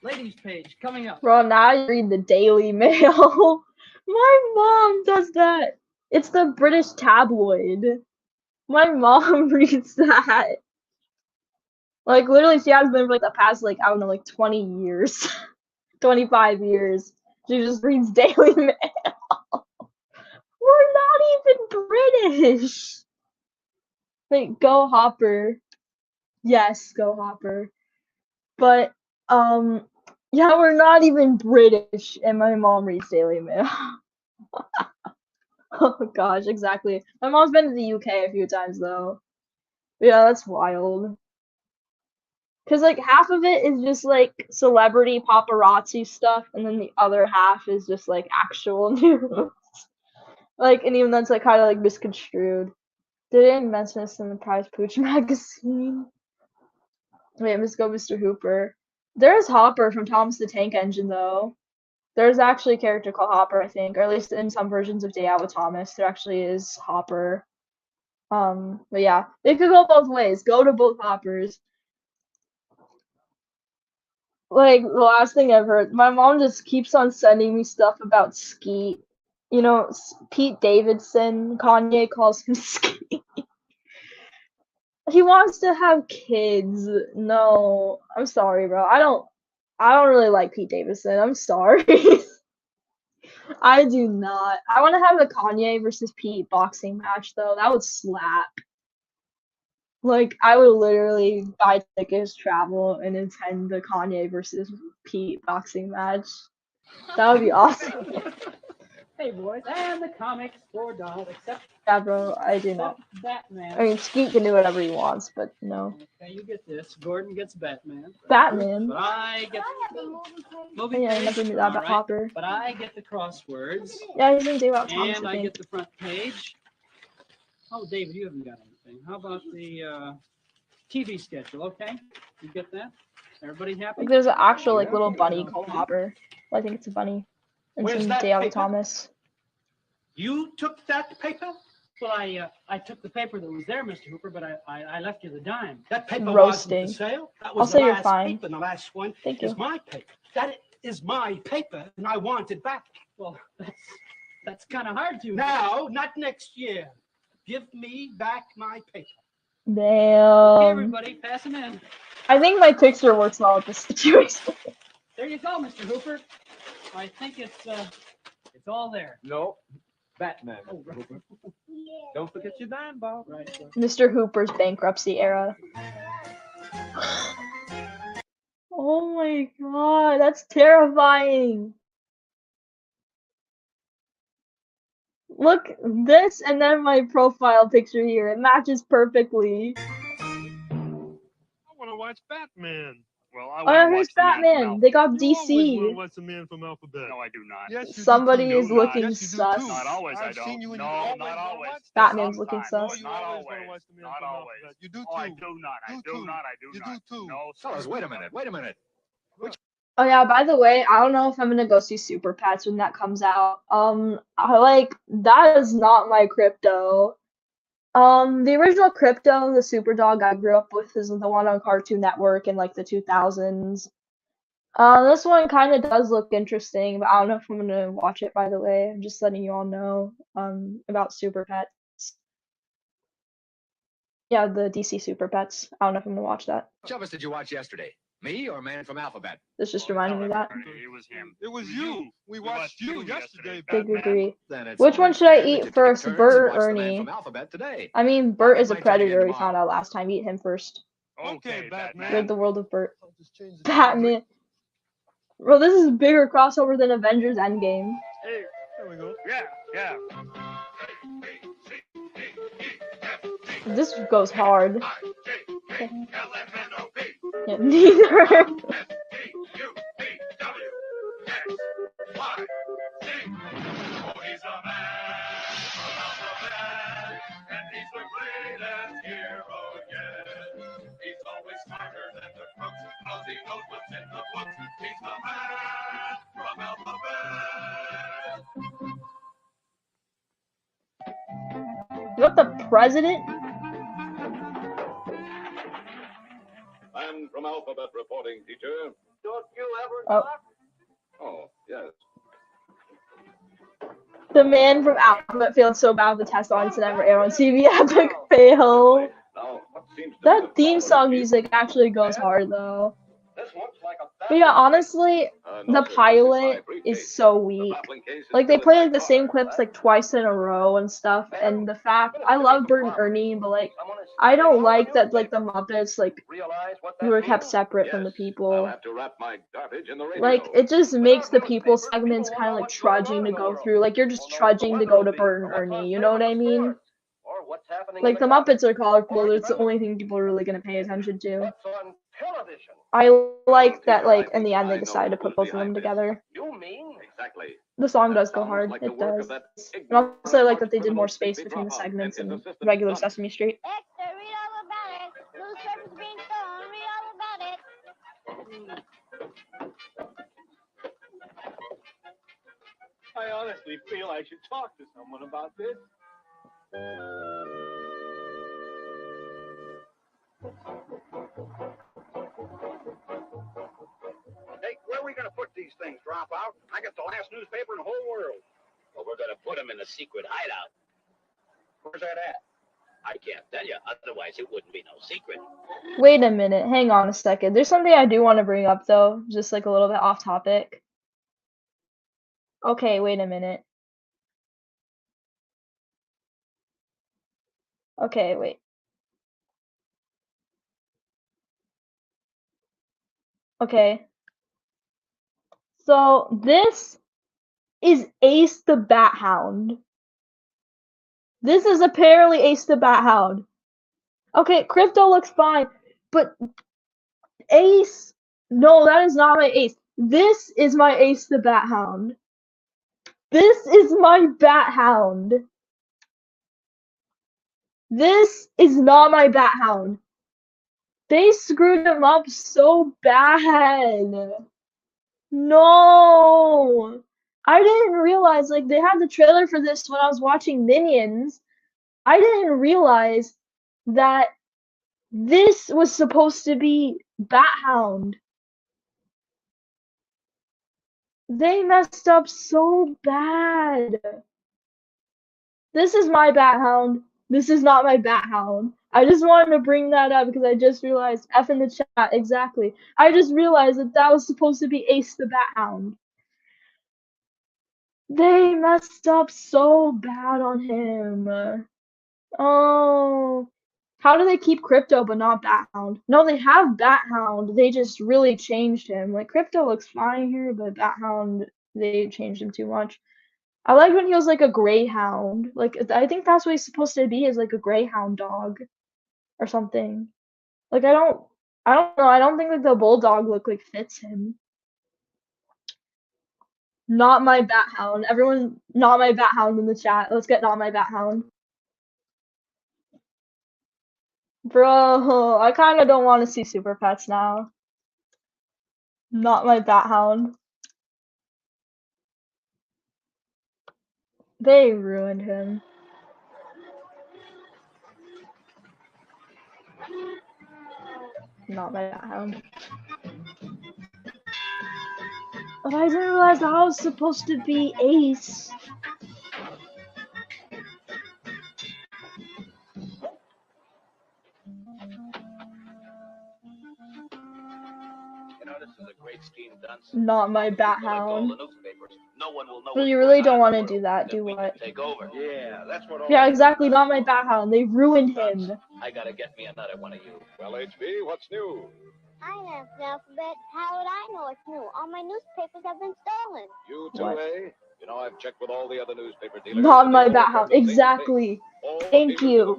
Ladies page coming up. Bro, now you read the Daily Mail. My mom does that. It's the British tabloid. My mom reads that. Like, literally, she has been for, like, the past, like, I don't know, like, 20 years. 25 years. She just reads Daily Mail. We're not even British. Like, go Hopper. Yes, go Hopper. But, yeah, we're not even British, and my mom reads Daily Mail. Oh gosh, exactly. My mom's been to the UK a few times, though. Yeah, that's wild. Because, like, half of it is just, like, celebrity paparazzi stuff, and then the other half is just, like, actual news. Like, and even that's, like, kind of, like, misconstrued. They didn't mention this in the Prize Pooch magazine. Wait, let's go, Mr. Hooper. There's Hopper from Thomas the Tank Engine, though. There's actually a character called Hopper, I think, or at least in some versions of Day Out with Thomas, there actually is Hopper. But yeah, it could go both ways. Go to both Hoppers. Like, the last thing I've heard, my mom just keeps on sending me stuff about Skeet. You know, Pete Davidson, Kanye calls him Skeet. He wants to have kids. No, I'm sorry, bro. I don't really like Pete Davidson. I'm sorry. I do not. I want to have a Kanye versus Pete boxing match, though. That would slap. Like, I would literally buy tickets, travel, and attend the Kanye versus Pete boxing match. That would be awesome. Hey boys, and the comics $4, except Yeah, bro, I do not. Batman. I mean, Skeet can do whatever he wants, but no. Okay, you get this. Gordon gets Batman. Batman? But I get movie Yeah, I page. never knew that about Alright, Hopper. But I get the crosswords. Yeah, he's in Day Out Thomas, And I I think. get the front page. Oh, David, you haven't got anything. How about the TV schedule? Okay, you get that? Everybody happy? Like, there's an actual, like, little bunny called Hopper. Well, I think it's a bunny. And Where's some that Day Out with paper? Thomas. You took that paper? Well, I took the paper that was there, Mr. Hooper, but I left you the dime. That paper Roasting. wasn't for sale. That I'll was say the you're last fine. paper, and the last one Thank is you. my paper. That is my paper, and I want it back. Well, that's kind of hard to. Now, not next year. Give me back my paper. Okay, Damn. everybody, pass them in. I think my picture works well with this situation. There you go, Mr. Hooper. I think it's all there. No, Batman. Oh, right. Don't forget your dime, Bob. Right. Mr. Hooper's bankruptcy era. Oh my god, that's terrifying. Look, this and then my profile picture here. It matches perfectly. I want to watch Batman. Well, I Oh, want yeah, to here's watch the man from Batman. They got Alphabet. You always want to DC. watch the man from Alphabet. No, I do not. Yes, you Somebody do is too. looking Yes, you do sus. too. Not always, I I've don't. seen you when No, you always not wanna always. watch Batman's looking Sometimes. sus. You Not always always. wanna watch the man Not from always. Alphabet. You do too. Oh, I do not. I You do too. not. I do You not. do too. No, Fellas, sir. wait a minute. Wait a minute. Oh yeah, by the way, I don't know if I'm gonna go see Super Pets when that comes out. That is not my crypto. The original crypto, the super dog I grew up with, is the one on Cartoon Network in like the 2000s. This one kind of does look interesting, but I don't know if I'm gonna watch it, by the way. I'm just letting you all know, about Super Pets. Yeah, the DC Super Pets. I don't know if I'm gonna watch that. Which of us did you watch yesterday? Me or Man from Alphabet? This just reminded me of that. It was him. It was you. We watched you yesterday, Big Batman. agree. Then it's Which one only should I fair that you eat take first, turns Bert and or watch the Man Ernie? from Alphabet today. I mean, Bert is a might try it again predator. We tomorrow. found out last time. Eat him first. Okay, Batman. Rid the world of Bert. I'll just change the Batman. Bro, this is a bigger crossover than Avengers Endgame. Hey, there we go. Yeah. This goes hard. Yeah, neither. What, the president? Man from Alphabet reporting, teacher. Don't you ever Oh. Oh, yes. The man from Alphabet failed so bad with the test audience and never aired on TV. Epic fail. Now, what seems to That theme song music actually goes hard though. This looks like a But yeah, honestly, the pilot is so weak. Like, they play like the same clips like twice in a row and stuff, and the fact, I love Bert and Ernie, but like, I don't like that like the Muppets like were kept separate from the people. have to wrap my garbage in the radio. Like, it just makes the people segments kind of like trudging to go through. Like, you're just trudging to go to Bert and Ernie, you know what I mean? Like, the Muppets are colorful, it's the only thing people are really gonna pay attention to. I like that, like, in the end they decided to put both of them together. Exactly. The song does go hard, it does. And also I like that they did more space between the segments and regular Sesame Street. Dexter, read all about it. Newspapers being stolen, read all about I honestly feel I should talk to someone about this. Hey, where are we going to put these things, Dropout? I got the last newspaper in the whole world. Well, we're going to put them in a secret hideout. Where's that at? I can't tell you, otherwise it wouldn't be no secret. Wait a minute, hang on a second. There's something I do want to bring up though, just like a little bit off topic. Okay, wait a minute. Okay, wait. Okay. So this is Ace the Bat Hound. This is apparently Ace the Bat Hound. Okay, Crypto looks fine, but Ace, no, that is not my Ace. This is my Ace the Bat Hound. This is my Bat Hound. This is not my Bat Hound. They screwed him up so bad. No. I didn't realize, like, they had the trailer for this when I was watching Minions. I didn't realize that this was supposed to be Bat Hound. They messed up so bad. This is my Bat Hound. This is not my Bat Hound. I just wanted to bring that up because I just realized, F in the chat, exactly. I just realized that that was supposed to be Ace the Bat Hound. They messed up so bad on him. Oh. How do they keep Crypto but not Bat Hound? No, they have Bat Hound. They just really changed him. Like, Crypto looks fine here, but Bat Hound, they changed him too much. I like when he was like a greyhound. Like, I think that's what he's supposed to be, is like a greyhound dog or something. Like, I don't know. I don't think like the bulldog look like fits him. Not my Bat Hound. Everyone, not my Bat Hound in the chat. Let's get not my Bat Hound. Bro, I kind of don't want to see Super Pets now. Not my Bat Hound. They ruined him. Not my Bat Hound. But I didn't realize that was supposed to be Ace. This is a great scheme done. Not my Bat Hound. No one will know. Well, you really don't want to do that. Do what? Take over. Yeah, that's what all Yeah, exactly. Not my Bat Hound. They ruined him. I gotta get me another one of you. Well, HB, what's new? I have the alphabet. How would I know it's new? All my newspapers have been stolen. You too, What? eh? You know, I've checked with all the other newspaper dealers. Not my Bat Hound. Exactly. Thank you.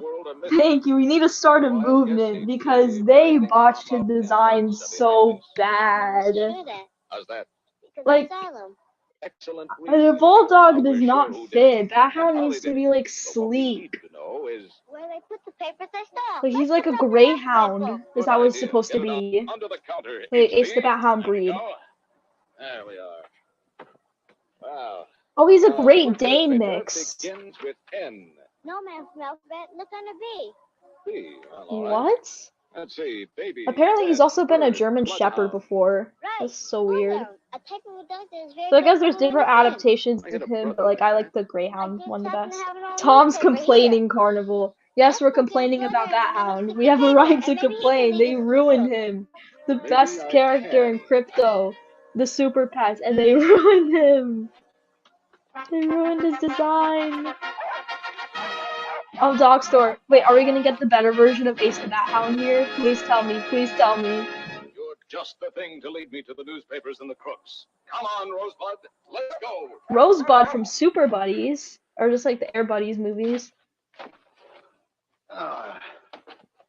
Thank you. We need to start a movement because they botched his design so bad. How's that? Like, Excellent. the bulldog does not fit. Bat Hound needs to be like sleek. Where they put the papers they stole. Like, he's like a greyhound. Is that what it's supposed to be? Under the counter. Wait, Ace the Bat Hound breed. There we are. Wow. Oh, he's a Great Dane mix. Begins with N. No man from alphabet. Look under B. B. Well, all right. What? Let's see, baby. Apparently, he's also been a German Shepherd before. That's so weird. So I guess there's different adaptations of him, but like I like the Greyhound one the best. Tom's complaining carnival. Yes, we're complaining about Bat Hound. We have a right to complain. They ruined him. The best character in crypto. The Super Pets, and they ruined him. They ruined his design. Oh, Dog Store. Wait, are we gonna get the better version of Ace the Bat Hound here? Please tell me. Please tell me. You're just the thing to lead me to the newspapers and the crooks. Come on, Rosebud. Let's go. Rosebud from Super Buddies, or just like the Air Buddies movies.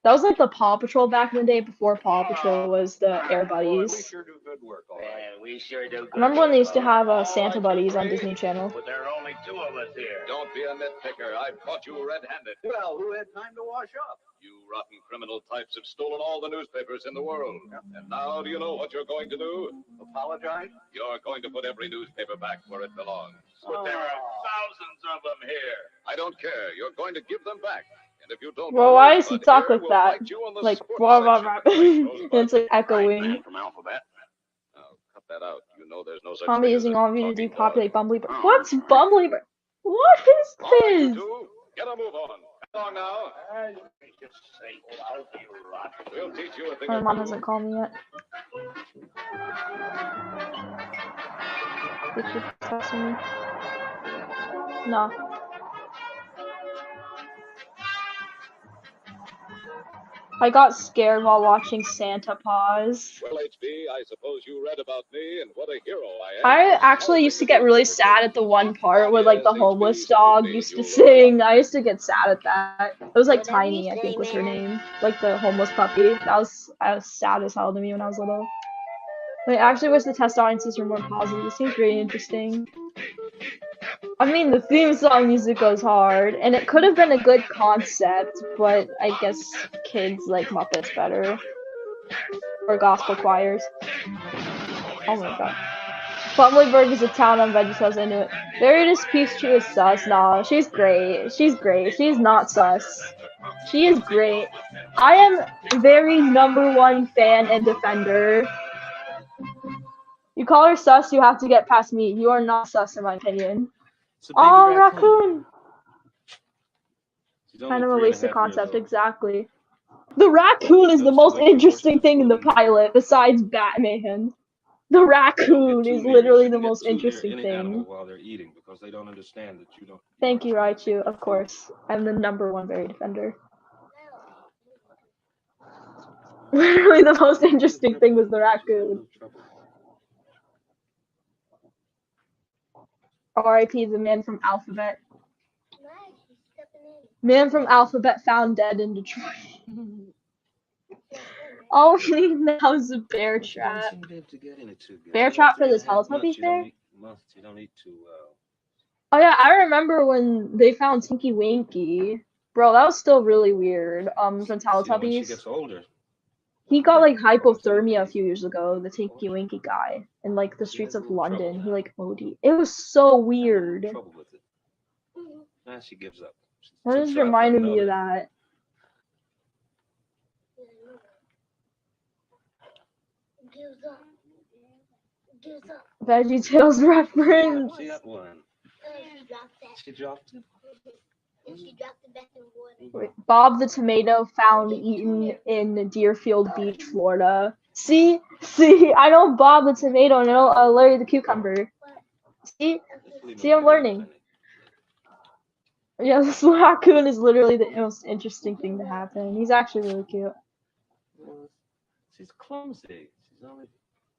That was like the Paw Patrol back in the day before Paw Patrol was the Air Buddies. We sure do good work, all right. Man, we sure do. I remember when they used to have All Santa right, Buddies on Reeve. Disney Channel. But there are only two of us here. Don't be a nitpicker. I've caught you red-handed. Well, who had time to wash up? You rotten criminal types have stolen all the newspapers in the world. And now do you know what you're going to do? Apologize? You're going to put every newspaper back where it belongs. But there are thousands of them here. I don't care. You're going to give them back. And if you don't, Well, why does he talk like we'll that? fight you on the Like, sports blah, blah, section. blah. And it's like echoing. From Alphabet. Now, cut that out. You know there's no such Tommy thing as using a all of you to talking depopulate dog. Bumblebee. What's Bumblebee? What is All right, you this? two, get a move on. Come along now. We'll teach you a thing My or mom two. hasn't called me yet. Did she text me? No. I got scared while watching Santa Paws. Well, HB, I suppose you read about me and what a hero I am. I actually used to get really sad at the one part where like the homeless dog used to sing. I used to get sad at that. It was like Tiny, I think was her name. Like the homeless puppy. I was sad as hell to me when I was little. I actually wish the test audiences were more positive. It seems really interesting. I mean, the theme song music goes hard, and it could have been a good concept, but I guess kids like Muppets better. Or gospel choirs. Oh my god. Bumbleberg is a town on VeggieTales, I knew it. Veritas Peachtree is sus. Nah, she's great. She's great. She's not sus. She is great. I am very #1 fan and defender. You call her sus, you have to get past me. You are not sus in my opinion. Oh, raccoon! Kind of a wasted concept, exactly. The raccoon is the most interesting thing in the pilot, besides Batman. The raccoon is literally the most interesting thing. While they're eating, because they don't understand that you don't. Thank you, Raichu, of course. I'm the #1 berry defender. Literally the most interesting thing was the raccoon. R.I.P. the man from Alphabet. Man from Alphabet found dead in Detroit. All we need now is a bear trap. Bear trap for the Teletubbies bear? You don't need to. Oh yeah, I remember when they found Tinky Winky. Bro, that was still really weird. From When she Teletubbies. gets older. He got like hypothermia a few years ago, the Tinky Winky guy, in like the streets of London. He like OD'd. It was so weird. Trouble with it. Now she gives up. That just reminded me of that. VeggieTales reference. She got one. She dropped it. Wait, Bob the Tomato found eaten in Deerfield Beach, Florida. See, I know Bob the Tomato and I know Larry the Cucumber. See, I'm learning. Yeah, this raccoon is literally the most interesting thing to happen. He's actually really cute. She's clumsy.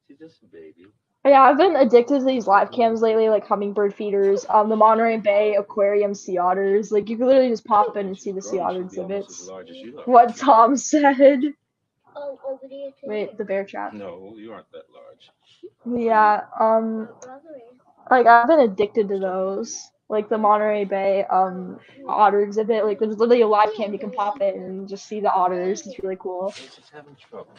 She's just a baby. Yeah, I've been addicted to these live cams lately, like hummingbird feeders, the Monterey Bay Aquarium sea otters. Like, you can literally just pop in and see the sea otter exhibits. What Tom said. Wait, the bear trap. No, you aren't that large. Yeah, like, I've been addicted to those. Like, the Monterey Bay, otter exhibit. Like, there's literally a live cam you can pop in and just see the otters. It's really cool. She's having trouble.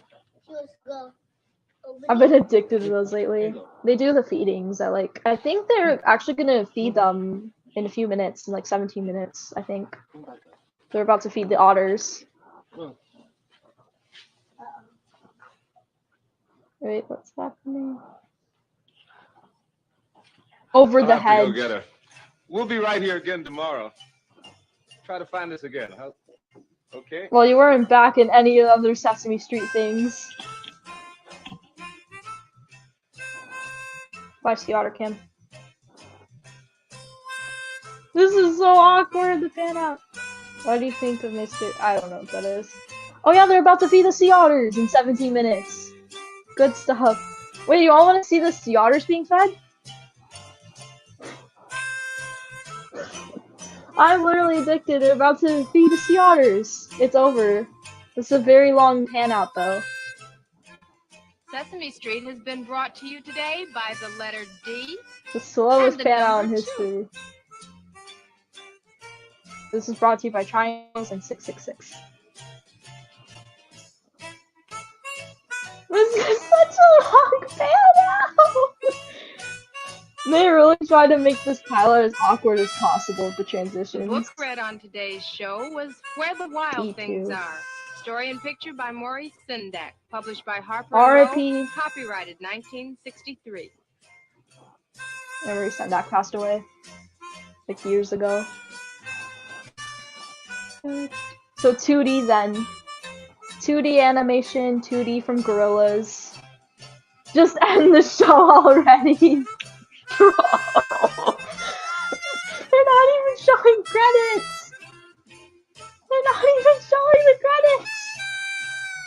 I've been addicted to those lately. They do the feedings. I think they're actually gonna feed them in a few minutes, in like 17 minutes, I think. They're about to feed the otters. Wait, what's happening? Over the I'll have to hedge. go get her. We'll be right here again tomorrow. Try to find us again, huh? Okay? Well, you weren't back in any of the other Sesame Street things. Watch the otter cam. This is so awkward, the fan out. What do you think of Mr. I don't know what that is. Oh yeah, they're about to feed the sea otters in 17 minutes. Good stuff. Wait, you all want to see the sea otters being fed? I'm literally addicted. They're about to feed the sea otters. It's over. This is a very long pan out though. Sesame Street has been brought to you today by the letter D. The slowest And the pan out in number history. This is brought to you by Triangles and 666. This is such a long pan out! They really tried to make this pilot as awkward as possible with the The transitions. book read on today's show was Where the Wild Things P2. Are. Story and picture by Maurice Sendak. Published by Harper R.I.P. Row. Copyrighted 1963. Remember Sendak passed away like years ago. So 2D then. 2D animation, 2D from Gorillas. Just end the show already. They're not even showing credits. They're not even showing the credits.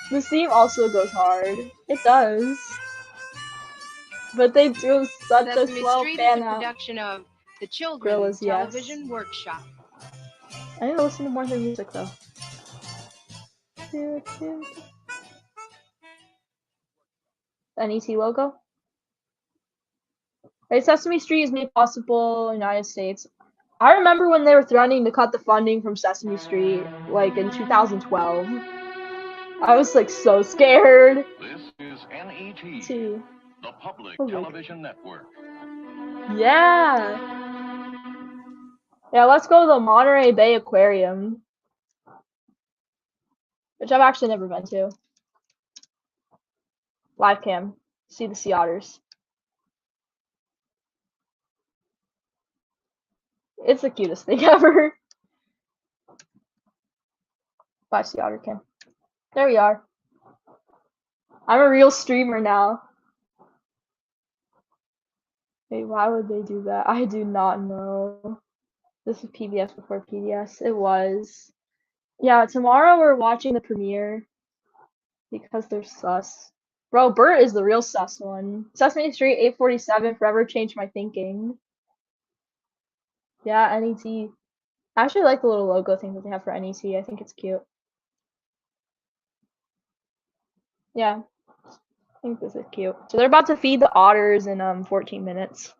The theme also goes hard. It does. But they do such Sesame a slow Street is pan a out. production of the Children's Gorillas, yes. Television Workshop. I need to listen to more of their music though. NET logo. Right, Sesame Street is made possible in the United States. I remember when they were threatening to cut the funding from Sesame Street, like in 2012. I was like so scared. This is NET, Too. the public Oh, television network. Yeah. Yeah, let's go to the Monterey Bay Aquarium. Which I've actually never been to. Live cam. See the sea otters. It's the cutest thing ever. Bye, sea otter cam. There we are. I'm a real streamer now. Wait, why would they do that? I do not know. This is PBS before PBS. It was. Yeah, tomorrow we're watching the premiere. Because they're sus. Bro, Bert is the real sus one. Sesame Street 847 forever changed my thinking. Yeah, NET. I actually like the little logo thing that they have for NET. I think it's cute. Yeah. I think this is cute. So they're about to feed the otters in 14 minutes.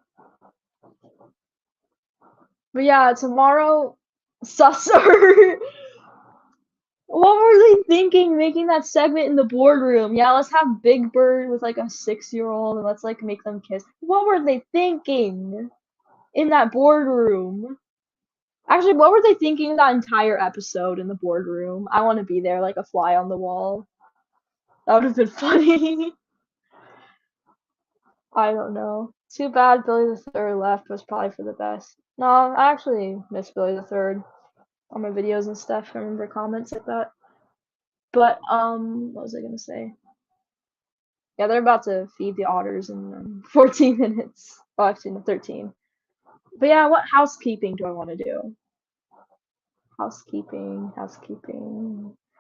But yeah, tomorrow susser. What were they thinking making that segment in the boardroom? Yeah, let's have Big Bird with like a 6-year-old and let's like make them kiss. What were they thinking in that boardroom? Actually, what were they thinking that entire episode in the boardroom? I want to be there like a fly on the wall. That would have been funny. I don't know. Too bad Billy the Third left, was probably for the best. No, I actually miss Billy the Third on my videos and stuff. I remember comments like that. But what was I gonna say? Yeah, they're about to feed the otters in 14 minutes. Oh, actually, no, 13. But yeah, what housekeeping do I want to do? Housekeeping.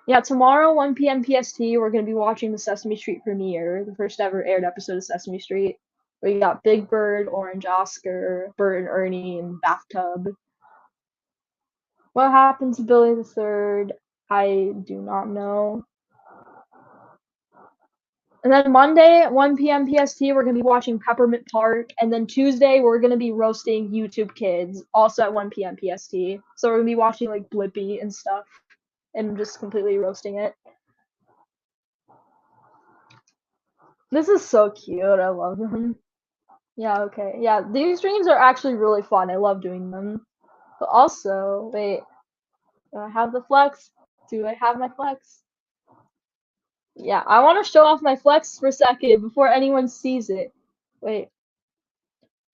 Yeah, tomorrow 1 p.m. PST, we're gonna be watching the Sesame Street premiere, the first ever aired episode of Sesame Street. We got Big Bird, Orange Oscar, Bert and Ernie in bathtub. What happened to Billy the Third? I do not know. And then Monday at 1 p.m. PST, we're going to be watching Peppermint Park. And then Tuesday, we're going to be roasting YouTube Kids, also at 1 p.m. PST. So we're going to be watching, like, Blippi and stuff. And just completely roasting it. This is so cute. I love them. Yeah, okay. Yeah, these streams are actually really fun. I love doing them. But also, wait. Do I have the flex? Do I have my flex? Yeah, I want to show off my flex for a second before anyone sees it. Wait.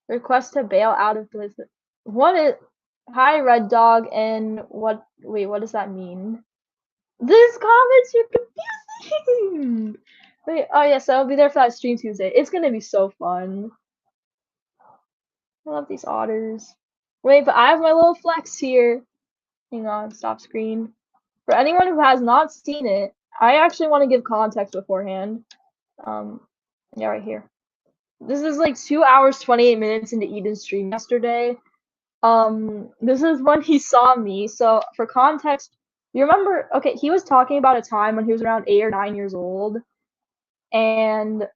Request to bail out of Blizzard. What is... Hi, Red Dog, and what... Wait, what does that mean? These comments are confusing! Wait, oh yes, I'll be there for that stream Tuesday. It's gonna be so fun. I love these otters. Wait, but I have my little flex here. Hang on, stop screen. For anyone who has not seen it, I actually want to give context beforehand. Yeah, right here. This is like 2 hours, 28 minutes into Eden's stream yesterday. This is when he saw me. So for context, You remember? Okay, he was talking about a time when he was around 8 or 9 years old, and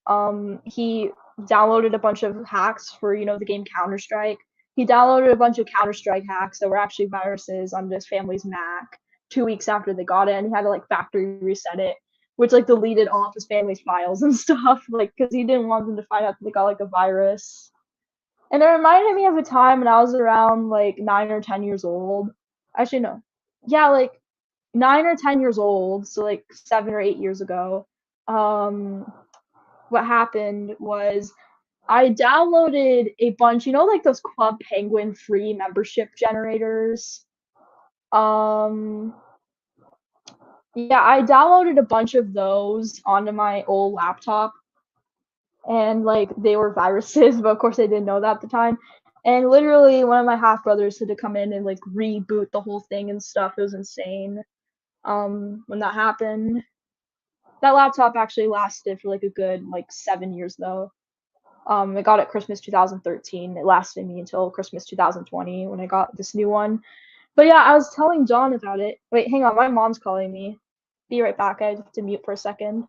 he downloaded a bunch of hacks for, you know, the game Counter-Strike. He downloaded a bunch of Counter-Strike hacks that were actually viruses on his family's Mac 2 weeks after they got it, and he had to like factory reset it, which like deleted all of his family's files and stuff, like because he didn't want them to find out that they got like a virus. And it reminded me of a time when I was around like 9 or 10 years old. Actually, no. Yeah, like 9 or 10 years old, so like 7 or 8 years ago. What happened was I downloaded a bunch, you know, like those Club Penguin free membership generators. Yeah, I downloaded a bunch of those onto my old laptop, and like they were viruses, but of course I didn't know that at the time. And literally, one of my half brothers had to come in and like reboot the whole thing and stuff. It was insane. When that happened, that laptop actually lasted for like a good like 7 years though. I got it Christmas 2013. It lasted me until Christmas 2020 when I got this new one. But yeah, I was telling John about it. Wait, hang on, my mom's calling me. Be right back. I have to mute for a second.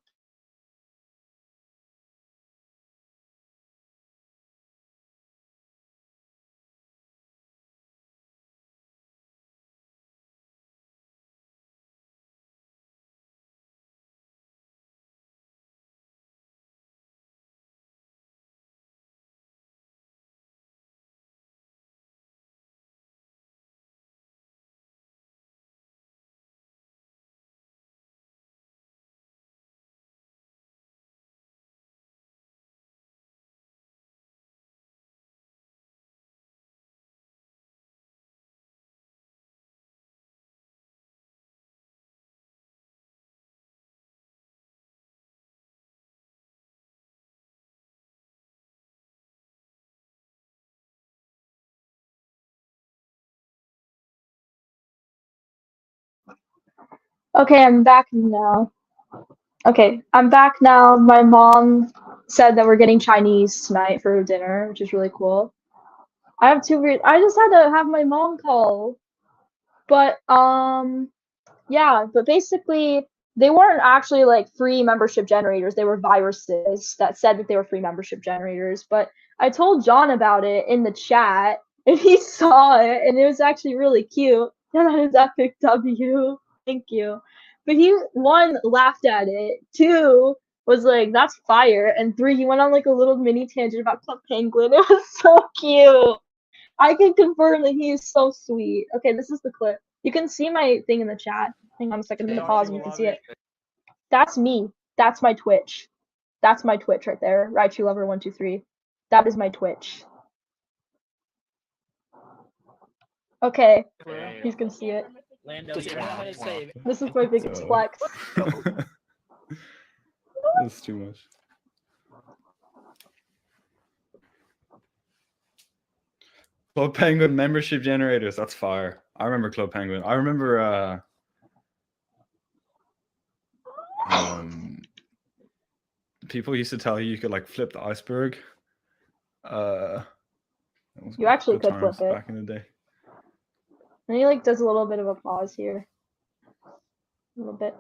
Okay, I'm back now. Okay, I'm back now. My mom said that we're getting Chinese tonight for dinner, which is really cool. I have two weird. I just had to have my mom call, but yeah. But basically, they weren't actually like free membership generators. They were viruses that said that they were free membership generators. But I told John about it in the chat, and he saw it, and it was actually really cute. And that is epic W. Thank you. But he, one, laughed at it. Two, was like, that's fire. And three, he went on like a little mini tangent about Club Penguin. It was so cute. I can confirm that he is so sweet. Okay, this is the clip. You can see my thing in the chat. Hang on a second, I'm gonna pause and you can see it. That's me. That's my Twitch. That's my Twitch right there. Raichu Lover 123. That is my Twitch. Okay, you can see it. This is my biggest flex. That's too much. Club Penguin membership generators, that's fire. I remember Club Penguin. I remember people used to tell you could like flip the iceberg. You actually could flip it. Back in the day. And he like does a little bit of a pause here. A little bit.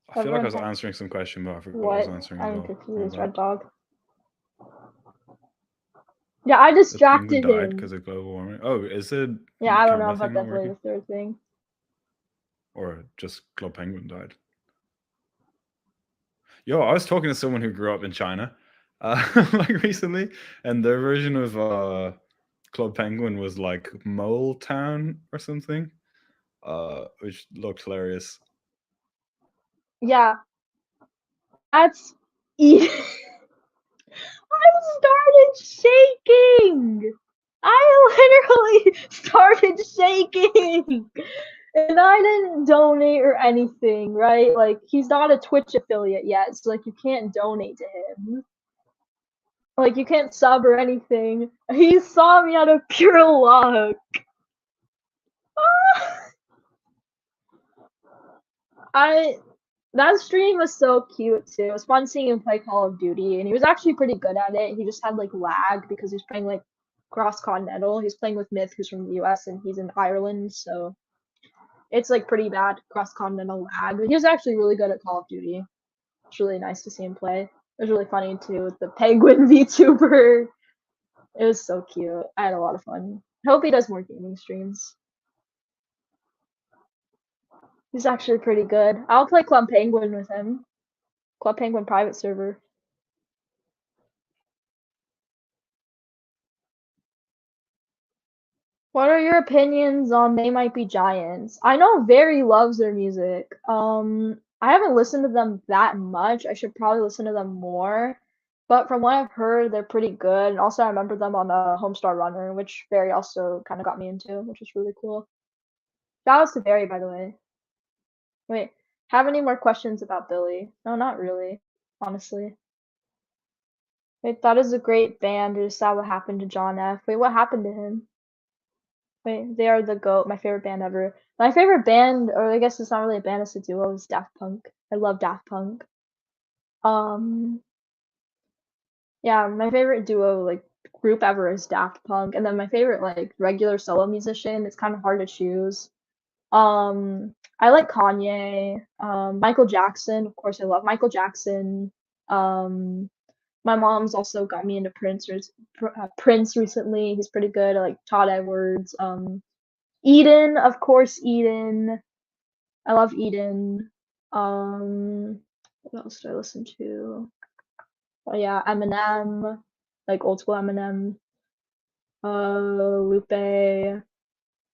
I feel like I was answering some question, but I forgot what I was answering. I'm confused, Red Dog. Yeah, I distracted the penguin died him. because of global warming. Oh, is it? Yeah, I don't know about that the third thing. Or just Club Penguin died. Yo, I was talking to someone who grew up in China, like recently, and their version of Club Penguin was like Mole Town or something, which looked hilarious. Yeah, that's. I started shaking. I literally started shaking. And I didn't donate or anything, right? Like, he's not a Twitch affiliate yet, so, like, you can't donate to him. Like, you can't sub or anything. He saw me out of pure luck. That stream was so cute too. It was fun seeing him play Call of Duty, and he was actually pretty good at it. He just had like lag because he was playing like cross continental. He's playing with Myth, who's from the US, and he's in Ireland, so it's like pretty bad cross continental lag. But he was actually really good at Call of Duty. It's really nice to see him play. It was really funny too with the Penguin VTuber. It was so cute. I had a lot of fun. I hope he does more gaming streams. He's actually pretty good. I'll play Club Penguin with him. Club Penguin private server. What are your opinions on They Might Be Giants? I know Very loves their music. I haven't listened to them that much. I should probably listen to them more. But from what I've heard, they're pretty good. And also, I remember them on Homestar Runner, which Barry also kind of got me into, which was really cool. Shout outs to Barry, by the way. Wait, have any more questions about Billy? No, not really, honestly. Wait, that is a great band. It is sad what happened to John F. Wait, what happened to him? Wait, they are the GOAT, my favorite band ever. My favorite band, or I guess it's not really a band, it's a duo, is Daft Punk. I love Daft Punk. Yeah, my favorite duo, like, group ever is Daft Punk. And then my favorite, like, regular solo musician, it's kind of hard to choose. I like Kanye, Michael Jackson, of course I love Michael Jackson. My mom's also got me into Prince recently. He's pretty good. I like Todd Edwards. Eden, of course, Eden. I love Eden. What else do I listen to? Oh yeah, Eminem, like old school Eminem. Lupe.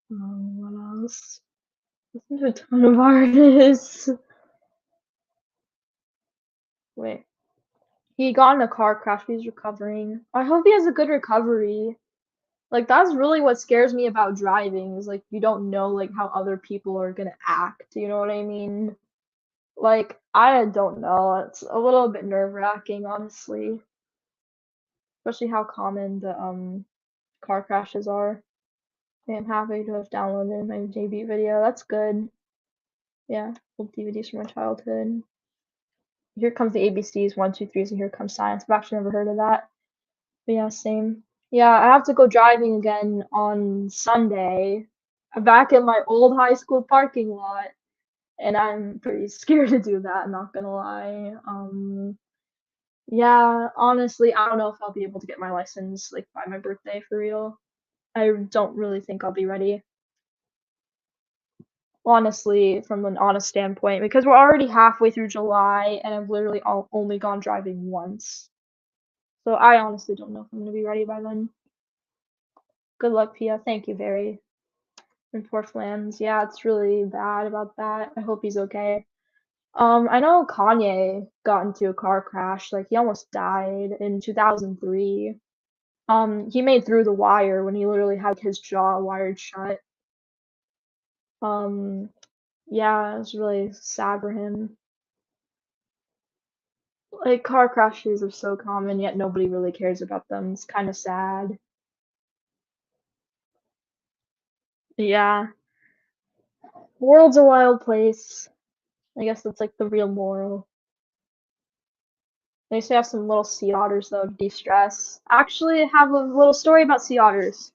What else? Listen to a ton of artists. Wait. He got in a car crash. He's recovering. I hope he has a good recovery. Like, that's really what scares me about driving, is like you don't know like how other people are gonna act. You know what I mean? Like, I don't know. It's a little bit nerve-wracking, honestly. Especially how common the car crashes are. I'm happy to have downloaded my debut video. That's good. Yeah, old DVDs from my childhood. Here comes the ABCs, 1, 2, 3s, and here comes science. I've actually never heard of that. But yeah, same. Yeah, I have to go driving again on Sunday. I'm back in my old high school parking lot, and I'm pretty scared to do that, I'm not gonna lie. Yeah, honestly, I don't know if I'll be able to get my license like by my birthday for real. I don't really think I'll be ready. Honestly, from an honest standpoint, because we're already halfway through July and I've literally only gone driving once. So I honestly don't know if I'm gonna be ready by then. Good luck, Pia. Thank you, Barry. In Portlands. Yeah, it's really bad about that. I hope he's okay. I know Kanye got into a car crash. Like, he almost died in 2003. He made Through the Wire when he literally had his jaw wired shut. Yeah, it was really sad for him. Like, car crashes are so common, yet nobody really cares about them. It's kind of sad. Yeah. World's a wild place. I guess that's like the real moral. They used to have some little sea otters though to de-stress. Actually, I have a little story about sea otters.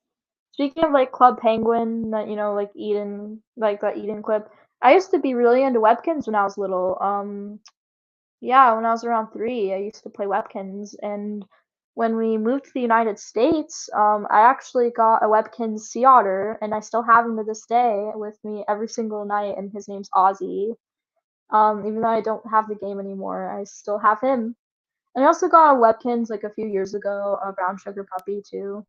Speaking of like Club Penguin, that like Eden, like that Eden clip. I used to be really into Webkins when I was little. Yeah, when I was around 3, I used to play Webkins, and when we moved to the United States, I actually got a Webkins sea otter, and I still have him to this day with me every single night, and his name's Ozzy. Even though I don't have the game anymore, I still have him. And I also got a Webkins like a few years ago, a brown sugar puppy too.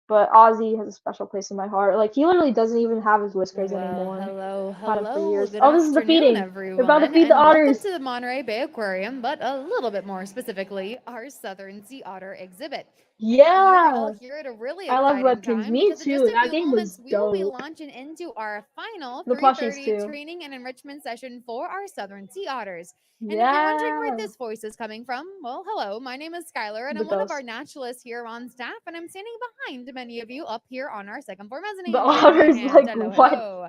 But Ozzy has a special place in my heart. Like, he literally doesn't even have his whiskers anymore. Hello, Had him for hello. years. Good Oh, this is the afternoon, feeding. They're about to everyone, feed the and welcome otters. to the Monterey Bay Aquarium, but a little bit more specifically, our Southern Sea Otter exhibit. You're all Yeah. here at a really I love exciting Webkins. time Me because in just too. a That few game was moments we will be dope. launching into our final The plushies 3:30 too. training and enrichment session for our Southern Sea Otters. And if you're wondering where Yeah. this voice is coming from, well, hello, my name is Skylar, and The I'm one of our ghost. naturalists here on staff, and I'm standing behind many of you up here on our second floor mezzanine. The Wave your otters, hands. like, Hello, what? hello.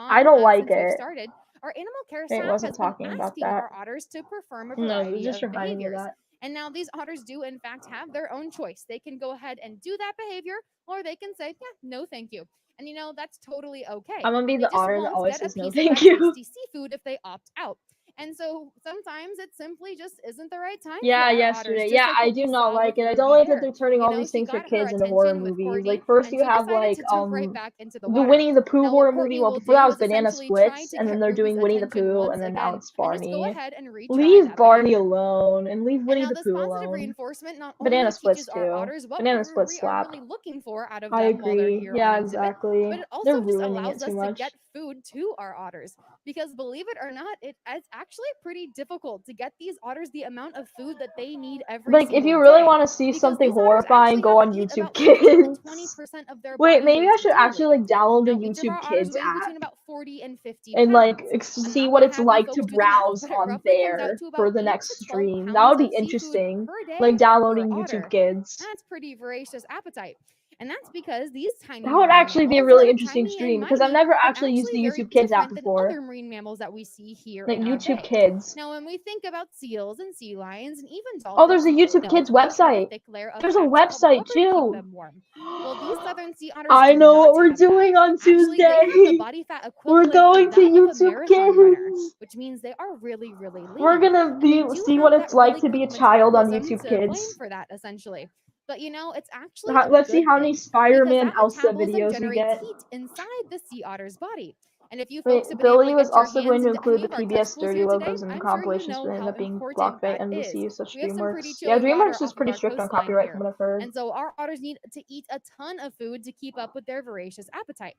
on, I don't like since we've it. started, our animal care It staff wasn't has been talking about asking that. our otters to perform a No, it was variety just of reminding me of behaviors. that. And now these otters do, in fact, have their own choice. They can go ahead and do that behavior, or they can say, yeah, no, thank you. And that's totally okay. I'm gonna be They the just otter that won't always get a says no, piece of thank that you. tasty seafood if they opt out. And so sometimes it simply just isn't the right time for Yeah, our yesterday. otters, just Yeah, like I what do we not saw like with it. I don't Ruby like that there. they're turning You all know, these she things for got her kids into horror attention with movies. Courtney, Like first and you she have decided like to jump right back into the the water. Winnie the Pooh Now, what horror movie. Courtney Well, will before that do was is Banana essentially try Splits, to and then get they're Ruby's doing Winnie the attention Pooh, once and then now again, it's and just go Barney. ahead and retry Leave that Barney behavior. alone and leave And Winnie now the this Pooh positive alone. reinforcement not Banana only Splits teaches our too. otters what Banana we Splits are slap. really looking for out of I them while they're agree. here Yeah, on exhibit, exactly. but it also They're just ruining allows it us too to much. get food to our otters. Because believe it or not, it is actually pretty difficult to get these otters the amount of food that they need every Like, if single you really day. want to see Because something these otters horrifying, actually go have on to eat YouTube about 15 to Kids. 20% of their Wait, body maybe weight I should actually daily. like download the Now, each of our YouTube otters Kids weigh app between about 40 and 50 and like pounds. I'm see not what going to it's have you like to folks do the math, browse but it on roughly comes out there to about for the 8 next to 12 stream. That pounds would be of seafood interesting. per day Like per downloading YouTube otter. Kids. That's pretty voracious appetite. And that's because these tiny That would marine actually be a mammals really that are interesting tiny stream and because I've mighty never are actually used the very YouTube Kids app different than before. other marine mammals that we see here Like in our YouTube bay. Kids. Now, when we think about seals and sea lions and even Oh, there's dolphins, a we YouTube know Kids that they have a website. thick layer of There's a fats called website blubber to keep too. them warm. Well, these southern sea otters I do know not what we're have that. doing on Actually, they have the Tuesday. body fat We're equivalent going of to that of a YouTube marathon runner, Kids. which means they are really, really lean. We're gonna And they be do see have what that it's like really to be a quick child on metabolism YouTube to blame Kids. for that, essentially. But you know, it's actually a Let's see good how many thing because Spider-Man that Elsa metabolism videos we generates get. heat inside the sea otter's body. And if you Wait, folks have been able to Billy was get your also hands going to into include any the of our touch PBS pools dirty here today, logos and I'm sure you compilations know for how end up being important blocked by that is. NBC, such We have some pretty DreamWorks. Yeah, chilly water DreamWorks is off of pretty our strict on coastline copyright here. from what I've heard. And so our otters need to eat a ton of food to keep up with their voracious appetite.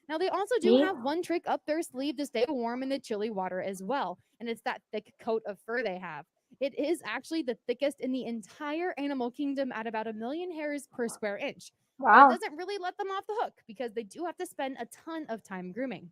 Now, they also do Me? have one trick up their sleeve to stay warm in the chilly water as well, and it's that thick coat of fur they have. It is actually the thickest in the entire animal kingdom at about 1 million hairs per square inch. But it Wow. doesn't really let them off the hook because they do have to spend a ton of time grooming.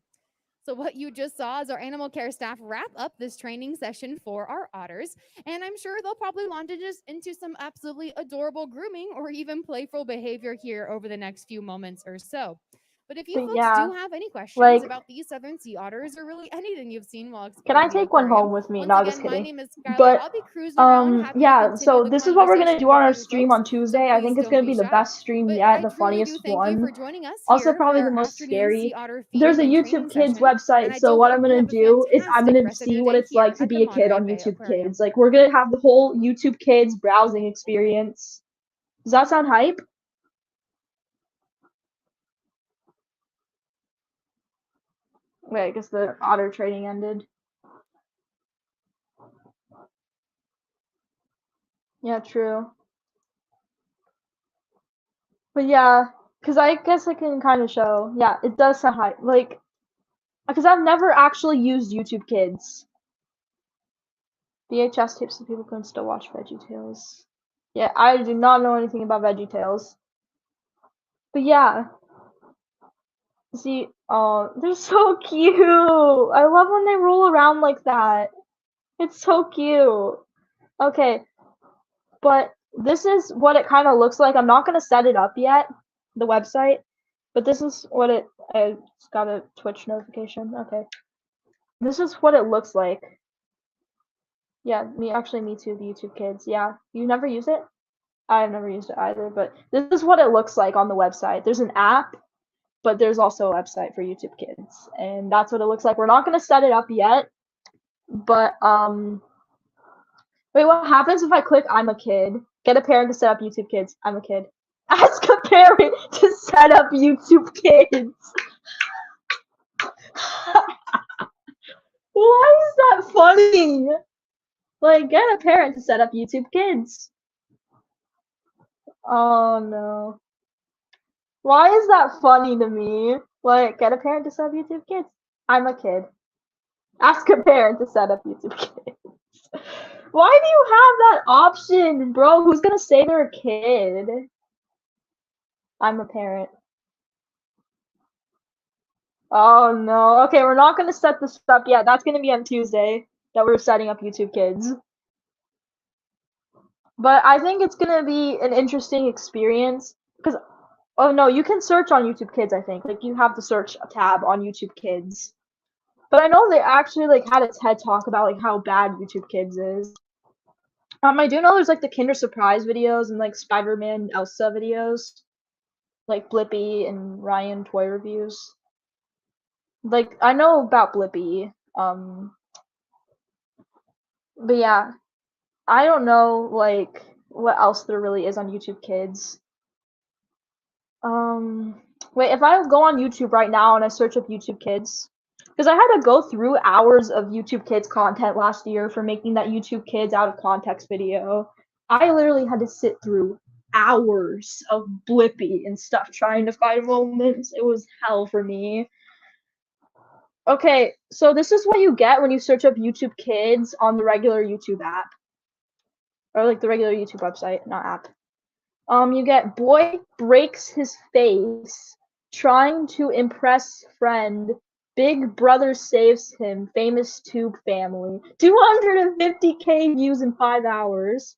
So what you just saw is our animal care staff wrap up this training session for our otters, and I'm sure they'll probably launch into some absolutely adorable grooming or even playful behavior here over the next few moments or so. But if you But folks yeah, do have any questions like, about these southern sea otters or really anything you've seen while can I exploring the take one aquarium, home with me? once No, again, just my kidding. name is Skylar. But I'll be cruising around, happy to yeah, continue so the this is what we're gonna conversation do on with our you stream folks. on So Tuesday. I please think it's don't gonna be be the shy. best stream But yet, I the truly do funniest thank you for one. joining us Also, here for probably the our most afternoon sea scary. otter There's a feeding and training YouTube Kids session. And website, I so do what hope I'm you gonna have a do is I'm fantastic gonna rest of your see what day it's like here to at the be a kid Monterey on Bay YouTube Aquarium. Kids. Like, we're gonna have the whole YouTube Kids browsing experience. Does that sound hype? Wait, I guess the otter training ended. Yeah, true. But yeah, because I guess I can kind of show. Yeah, it does sound hype. Like, because I've never actually used YouTube Kids. VHS tapes so people can still watch VeggieTales. Yeah, I do not know anything about VeggieTales. But yeah. See, oh, they're so cute. I love when they roll around like that. It's so cute. Okay, but this is what it kind of looks like. I'm not gonna set it up yet, the website, but this is what it. I just got a Twitch notification. Okay, this is what it looks like. Yeah, me too. The YouTube Kids. Yeah, you never use it? I've never used it either, but this is what it looks like on the website. There's an app, but there's also a website for YouTube Kids, and that's what it looks like. We're not gonna set it up yet, but wait, what happens if I click I'm a kid? Get a parent to set up YouTube Kids. I'm a kid. Ask a parent to set up YouTube Kids. Why is that funny? Like, get a parent to set up YouTube Kids. Oh no. Why is that funny to me? Like, get a parent to set up YouTube Kids. I'm a kid. Ask a parent to set up YouTube Kids. Why do you have that option, bro? Who's gonna say they're a kid? I'm a parent. Oh no. Okay, we're not gonna set this up yet. That's gonna be on Tuesday that we're setting up YouTube Kids. But I think it's gonna be an interesting experience because oh no, you can search on YouTube Kids. I think like you have the search tab on YouTube Kids. But I know they actually like had a TED talk about like how bad YouTube Kids is. I do know there's like the Kinder Surprise videos and like Spider-Man Elsa videos, like Blippi and Ryan toy reviews. Like I know about Blippi. But yeah, I don't know like what else there really is on YouTube Kids. Wait, if I go on YouTube right now and I search up YouTube Kids, because I had to go through hours of YouTube Kids content last year for making that YouTube Kids out of context video. I literally had to sit through hours of Blippi and stuff trying to find moments. It was hell for me. Okay, so this is what you get when you search up YouTube Kids on the regular YouTube app. Or like the regular YouTube website, not app. You get boy breaks his face trying to impress friend. Big brother saves him. Famous tube family. 250K views in 5 hours.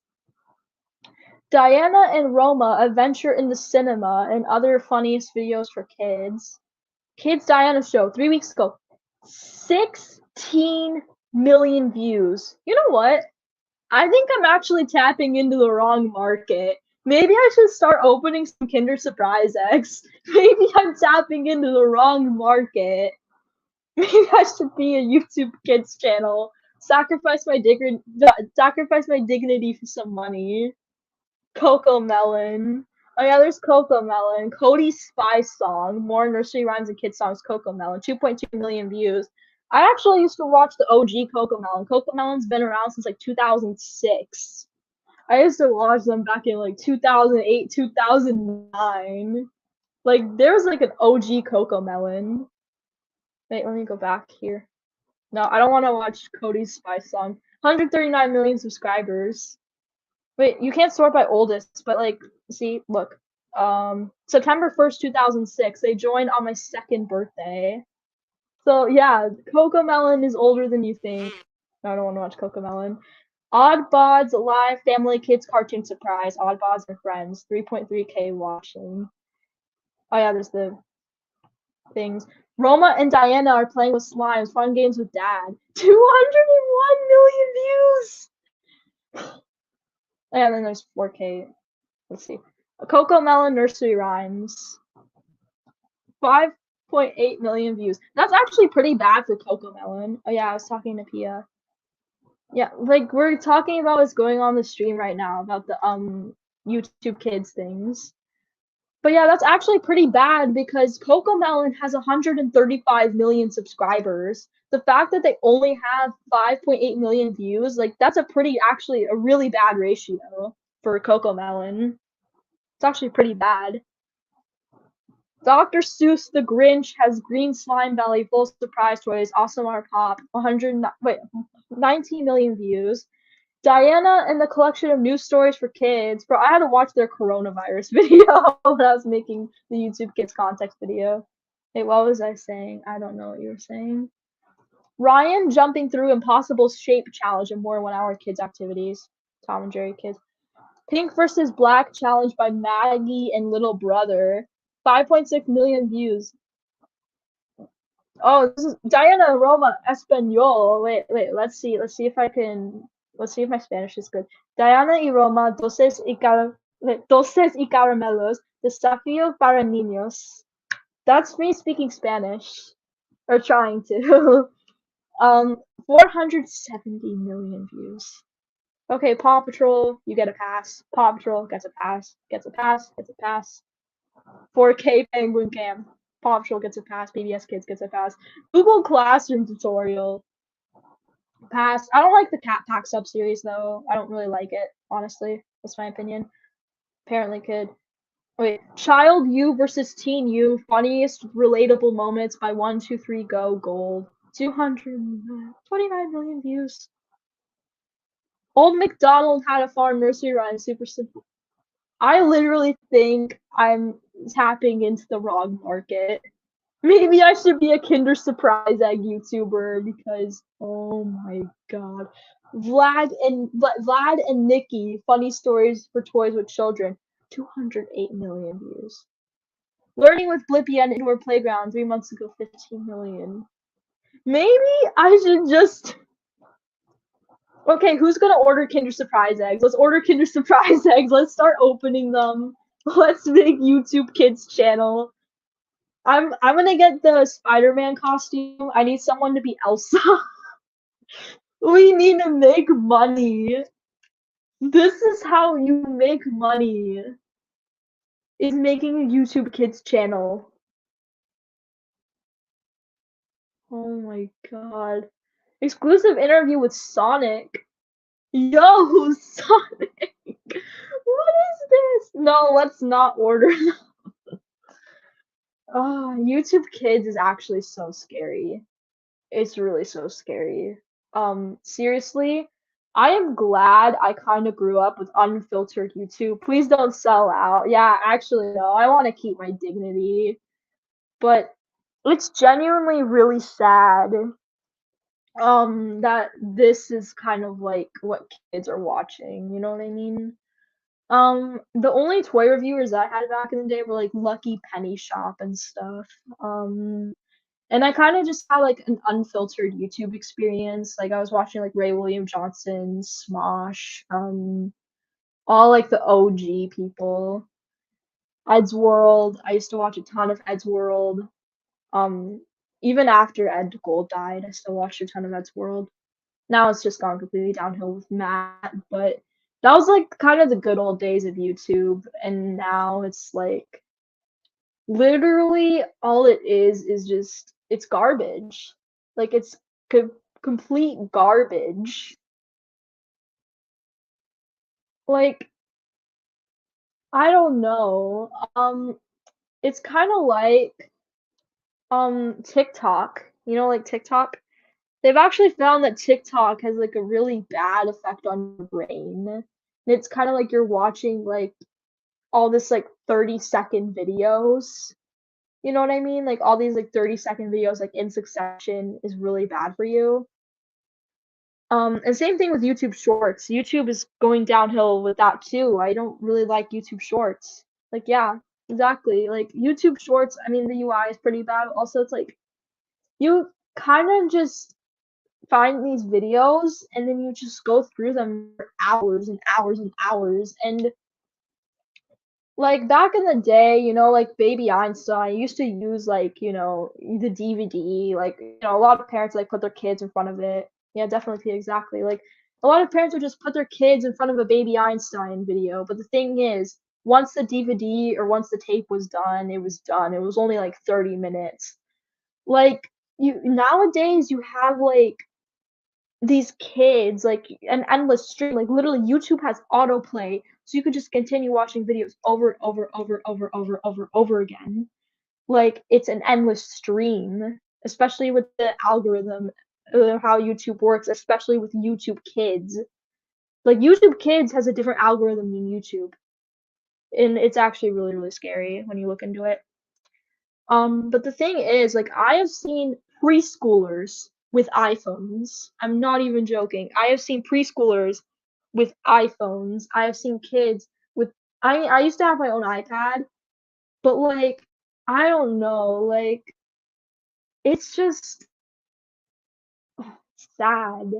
Diana and Roma adventure in the cinema and other funniest videos for kids. Kids Diana show 3 weeks ago. 16 million views. You know what? I think I'm actually tapping into the wrong market. Maybe I should start opening some Kinder Surprise eggs. Maybe I'm tapping into the wrong market. Maybe I should be a YouTube Kids channel. Sacrifice my dignity for some money. Coco Melon. Oh yeah, there's Coco Melon. Cody's Spy Song. More nursery rhymes and kids songs. Coco Melon. 2.2 million views. I actually used to watch the OG Coco Melon. Coco Melon's been around since like 2006. I used to watch them back in like 2008, 2009. Like there's like an OG Coco Melon. Wait, let me go back here. No, I don't want to watch Cody's Spy Song. 139 million subscribers. Wait, you can't sort by oldest, but like, see, look. September 1st, 2006. They joined on my 2nd birthday. So yeah, Coco Melon is older than you think. No, I don't want to watch Coco Melon. Odd Bods Live Family Kids Cartoon Surprise. Odd Bods and Friends. 3.3K watching. Oh yeah, there's the things. Roma and Diana are playing with slimes. Fun games with dad. 201 million views! And then there's 4K. Let's see. Coco Melon Nursery Rhymes. 5.8 million views. That's actually pretty bad for Coco Melon. Oh yeah, I was talking to Pia. Yeah, like we're talking about what's going on the stream right now about the YouTube Kids things. But yeah, that's actually pretty bad because Coco Melon has 135 million subscribers. The fact that they only have 5.8 million views, like that's a really bad ratio for Coco Melon. It's actually pretty bad. Dr. Seuss the Grinch has green slime belly, full surprise toys, awesome art pop, 19 million views. Diana and the collection of news stories for kids. Bro, I had to watch their coronavirus video when I was making the YouTube Kids context video. Wait, what was I saying? I don't know what you were saying. Ryan jumping through impossible shape challenge and more 1 hour kids activities. Tom and Jerry kids. Pink versus Black challenge by Maggie and Little Brother. 5.6 million views. Oh, this is Diana Roma Espanol. Wait, let's see if my Spanish is good. Diana y Roma, dulces y caramelos, desafío para niños. That's me speaking Spanish. Or trying to. 470 million views. Okay, Paw Patrol, you get a pass. Paw Patrol gets a pass. 4K Penguin Cam. Paw Patrol gets a pass. PBS Kids gets a pass. Google Classroom tutorial. Pass. I don't like the Cat Pack sub-series, though. I don't really like it, honestly. That's my opinion. Apparently could. Wait. Child U versus Teen U. Funniest relatable moments by 123 Go Gold. 229 million views. Old MacDonald Had a Farm nursery rhyme. Super simple. I literally think I'm tapping into the wrong market. Maybe I should be a Kinder Surprise Egg YouTuber because, oh my god. Vlad and Nikki, funny stories for toys with children. 208 million views. Learning with Blippi and Indoor Playground 3 months ago, 15 million. Maybe I should just... Okay, who's gonna order Kinder Surprise Eggs? Let's order Kinder Surprise Eggs. Let's start opening them. Let's make YouTube Kids channel. I'm gonna get the Spider-Man costume. I need someone to be Elsa. We need to make money. This is how you make money. Is making a YouTube Kids channel. Oh my god. Exclusive interview with Sonic. Yo, Sonic! What is this? No, let's not order them. YouTube Kids is actually so scary. It's really so scary. Seriously, I am glad I kind of grew up with unfiltered YouTube. Please don't sell out. Yeah, actually, no, I want to keep my dignity. But it's genuinely really sad that this is kind of like what kids are watching, you know what I mean? The only toy reviewers I had back in the day were like Lucky Penny Shop and stuff. And I kind of just had like an unfiltered YouTube experience. Like I was watching like Ray William Johnson, Smosh, all like the OG people. Ed's World. I used to watch a ton of Ed's World. Even after Ed Gold died, I still watched a ton of Ed's World. Now it's just gone completely downhill with Matt, but that was like kind of the good old days of YouTube, and now it's like literally all it is just it's garbage. Like it's complete garbage. Like I don't know. It's kind of like TikTok. You know, like TikTok. They've actually found that TikTok has like a really bad effect on your brain. And it's kind of like you're watching like all this like 30-second videos. You know what I mean? Like all these like 30-second videos like in succession is really bad for you. And same thing with YouTube Shorts. YouTube is going downhill with that too. I don't really like YouTube Shorts. Like yeah, exactly. Like YouTube Shorts, I mean the UI is pretty bad. Also it's like you kind of just find these videos and then you just go through them for hours and hours and hours. And like back in the day, you know, like Baby Einstein used to use like, you know, the DVD, like, you know, a lot of parents like put their kids in front of it. Yeah, definitely, exactly. Like a lot of parents would just put their kids in front of a Baby Einstein video. But the thing is, once the DVD or once the tape was done, it was done. It was only like 30 minutes. Like you nowadays you have like these kids like an endless stream, like literally YouTube has autoplay, so you could just continue watching videos over and over again. Like it's an endless stream, especially with the algorithm, how YouTube works, especially with YouTube Kids. Like YouTube Kids has a different algorithm than YouTube, and it's actually really really scary when you look into it. But the thing is, like, I have seen preschoolers with iPhones. I'm not even joking. I have seen preschoolers with iPhones. I have seen kids with I used to have my own iPad, but like I don't know, like it's just sad.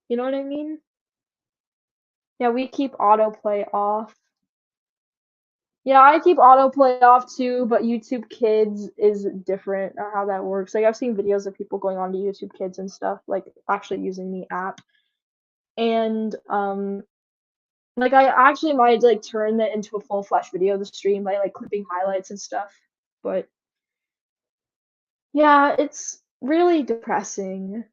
You know what I mean? Yeah, we keep autoplay off. Yeah, I keep autoplay off too, but YouTube Kids is different how that works. Like I've seen videos of people going on to YouTube Kids and stuff, like actually using the app. And like I actually might like turn that into a full-fledged video of the stream by like clipping highlights and stuff. But yeah, it's really depressing.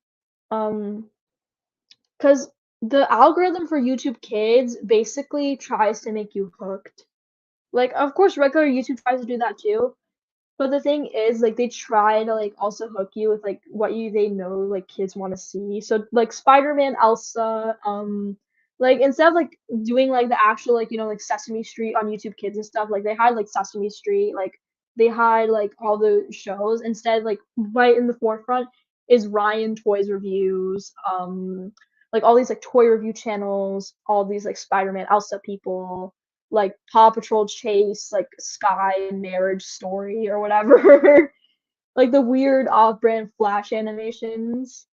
Cause the algorithm for YouTube Kids basically tries to make you hooked. Like of course regular YouTube tries to do that too. But the thing is, like, they try to like also hook you with like what they know like kids want to see. So like Spider-Man, Elsa, like instead of like doing like the actual like you know like Sesame Street on YouTube Kids and stuff, like they had like Sesame Street, like they had like all the shows. Instead, like right in the forefront is Ryan Toys Reviews, like all these like toy review channels, all these like Spider-Man, Elsa people, like Paw Patrol Chase, like Sky and Marriage Story or whatever. Like the weird off-brand Flash animations.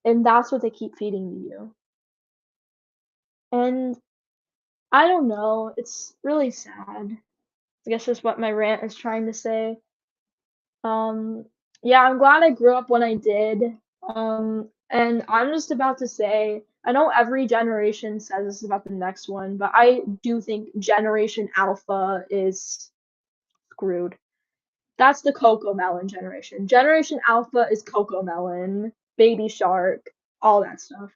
And that's what they keep feeding to you. And I don't know, it's really sad. I guess that's what my rant is trying to say. Yeah, I'm glad I grew up when I did. And I'm just about to say, I know every generation says this about the next one, but I do think Generation Alpha is screwed. That's the Coco Melon generation. Generation Alpha is Coco Melon, Baby Shark, all that stuff.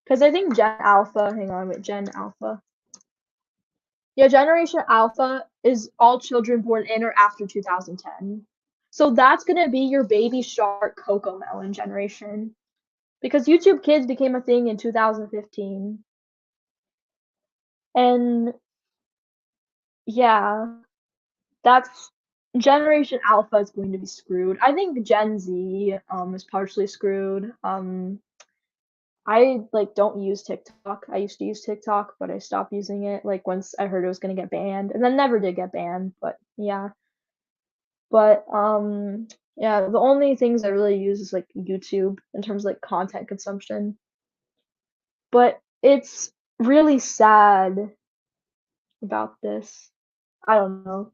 Because I think Gen Alpha, hang on, wait, Gen Alpha. Yeah, Generation Alpha is all children born in or after 2010. So that's going to be your Baby Shark Coco Melon generation. Because YouTube Kids became a thing in 2015. And yeah, that's Generation Alpha is going to be screwed. I think Gen Z is partially screwed. I like don't use TikTok. I used to use TikTok, but I stopped using it like once I heard it was gonna get banned, and then never did get banned. But yeah, but yeah, the only things I really use is like YouTube in terms of like content consumption. But it's really sad about this. I don't know.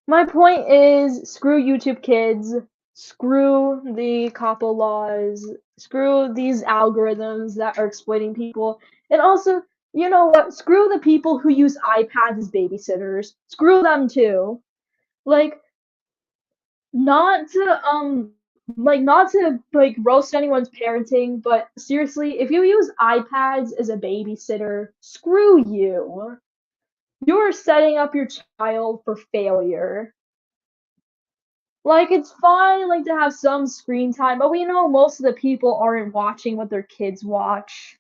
My point is, screw YouTube Kids, screw the COPPA laws, screw these algorithms that are exploiting people, and also, you know what? Screw the people who use iPads as babysitters. Screw them too. Like, not to roast anyone's parenting, but seriously, if you use iPads as a babysitter, screw you. You're setting up your child for failure. Like, it's fine, like, to have some screen time, but we know most of the people aren't watching what their kids watch.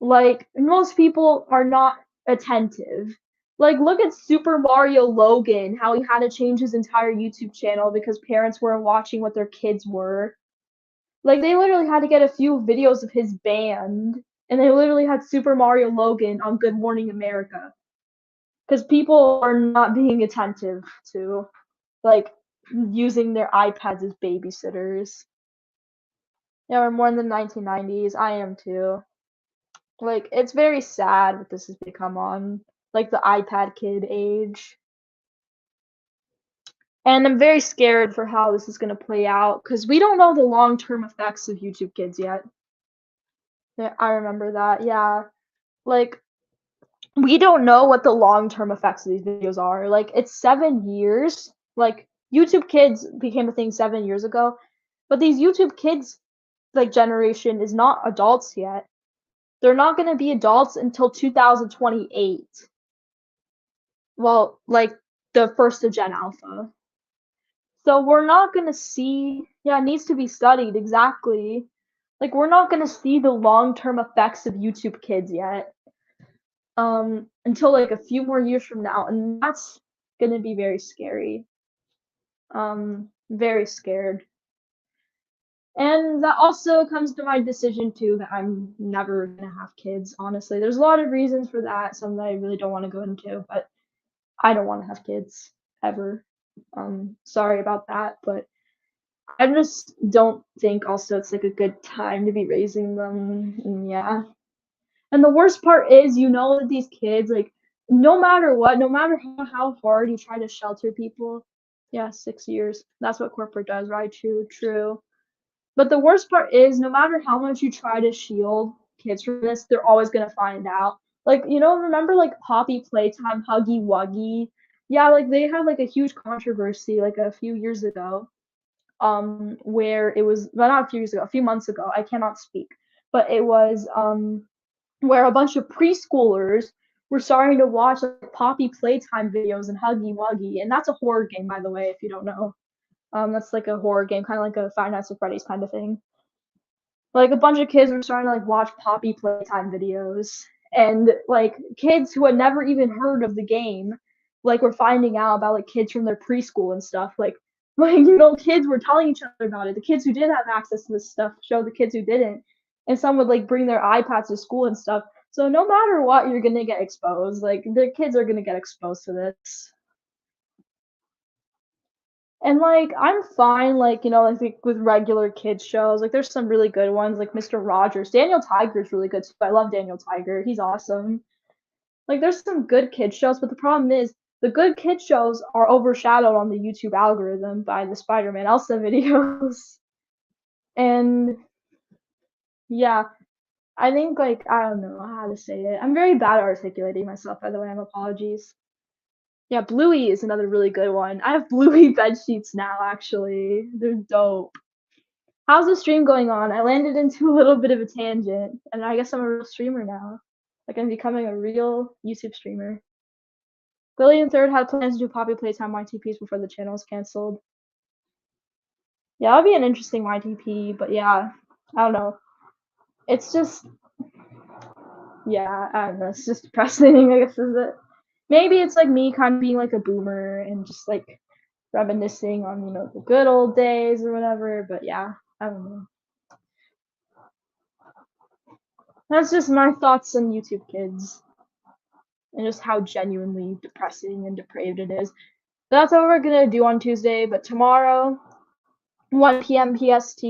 Like, most people are not attentive. Like, look at Super Mario Logan, how he had to change his entire YouTube channel because parents weren't watching what their kids were. Like, they literally had to get a few videos of his banned, and they literally had Super Mario Logan on Good Morning America. Because people are not being attentive to, like, using their iPads as babysitters. Yeah, we're more in the 1990s. I am too. Like, it's very sad what this has become on, like, the iPad kid age. And I'm very scared for how this is going to play out, because we don't know the long-term effects of YouTube Kids yet. Yeah, I remember that, yeah. Like, we don't know what the long-term effects of these videos are. Like, it's 7 years. Like, YouTube Kids became a thing 7 years ago, but these YouTube Kids, like, generation is not adults yet. They're not going to be adults until 2028. Well, like, the first of Gen Alpha. So we're not going to see, yeah, it needs to be studied, exactly. Like, we're not going to see the long-term effects of YouTube Kids yet. Until like a few more years from now, and that's gonna be very scary. Very scared. And that also comes to my decision too that I'm never gonna have kids, honestly. There's a lot of reasons for that, some that I really don't want to go into, but I don't want to have kids ever. Sorry about that, but I just don't think also it's like a good time to be raising them, and yeah. And the worst part is, you know that these kids, like, no matter what, no matter how hard you try to shelter people, yeah, 6 years. That's what corporate does, right? True. But the worst part is, no matter how much you try to shield kids from this, they're always gonna find out. Like, you know, remember like Poppy Playtime, Huggy Wuggy? Yeah, like they had like a huge controversy like a few years ago. Where it was, well, not a few years ago, a few months ago. I cannot speak, but it was where a bunch of preschoolers were starting to watch like Poppy Playtime videos and Huggy Wuggy, and that's a horror game, by the way, if you don't know. That's like a horror game, kind of like a Five Nights at Freddy's kind of thing. Like a bunch of kids were starting to like watch Poppy Playtime videos, and like kids who had never even heard of the game, like were finding out about like kids from their preschool and stuff. Like you know, kids were telling each other about it. The kids who did have access to this stuff showed the kids who didn't, and some would like bring their iPads to school and stuff. So no matter what, you're gonna get exposed. Like the kids are gonna get exposed to this. And like I'm fine, like, you know, like with regular kids shows. Like there's some really good ones, like Mr. Rogers. Daniel Tiger's really good too. I love Daniel Tiger. He's awesome. Like there's some good kids shows, but the problem is the good kids shows are overshadowed on the YouTube algorithm by the Spider-Man Elsa videos. And yeah, I think like I don't know how to say it. I'm very bad at articulating myself, by the way. Apologies. Yeah, Bluey is another really good one. I have Bluey bed sheets now, actually. They're dope. How's the stream going on? I landed into a little bit of a tangent, and I guess I'm a real streamer now. Like I'm becoming a real YouTube streamer. Billy III had plans to do Poppy Playtime YTPs before the channel was canceled. Yeah, that would be an interesting YTP, but yeah, I don't know. It's just, yeah, I don't know. It's just depressing, I guess, is it? Maybe it's like me kind of being like a boomer and just like reminiscing on, the good old days or whatever, but yeah, I don't know. That's just my thoughts on YouTube Kids and just how genuinely depressing and depraved it is. That's what we're gonna do on Tuesday, but tomorrow, 1 p.m. PST,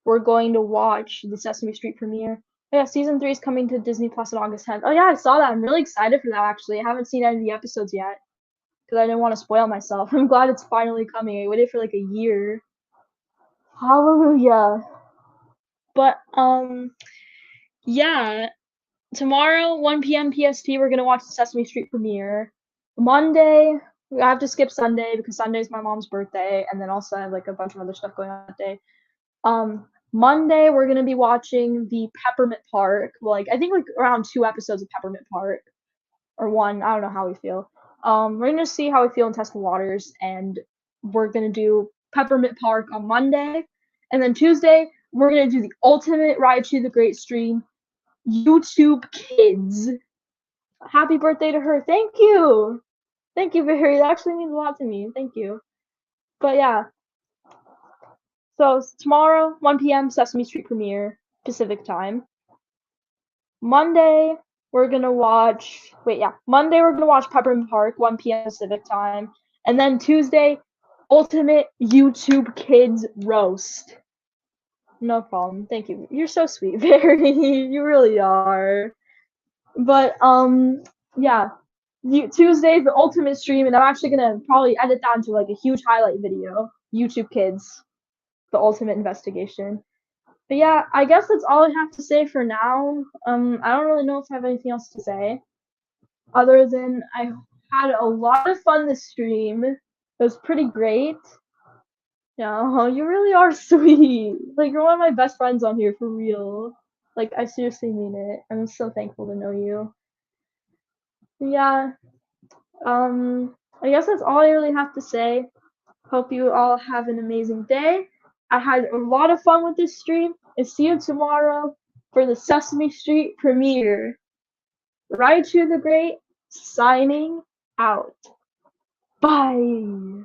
we're going to watch the Sesame Street premiere. Oh, yeah, season 3 is coming to Disney Plus on August 10th. Oh yeah, I saw that. I'm really excited for that, actually. I haven't seen any of the episodes yet because I didn't want to spoil myself. I'm glad it's finally coming. I waited for like a year. Hallelujah. But, yeah. Tomorrow, 1 p.m. PST, we're going to watch the Sesame Street premiere. Monday, we have to skip Sunday because Sunday's my mom's birthday, and then also I have like a bunch of other stuff going on that day. Monday, we're going to be watching the Peppermint Park. Well, like, I think like around 2 episodes of Peppermint Park. Or 1, I don't know how we feel. We're going to see how we feel and test the waters, and we're going to do Peppermint Park on Monday. And then Tuesday, we're going to do the ultimate Ride to the Great stream, YouTube Kids. Happy birthday to her. Thank you. Thank you, Barry. That actually means a lot to me. Thank you. But yeah. So tomorrow, 1 p.m. Sesame Street premiere, Pacific time. Monday, we're gonna watch. Monday we're gonna watch Peppermint Park, 1 p.m. Pacific time, and then Tuesday, ultimate YouTube Kids roast. No problem. Thank you. You're so sweet, Barry. You really are. But yeah. Tuesday's the ultimate stream, and I'm actually gonna probably edit that into like a huge highlight video. YouTube Kids, the ultimate investigation. But yeah, I guess that's all I have to say for now. I don't really know if I have anything else to say, other than I had a lot of fun this stream. It was pretty great. Yeah, you really are sweet. Like you're one of my best friends on here for real. Like I seriously mean it. I'm so thankful to know you. Yeah. I guess that's all I really have to say. Hope you all have an amazing day. I had a lot of fun with this stream, and see you tomorrow for the Sesame Street premiere. Ride to the Great, signing out. Bye.